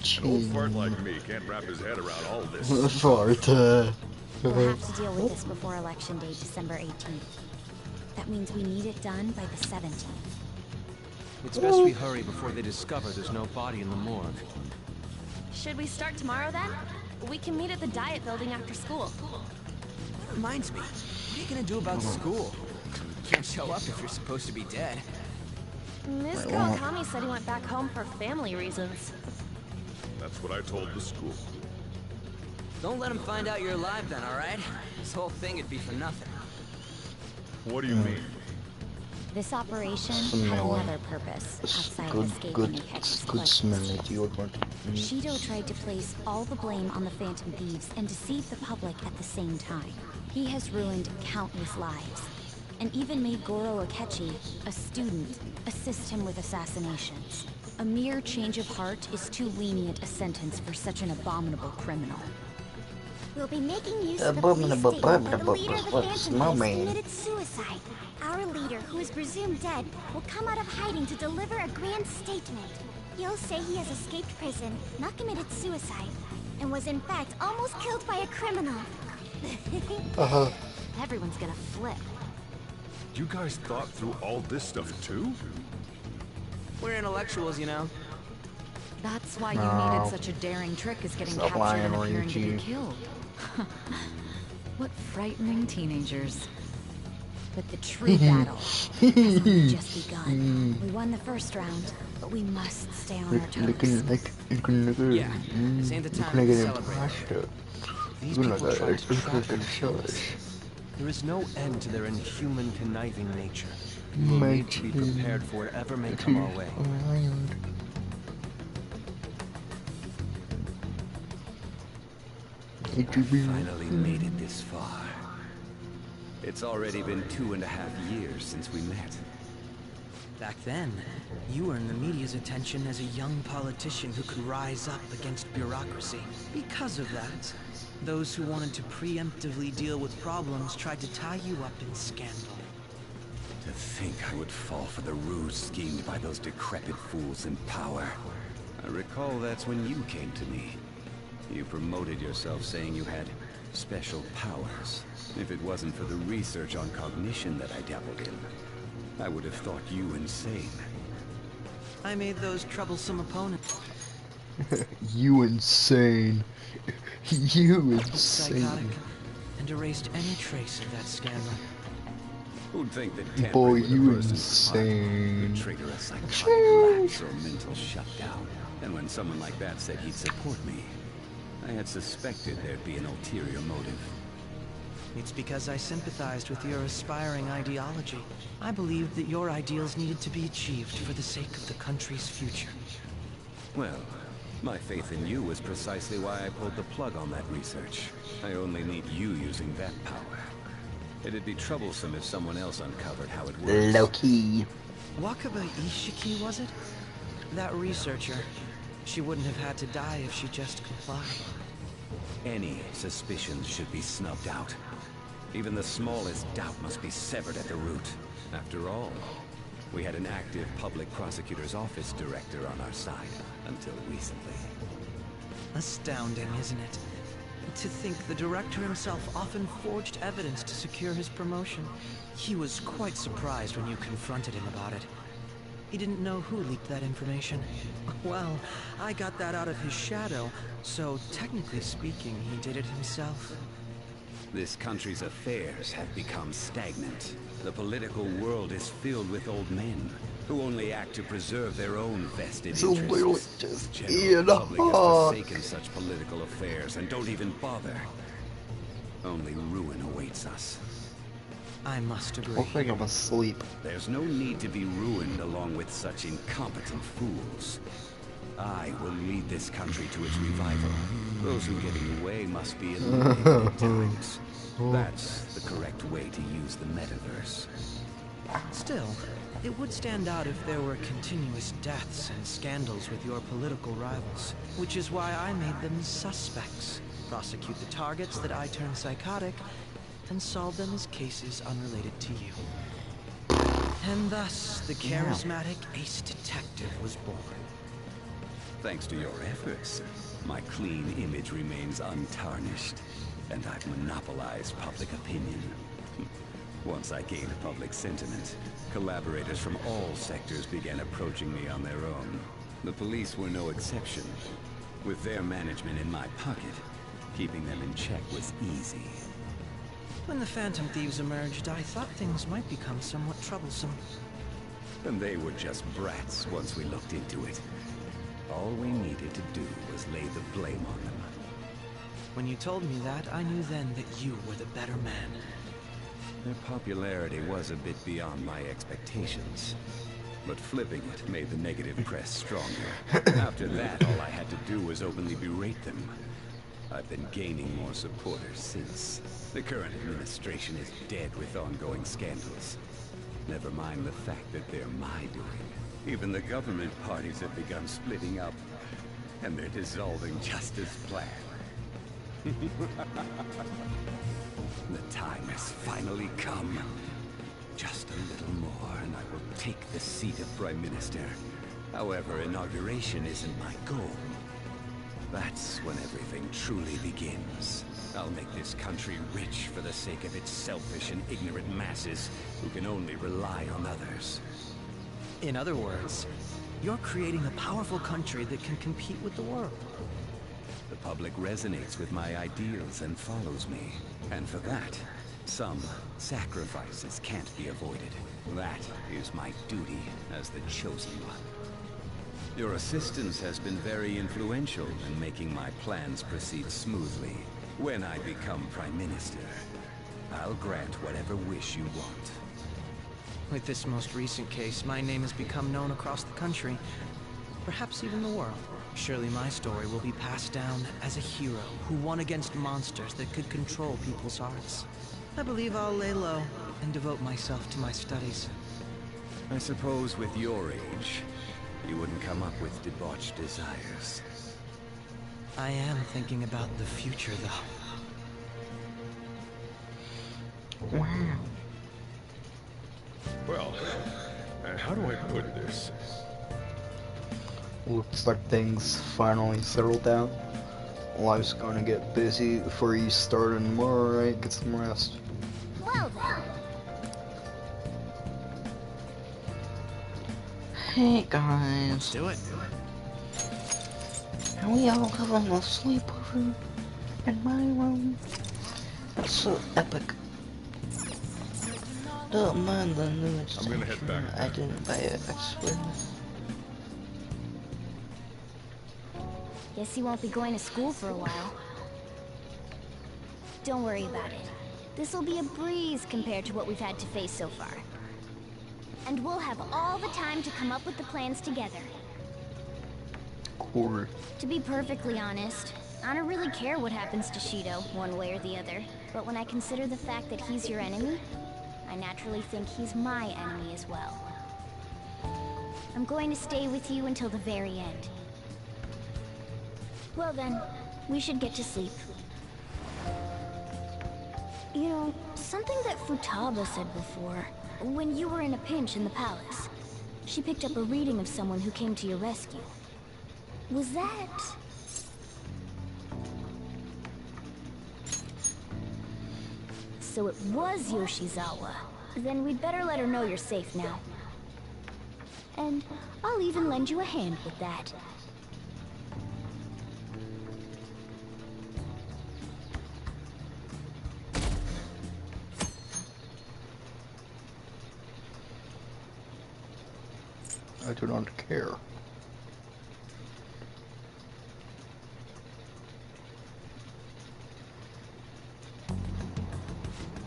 metaverse. An old fart like me can't wrap his head around all this. Fart. We'll have to deal with this before Election Day, December 18th. That means we need it done by the 17th. It's best we hurry before they discover there's no body in the morgue. Should we start tomorrow then? We can meet at the diet building after school. That reminds me, what are you gonna do about school? You can't show up if you're supposed to be dead. Miss Kawakami said he went back home for family reasons. That's what I told the school. Don't let him find out you're alive then, alright? This whole thing would be for nothing. What do you mean? This operation had another purpose outside of escaping Akechi's good smell at you. Shido tried to place all the blame on the Phantom Thieves and deceive the public at the same time. He has ruined countless lives, and even made Goro Akechi, a student, assist him with assassinations. A mere change of heart is too lenient a sentence for such an abominable criminal. We'll be making use of the police statement that the leader of the Phantom Thieves committed suicide. Our leader, who is presumed dead, will come out of hiding to deliver a grand statement. He'll say he has escaped prison, not committed suicide, and was in fact almost killed by a criminal. Everyone's gonna flip. You guys thought through all this stuff too? We're intellectuals, you know. That's why you needed such a daring trick as getting Stop captured lying, and appearing to be Ryuji. killed. What frightening teenagers. But the true battle has only just begun. We won the first round, but we must stay on our toes. Yeah, this ain't the time to celebrate. These people try to trap and kill us. There is no end to their inhuman, conniving nature. We will need to be prepared for whatever may come our way. Finally made it this far. It's already been 2.5 years since we met. Back then, you earned the media's attention as a young politician who could rise up against bureaucracy. Because of that, those who wanted to preemptively deal with problems tried to tie you up in scandal. To think I would fall for the ruse schemed by those decrepit fools in power. I recall that's when you came to me. You promoted yourself saying you had special powers. If it wasn't for the research on cognition that I dabbled in, I would have thought you insane. I made those troublesome opponents. You insane. You Psychotic, insane. and erased any trace of that scandal. Who'd think that Boy, tampering with you a person's heart insane. would trigger a psychotic lapse or mental shutdown? And when someone like that said he'd support me, I had suspected there'd be an ulterior motive. It's because I sympathized with your aspiring ideology. I believed that your ideals needed to be achieved for the sake of the country's future. Well, my faith in you was precisely why I pulled the plug on that research. I only need you using that power. It'd be troublesome if someone else uncovered how it works. Low-key. Wakaba Ishiki, was it? That researcher. She wouldn't have had to die if she just complied. Any suspicions should be snubbed out. Even the smallest doubt must be severed at the root. After all, we had an active public prosecutor's office director on our side until recently. Astounding, isn't it? To think the director himself often forged evidence to secure his promotion. He was quite surprised when you confronted him about it. He didn't know who leaked that information. Well, I got that out of his shadow, so technically speaking, he did it himself. This country's affairs have become stagnant. The political world is filled with old men who only act to preserve their own vested interests. The general public has forsaken such political affairs and don't even bother. Only ruin awaits us. I must agree. I think I'm asleep. There's no need to be ruined along with such incompetent fools. I will lead this country to its revival. Those who get in the way must be eliminated at times. That's the correct way to use the metaverse. Still, it would stand out if there were continuous deaths and scandals with your political rivals, which is why I made them suspects. Prosecute the targets that I turn psychotic, and solve them as cases unrelated to you. And thus, the charismatic ace detective was born. Thanks to your efforts, my clean image remains untarnished, and I've monopolized public opinion. Once I gained public sentiment, collaborators from all sectors began approaching me on their own. The police were no exception. With their management in my pocket, keeping them in check was easy. When the Phantom Thieves emerged, I thought things might become somewhat troublesome. And they were just brats once we looked into it. All we needed to do was lay the blame on them. When you told me that, I knew then that you were the better man. Their popularity was a bit beyond my expectations. But flipping it made the negative press stronger. After that, all I had to do was openly berate them. I've been gaining more supporters since. The current administration is dead with ongoing scandals. Never mind the fact that they're my doing. Even the government parties have begun splitting up, and they're dissolving just as planned. The time has finally come. Just a little more, and I will take the seat of Prime Minister. However, inauguration isn't my goal. That's when everything truly begins. I'll make this country rich for the sake of its selfish and ignorant masses who can only rely on others. In other words, you're creating a powerful country that can compete with the world. The public resonates with my ideals and follows me. And for that, some sacrifices can't be avoided. That is my duty as the chosen one. Your assistance has been very influential in making my plans proceed smoothly. When I become Prime Minister, I'll grant whatever wish you want. With this most recent case, my name has become known across the country, perhaps even the world. Surely my story will be passed down as a hero who won against monsters that could control people's hearts. I believe I'll lay low and devote myself to my studies. I suppose with your age, you wouldn't come up with debauched desires. I am thinking about the future, though. Wow. Well, how do I put this? Looks like things finally settled down. Life's gonna get busy before you start tomorrow, right? Get some rest. Well then. Hey guys. Let's do it. Are we all having a sleepover in my room? That's so epic. Don't mind the new extension. I'm gonna head back. I didn't buy it, I swear. Guess you won't be going to school for a while. Don't worry about it. This'll be a breeze compared to what we've had to face so far. And we'll have all the time to come up with the plans together. Cool. To be perfectly honest, I don't really care what happens to Shido, one way or the other. But when I consider the fact that he's your enemy, I naturally think he's my enemy as well. I'm going to stay with you until the very end. Well then, We should get to sleep. You know, something that Futaba said before, when you were in a pinch in the palace. She picked up a reading of someone who came to your rescue. Was that... So it was Yoshizawa. Then we'd better let her know you're safe now. And I'll even lend you a hand with that. I do not care.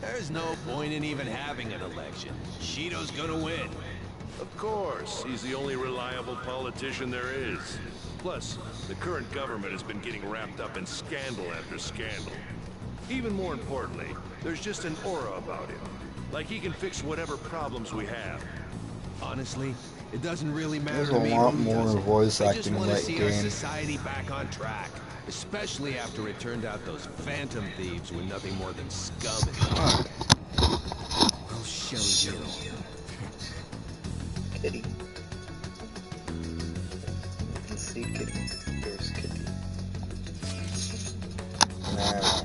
There's no point in even having an election. Shido's gonna win. Of course, he's the only reliable politician there is. Plus, the current government has been getting wrapped up in scandal after scandal. Even more importantly, there's just an aura about him. Like he can fix whatever problems we have. Honestly, it doesn't really matter There's to me a lot who more does it. voice I acting just in want to that see our game. society back on track. Especially after it turned out those phantom thieves were nothing more than scum and I'll show you. Kitty. Let's see Kitty. There's Kitty. Now.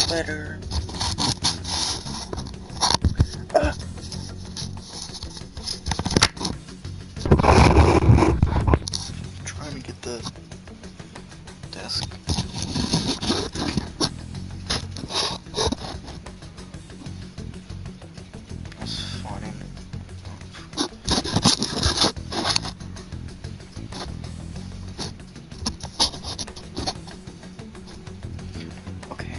Better. Trying to get the desk. That's funny. Okay.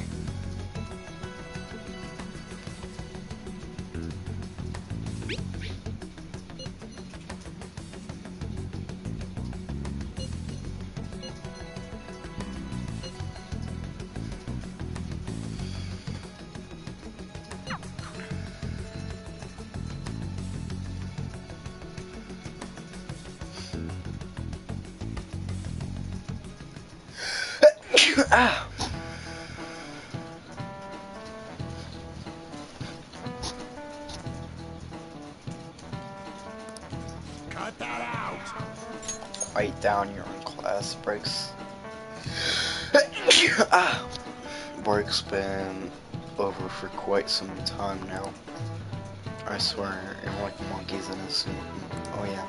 Ah. Cut that out! Quiet down, you're on class breaks. Ah. Break's been over for quite some time now. I swear, you're like monkeys in a suit. Oh yeah.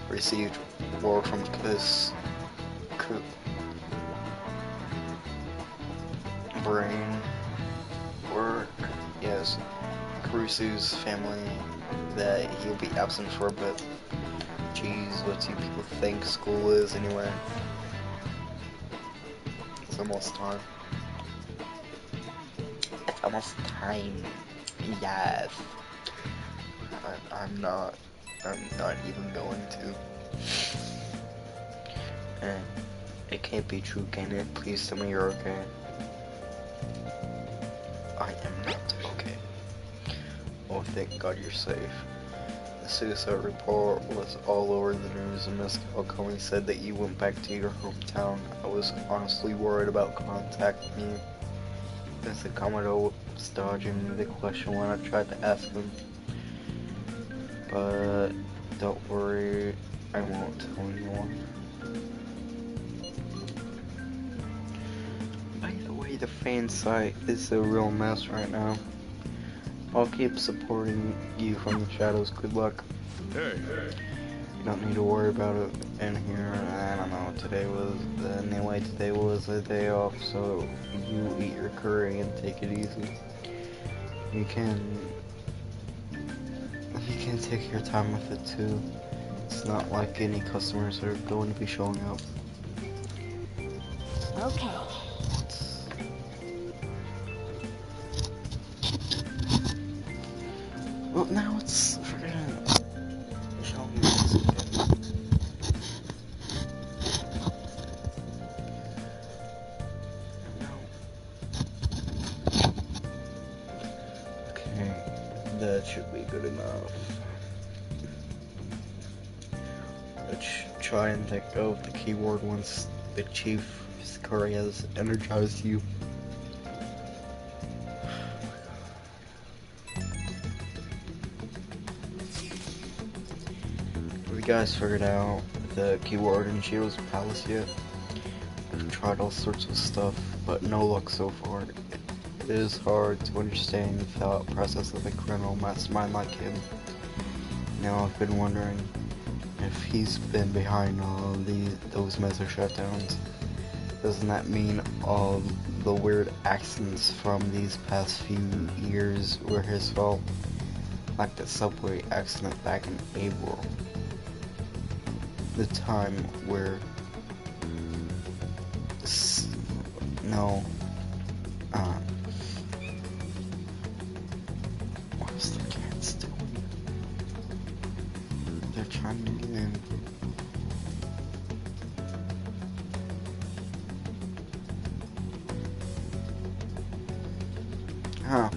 Received word from Kiss. Brain work, yes. Kurusu's family that he'll be absent for a bit. Jeez, what do people think school is anyway? It's almost time. It's almost time. Yes. I'm not even going to. And it can't be true, can it? Please tell me you're okay. I am not okay. Oh, thank God you're safe. The suicide report was all over the news, and Miss Calcone said that you went back to your hometown. I was honestly worried about contacting you. Mr. Commodore was dodging the question when I tried to ask him. But don't worry, I won't tell anyone. By the way, the fan site is a real mess right now. I'll keep supporting you from the shadows. Good luck. Hey. You don't need to worry about it in here. I don't know. Today was a day off, so you eat your curry and take it easy. You can take your time with it too. It's not like any customers are going to be showing up. Okay. Well, now it's freaking showing you this again. No. good enough. Let's try and think of the keyword once the Chief Curry has energized you. Have you guys figured out the keyword in Shido's palace yet? I've tried all sorts of stuff, but no luck so far. It is hard to understand the thought process of a criminal mastermind like him. Now I've been wondering if he's been behind all those meta shutdowns. Doesn't that mean all the weird accidents from these past few years were his fault? Like the subway accident back in April. The time where... No. What's the cats doing? They're trying to get in. Huh.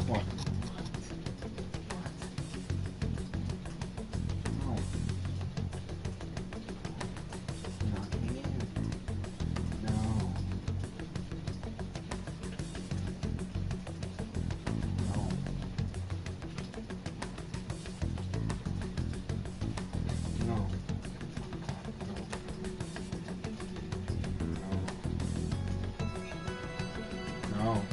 What? No. Not again. No. No. No. No.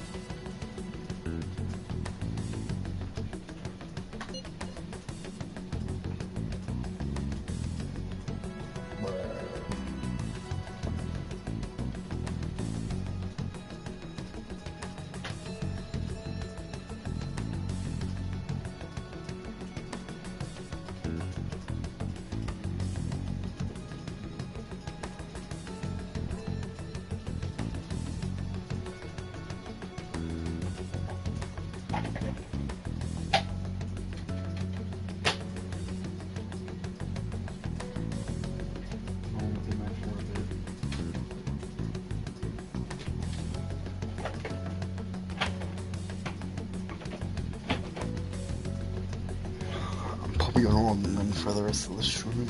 Probably gonna roll them for the rest of the stream.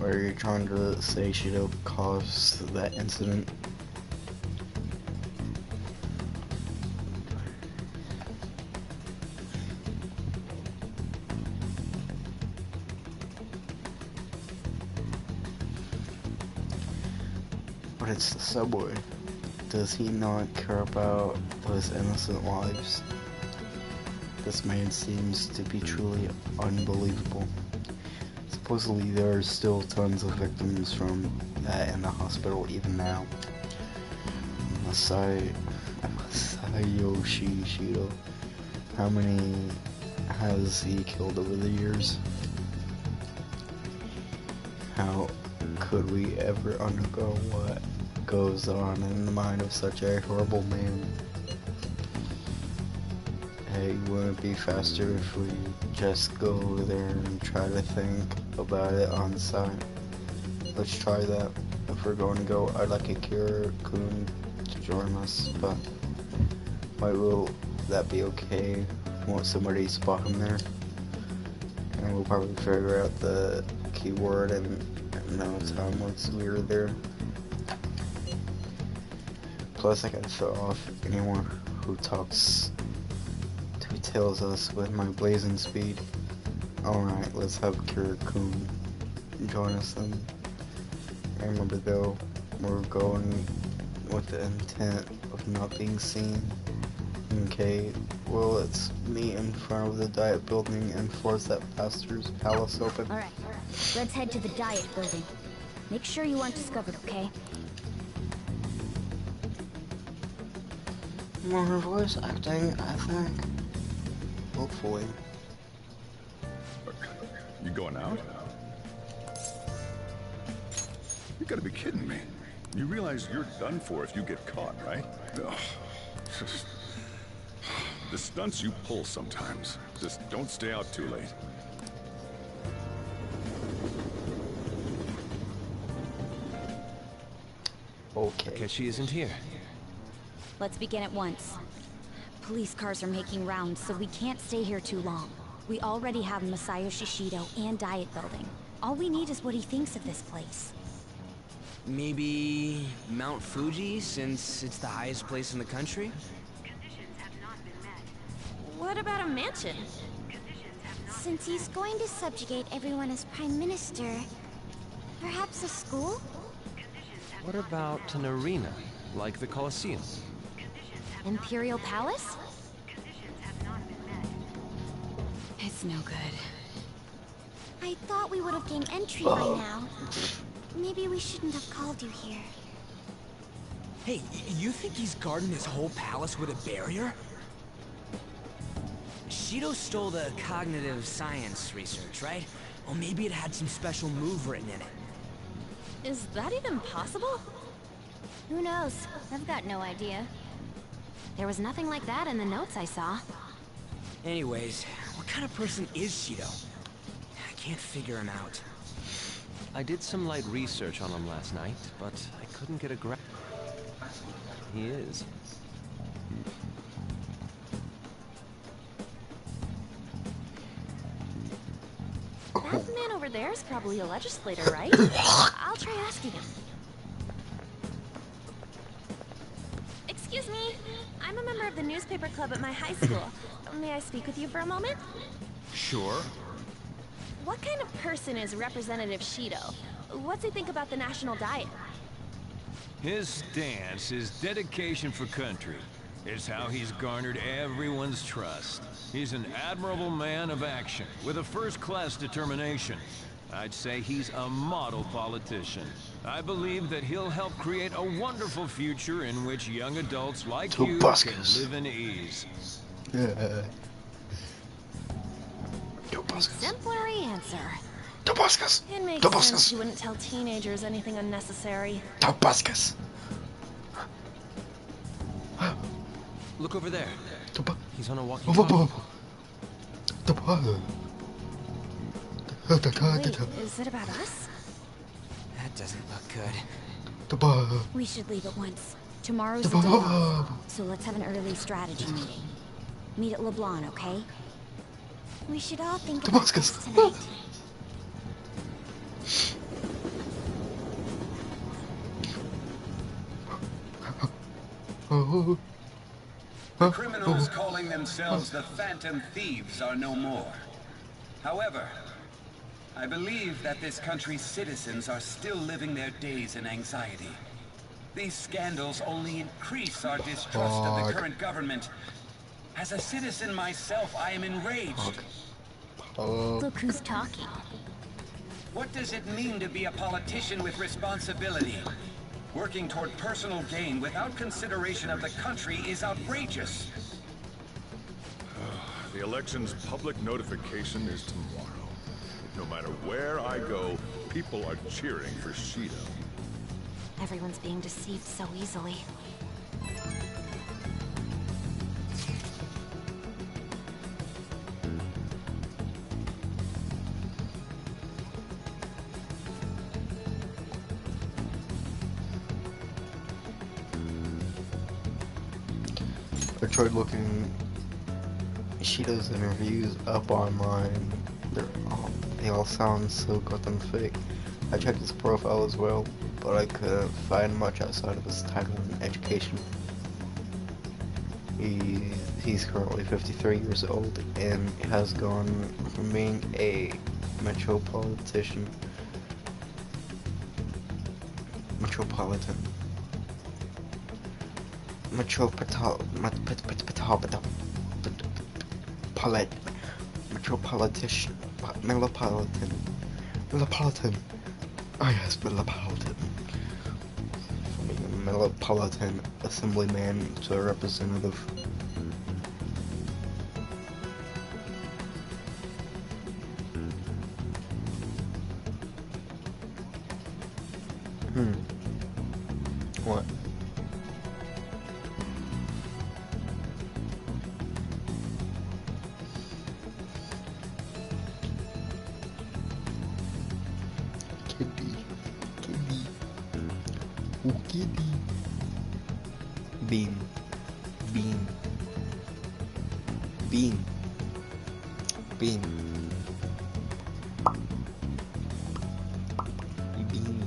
Or are you trying to say Shido caused that incident? But it's the subway. Does he not care about those innocent lives? This man seems to be truly unbelievable. Supposedly there are still tons of victims from that in the hospital even now. Masayoshi Shido, how many has he killed over the years? How could we ever undergo what goes on in the mind of such a horrible man? Hey, wouldn't it be faster if we just go over there and try to think about it on site? Let's try that. If we're going to go, I'd like Akira-kun to join us, but why will that be okay? Won't somebody spot him there? And we'll probably figure out the keyword in no time once we're there. Plus, I gotta throw off anyone who tells us with my blazing speed. Alright, let's have Akira-kun join us then. And remember though, we're going with the intent of not being seen. Okay, well let's meet in front of the Diet Building and force that pastor's palace open. Alright, let's head to the Diet Building. Make sure you aren't discovered, okay? More voice acting, I think. Hopefully. You going out? You gotta be kidding me. You realize you're done for if you get caught, right? Ugh. The stunts you pull sometimes. Just don't stay out too late. Okay. Akechi isn't here. Let's begin at once. Police cars are making rounds, so we can't stay here too long. We already have Masayo Shishido and Diet Building. All we need is what he thinks of this place. Maybe Mount Fuji, since it's the highest place in the country? What about a mansion? Since he's going to subjugate everyone as Prime Minister, perhaps a school? What about an arena, like the Colosseum? Imperial Palace? It's no good. I thought we would have gained entry by now. Maybe we shouldn't have called you here. Hey, you think he's guarding his whole palace with a barrier? Shido stole the cognitive science research, right? Or maybe it had some special move written in it. Is that even possible? Who knows? I've got no idea. There was nothing like that in the notes I saw. Anyways, what kind of person is Shido? I can't figure him out. I did some light research on him last night, but I couldn't get a grasp. He is. That man over there is probably a legislator, right? I'll try asking him. Excuse me. I'm a member of the newspaper club at my high school. May I speak with you for a moment? Sure. What kind of person is Representative Shido? What's he think about the national diet? His stance, his dedication for country, is how he's garnered everyone's trust. He's an admirable man of action, with a first-class determination. I'd say he's a model politician. I believe that he'll help create a wonderful future in which young adults like you can live in ease. Yeah. Exemplary answer. Tobuscus! It makes sense you wouldn't tell teenagers anything unnecessary. Tobuscus! Look over there. He's on a walkie. Wait, is it about us? That doesn't look good. We should leave at once. Tomorrow's the day off, so let's have an early strategy meeting. Meet at LeBlanc, okay? We should all think about this tonight. The criminals calling themselves the Phantom Thieves are no more. However, I believe that this country's citizens are still living their days in anxiety. These scandals only increase our distrust of the current government. As a citizen myself, I am enraged. Look who's talking. What does it mean to be a politician with responsibility? Working toward personal gain without consideration of the country is outrageous. The election's public notification is tomorrow. No matter where I go, people are cheering for Shido. Everyone's being deceived so easily. I tried looking Shido's interviews up online. They all sound so goddamn fake. I checked his profile as well, but I couldn't find much outside of his title and education. He's currently 53 years old and has gone from being a metropolitan assemblyman to a representative. What? Kitty. Oh, kitty. Beam. Bean. Bean. Bean. Bean.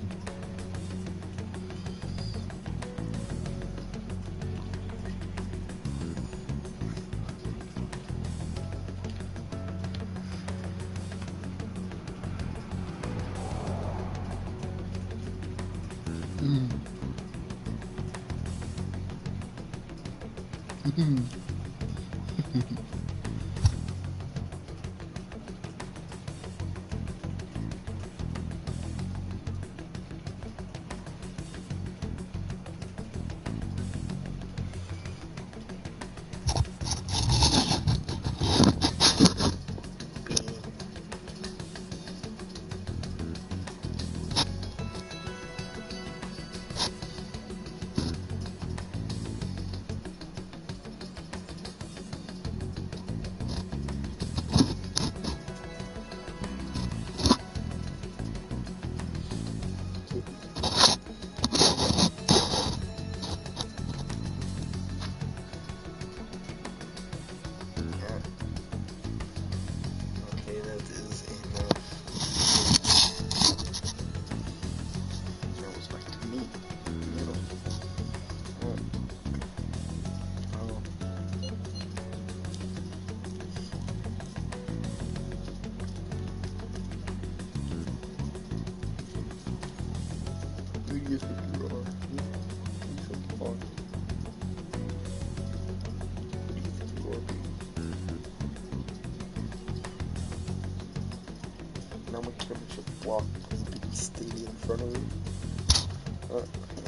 Now my camera should block this big stadium in front of it.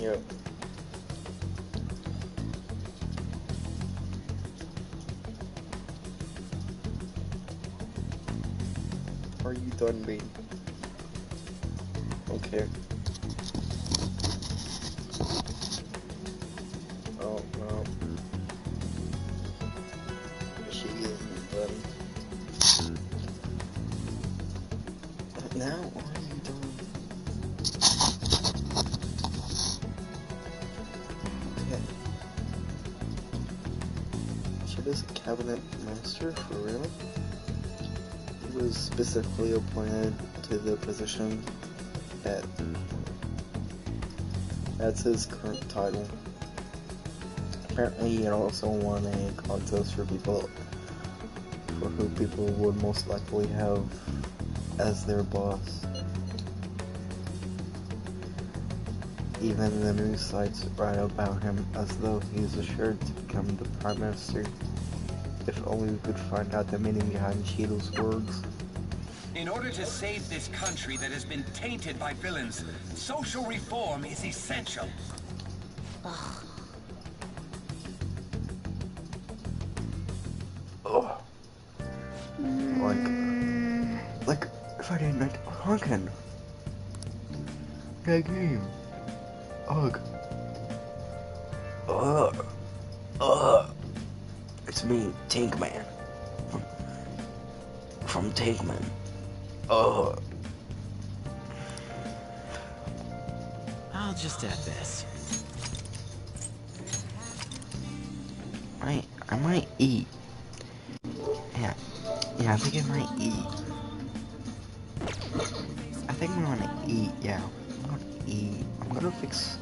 Yeah. Are you done, Bean? Okay. Oh no. She isn't done. Now, are you done? Okay. She is a cabinet minister, for real? He was specifically appointed to the position that's his current title. Apparently, he also won a contest for who people would most likely have as their boss. Even the news sites write about him as though he's assured to become the Prime Minister. If only we could find out the meaning behind Cheeto's words. In order to save this country that has been tainted by villains, social reform is essential. Ugh. Like Friday Night Funkin'. That game. Ugh. It's me, Tankman. From Tankman. I'll just add this. I might eat. Yeah, I think I might eat. I think I'm gonna eat, yeah. I'm gonna eat. I'm gonna fix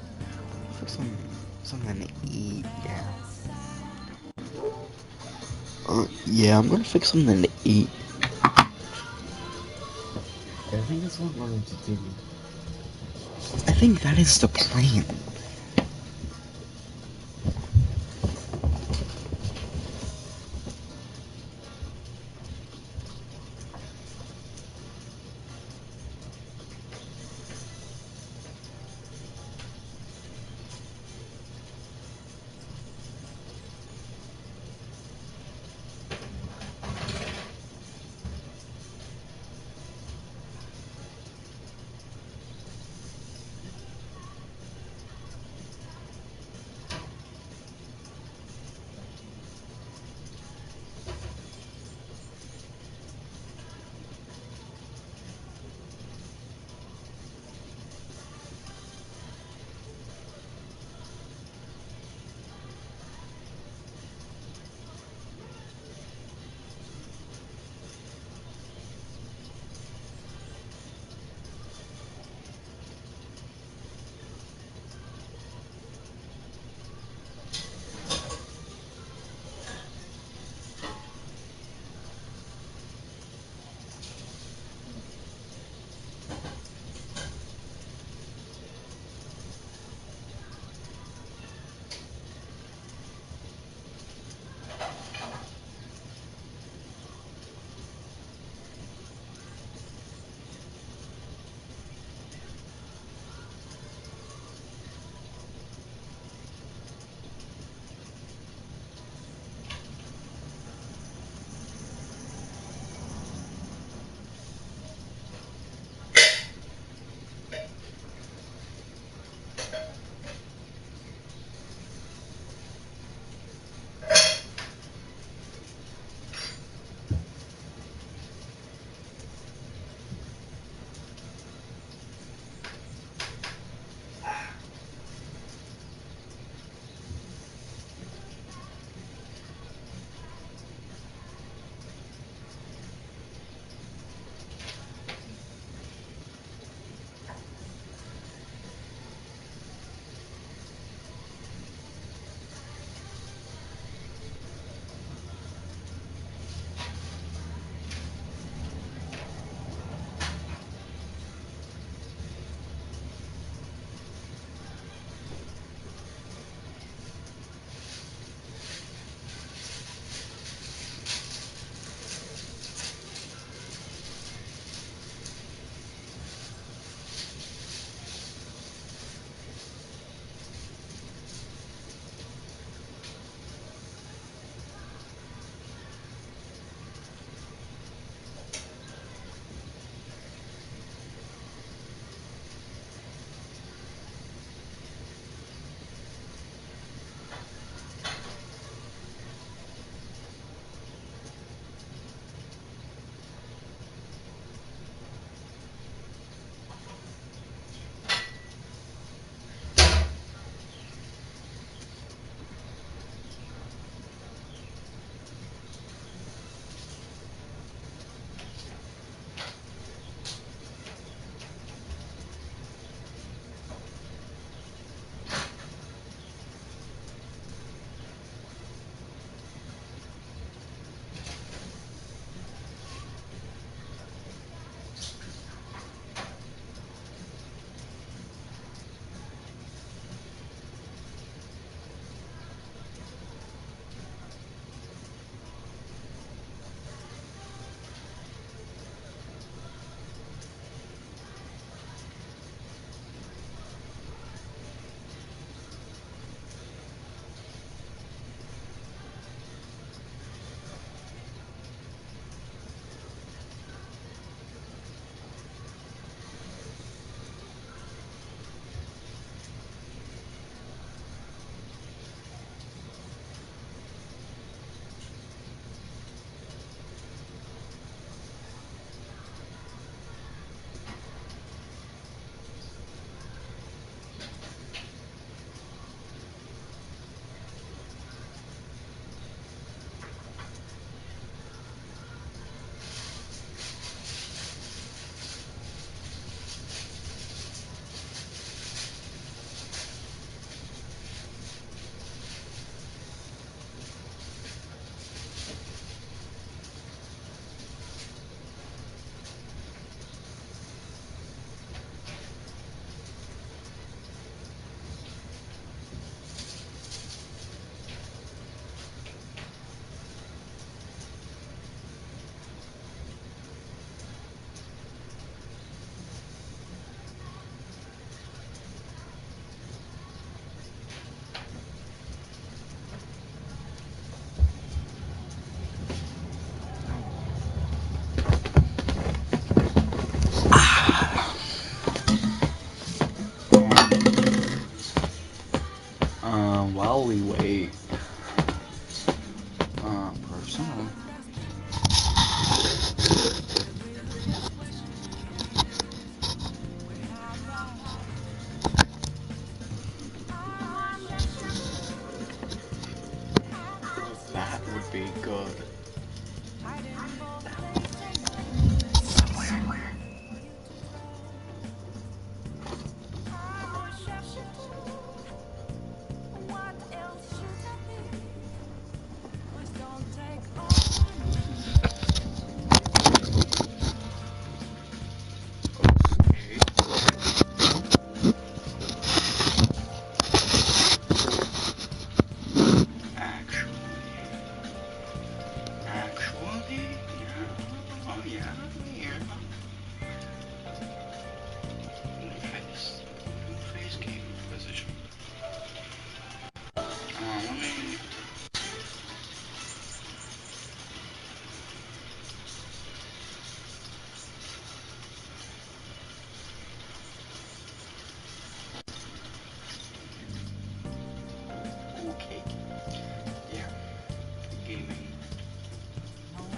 something to eat, yeah. Yeah, I'm gonna fix something to eat. I think that's what I'm going to do. I think that is the plan. alleyway. Personally. That would be good.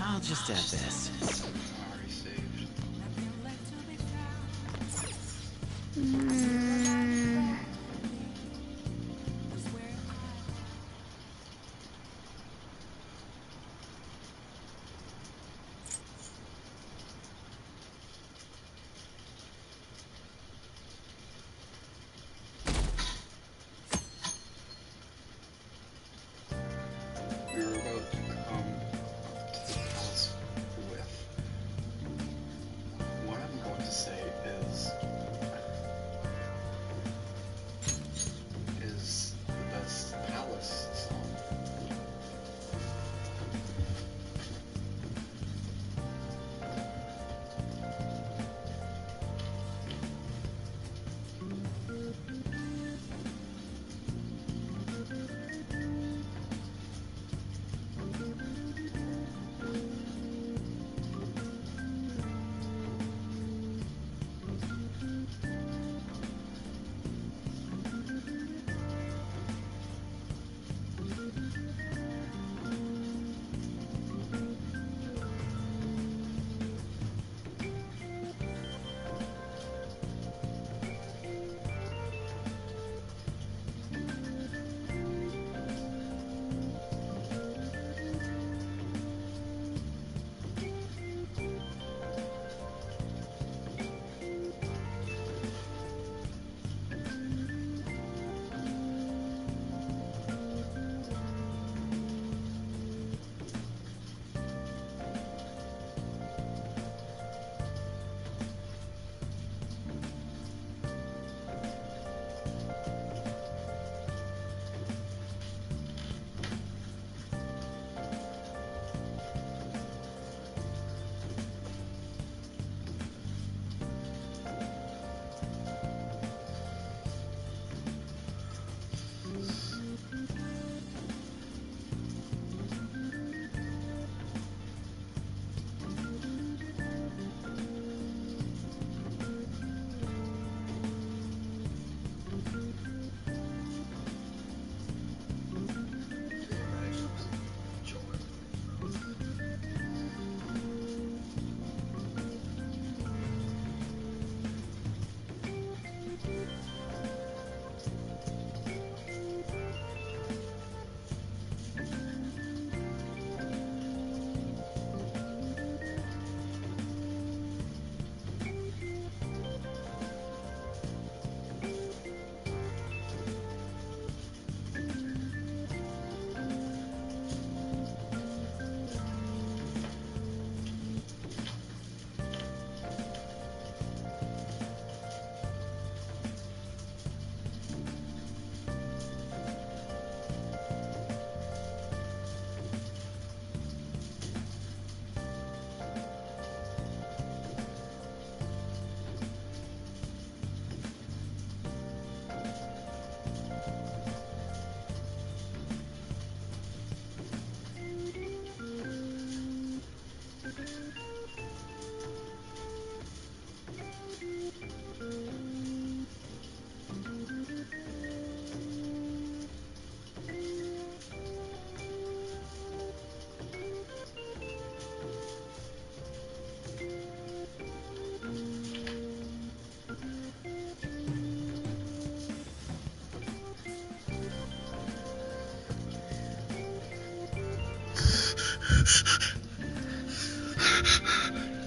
I'll just add this. We're about to come up to the house with. What I'm going to say is the best palace song.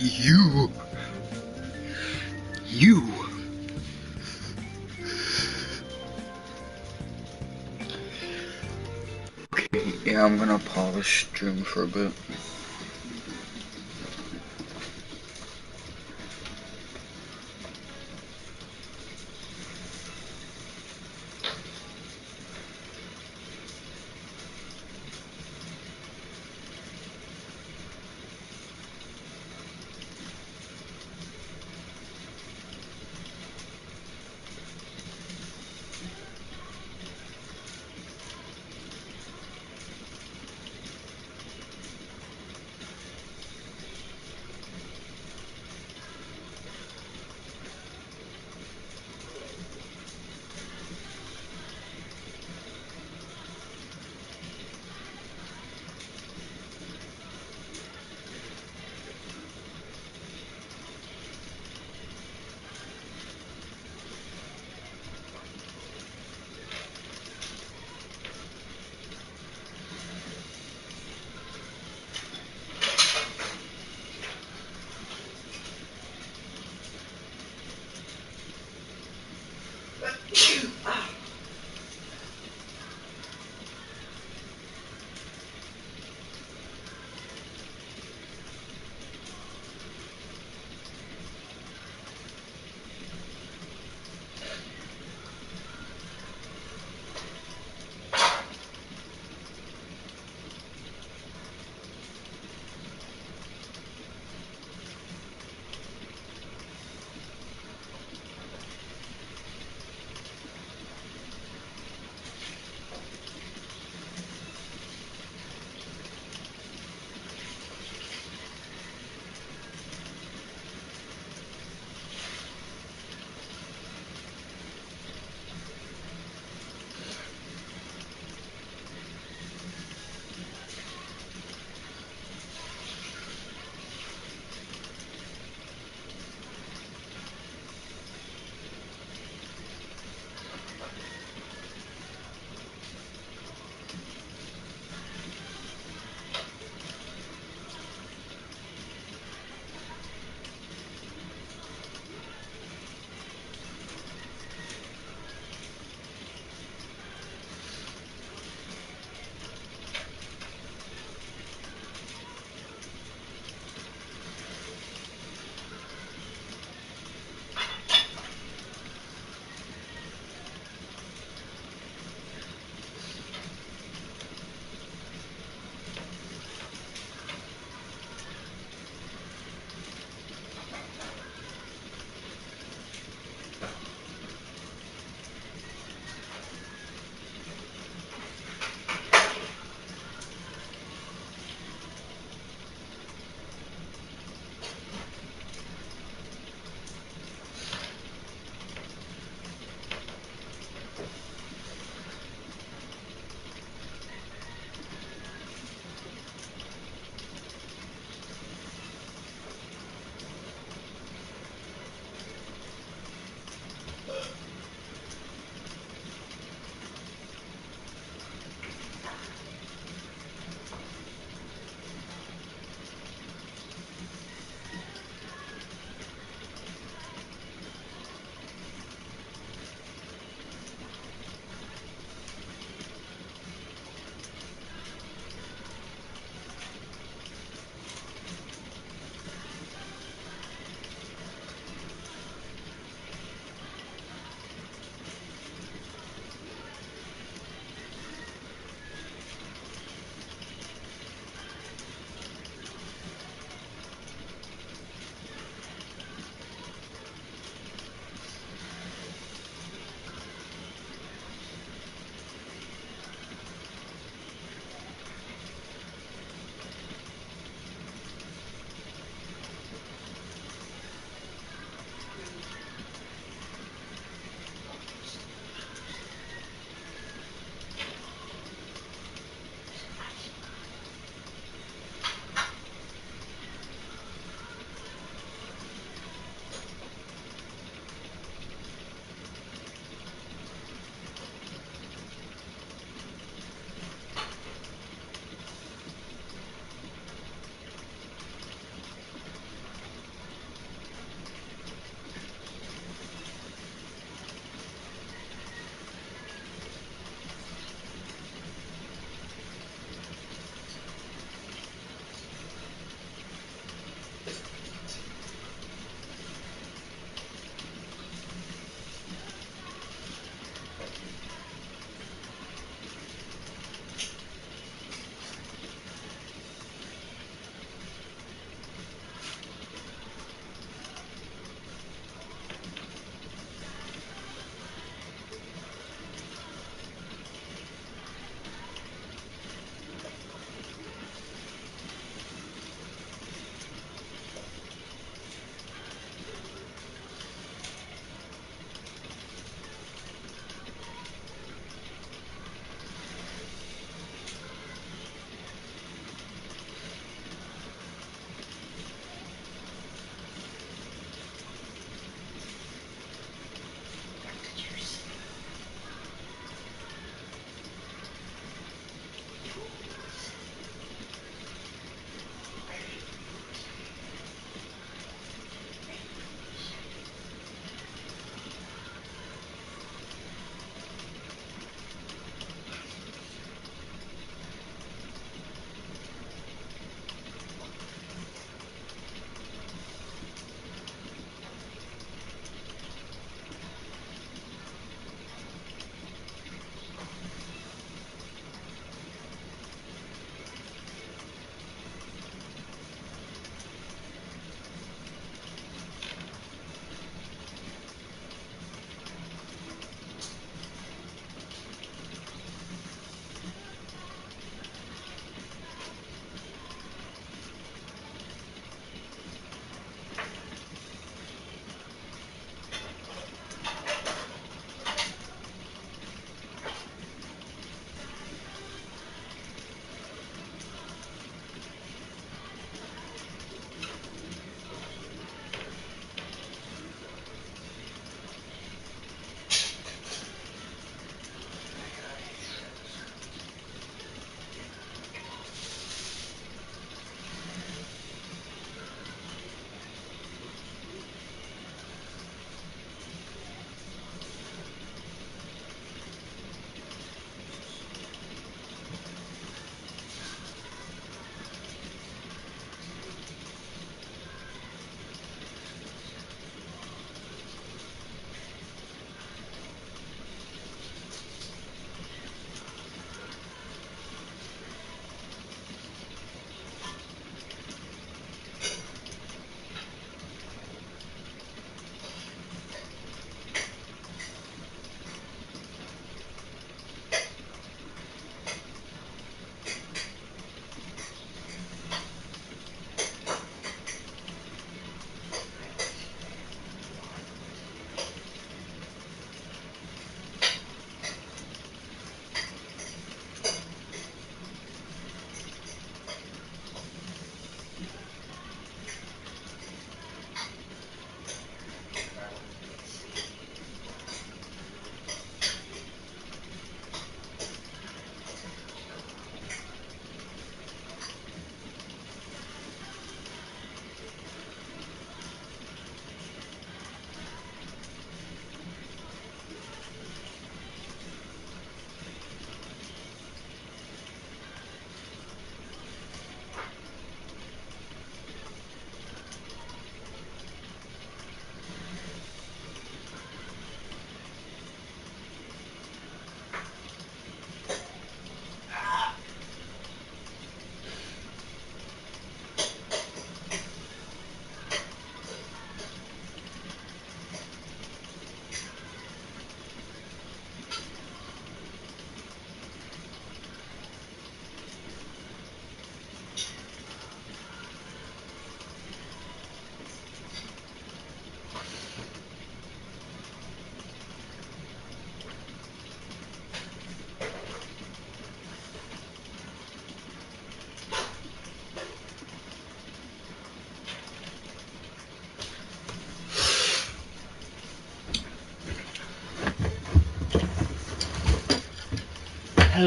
You. Okay, yeah, I'm gonna pause the stream for a bit.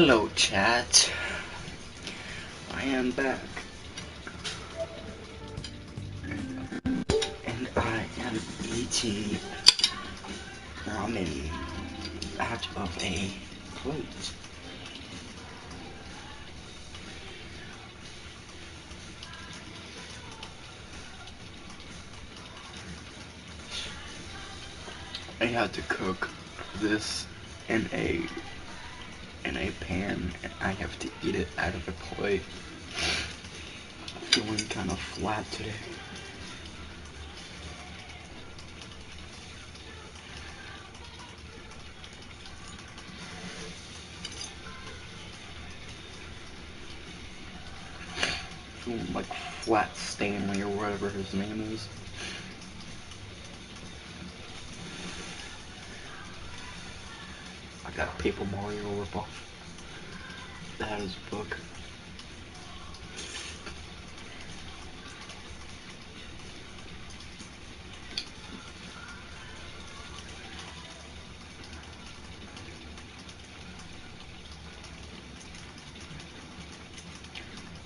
Hello, chat. I am back. And I am eating ramen out of a plate. I had to cook this in a pan, and I have to eat it out of a plate. Feeling kind of flat today. Feeling like Flat Stanley or whatever his name is. I got a Paper Mario ripoff. That is a book.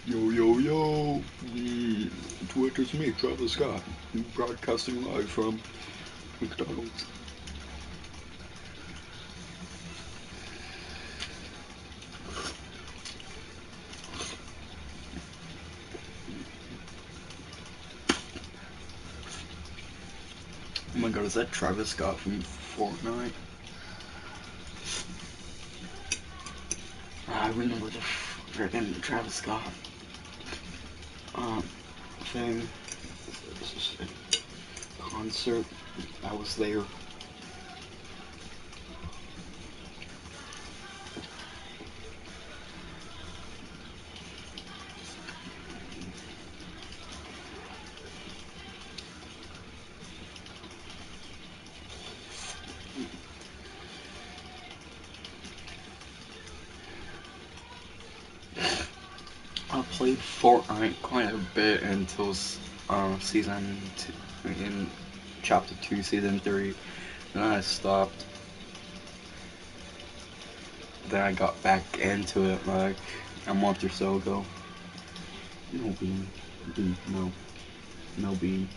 Yo, Twitch, it's me, Travis Scott, broadcasting live from McDonald's. Oh my god, is that Travis Scott from Fortnite? I remember the friggin' Travis Scott thing. This was a concert. I was there. I played Fortnite quite a bit until season 2, in chapter 2, season 3. Then I stopped. Then I got back into it like a month or so ago. No bean. No bean.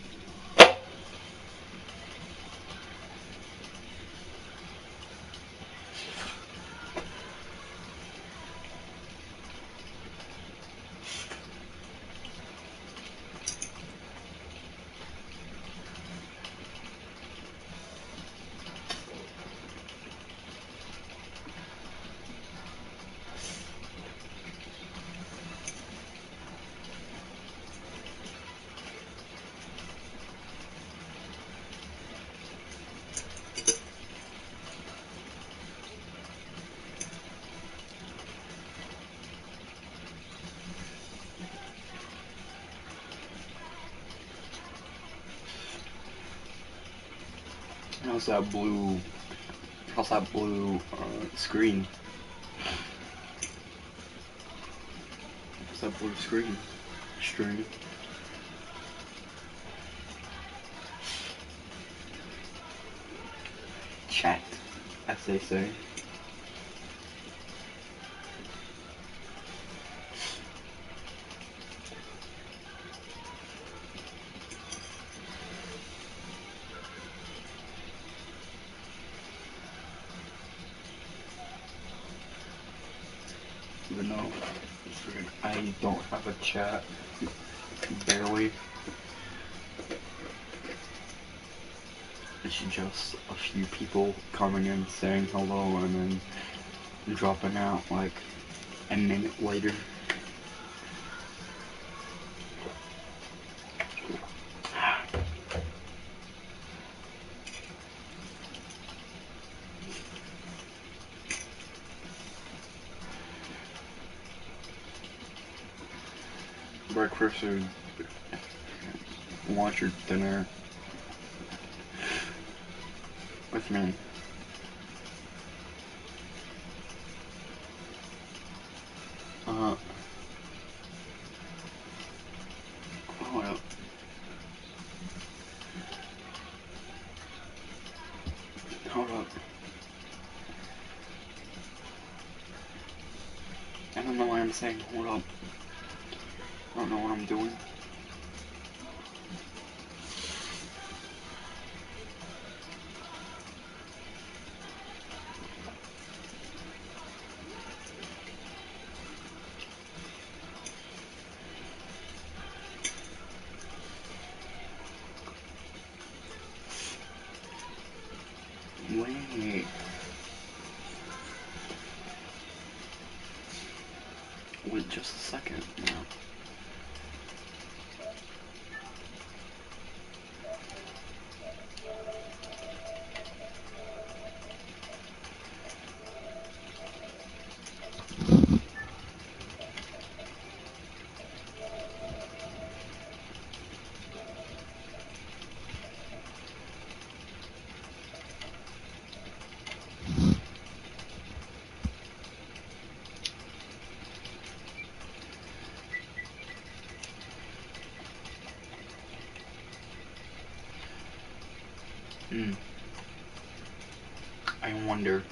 How's that blue screen? How's that blue screen? String. Chat, as they say. Even though I don't have a chat, barely. It's just a few people coming in saying hello and then dropping out like a minute later. Breakfast or lunch or dinner with me. Hold up. Hold up. thing. Hold up. I don't know what I'm doing. Wait. Wait just a second now. I wonder.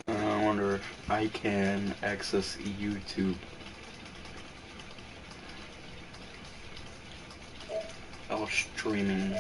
I wonder if I can access YouTube. While streaming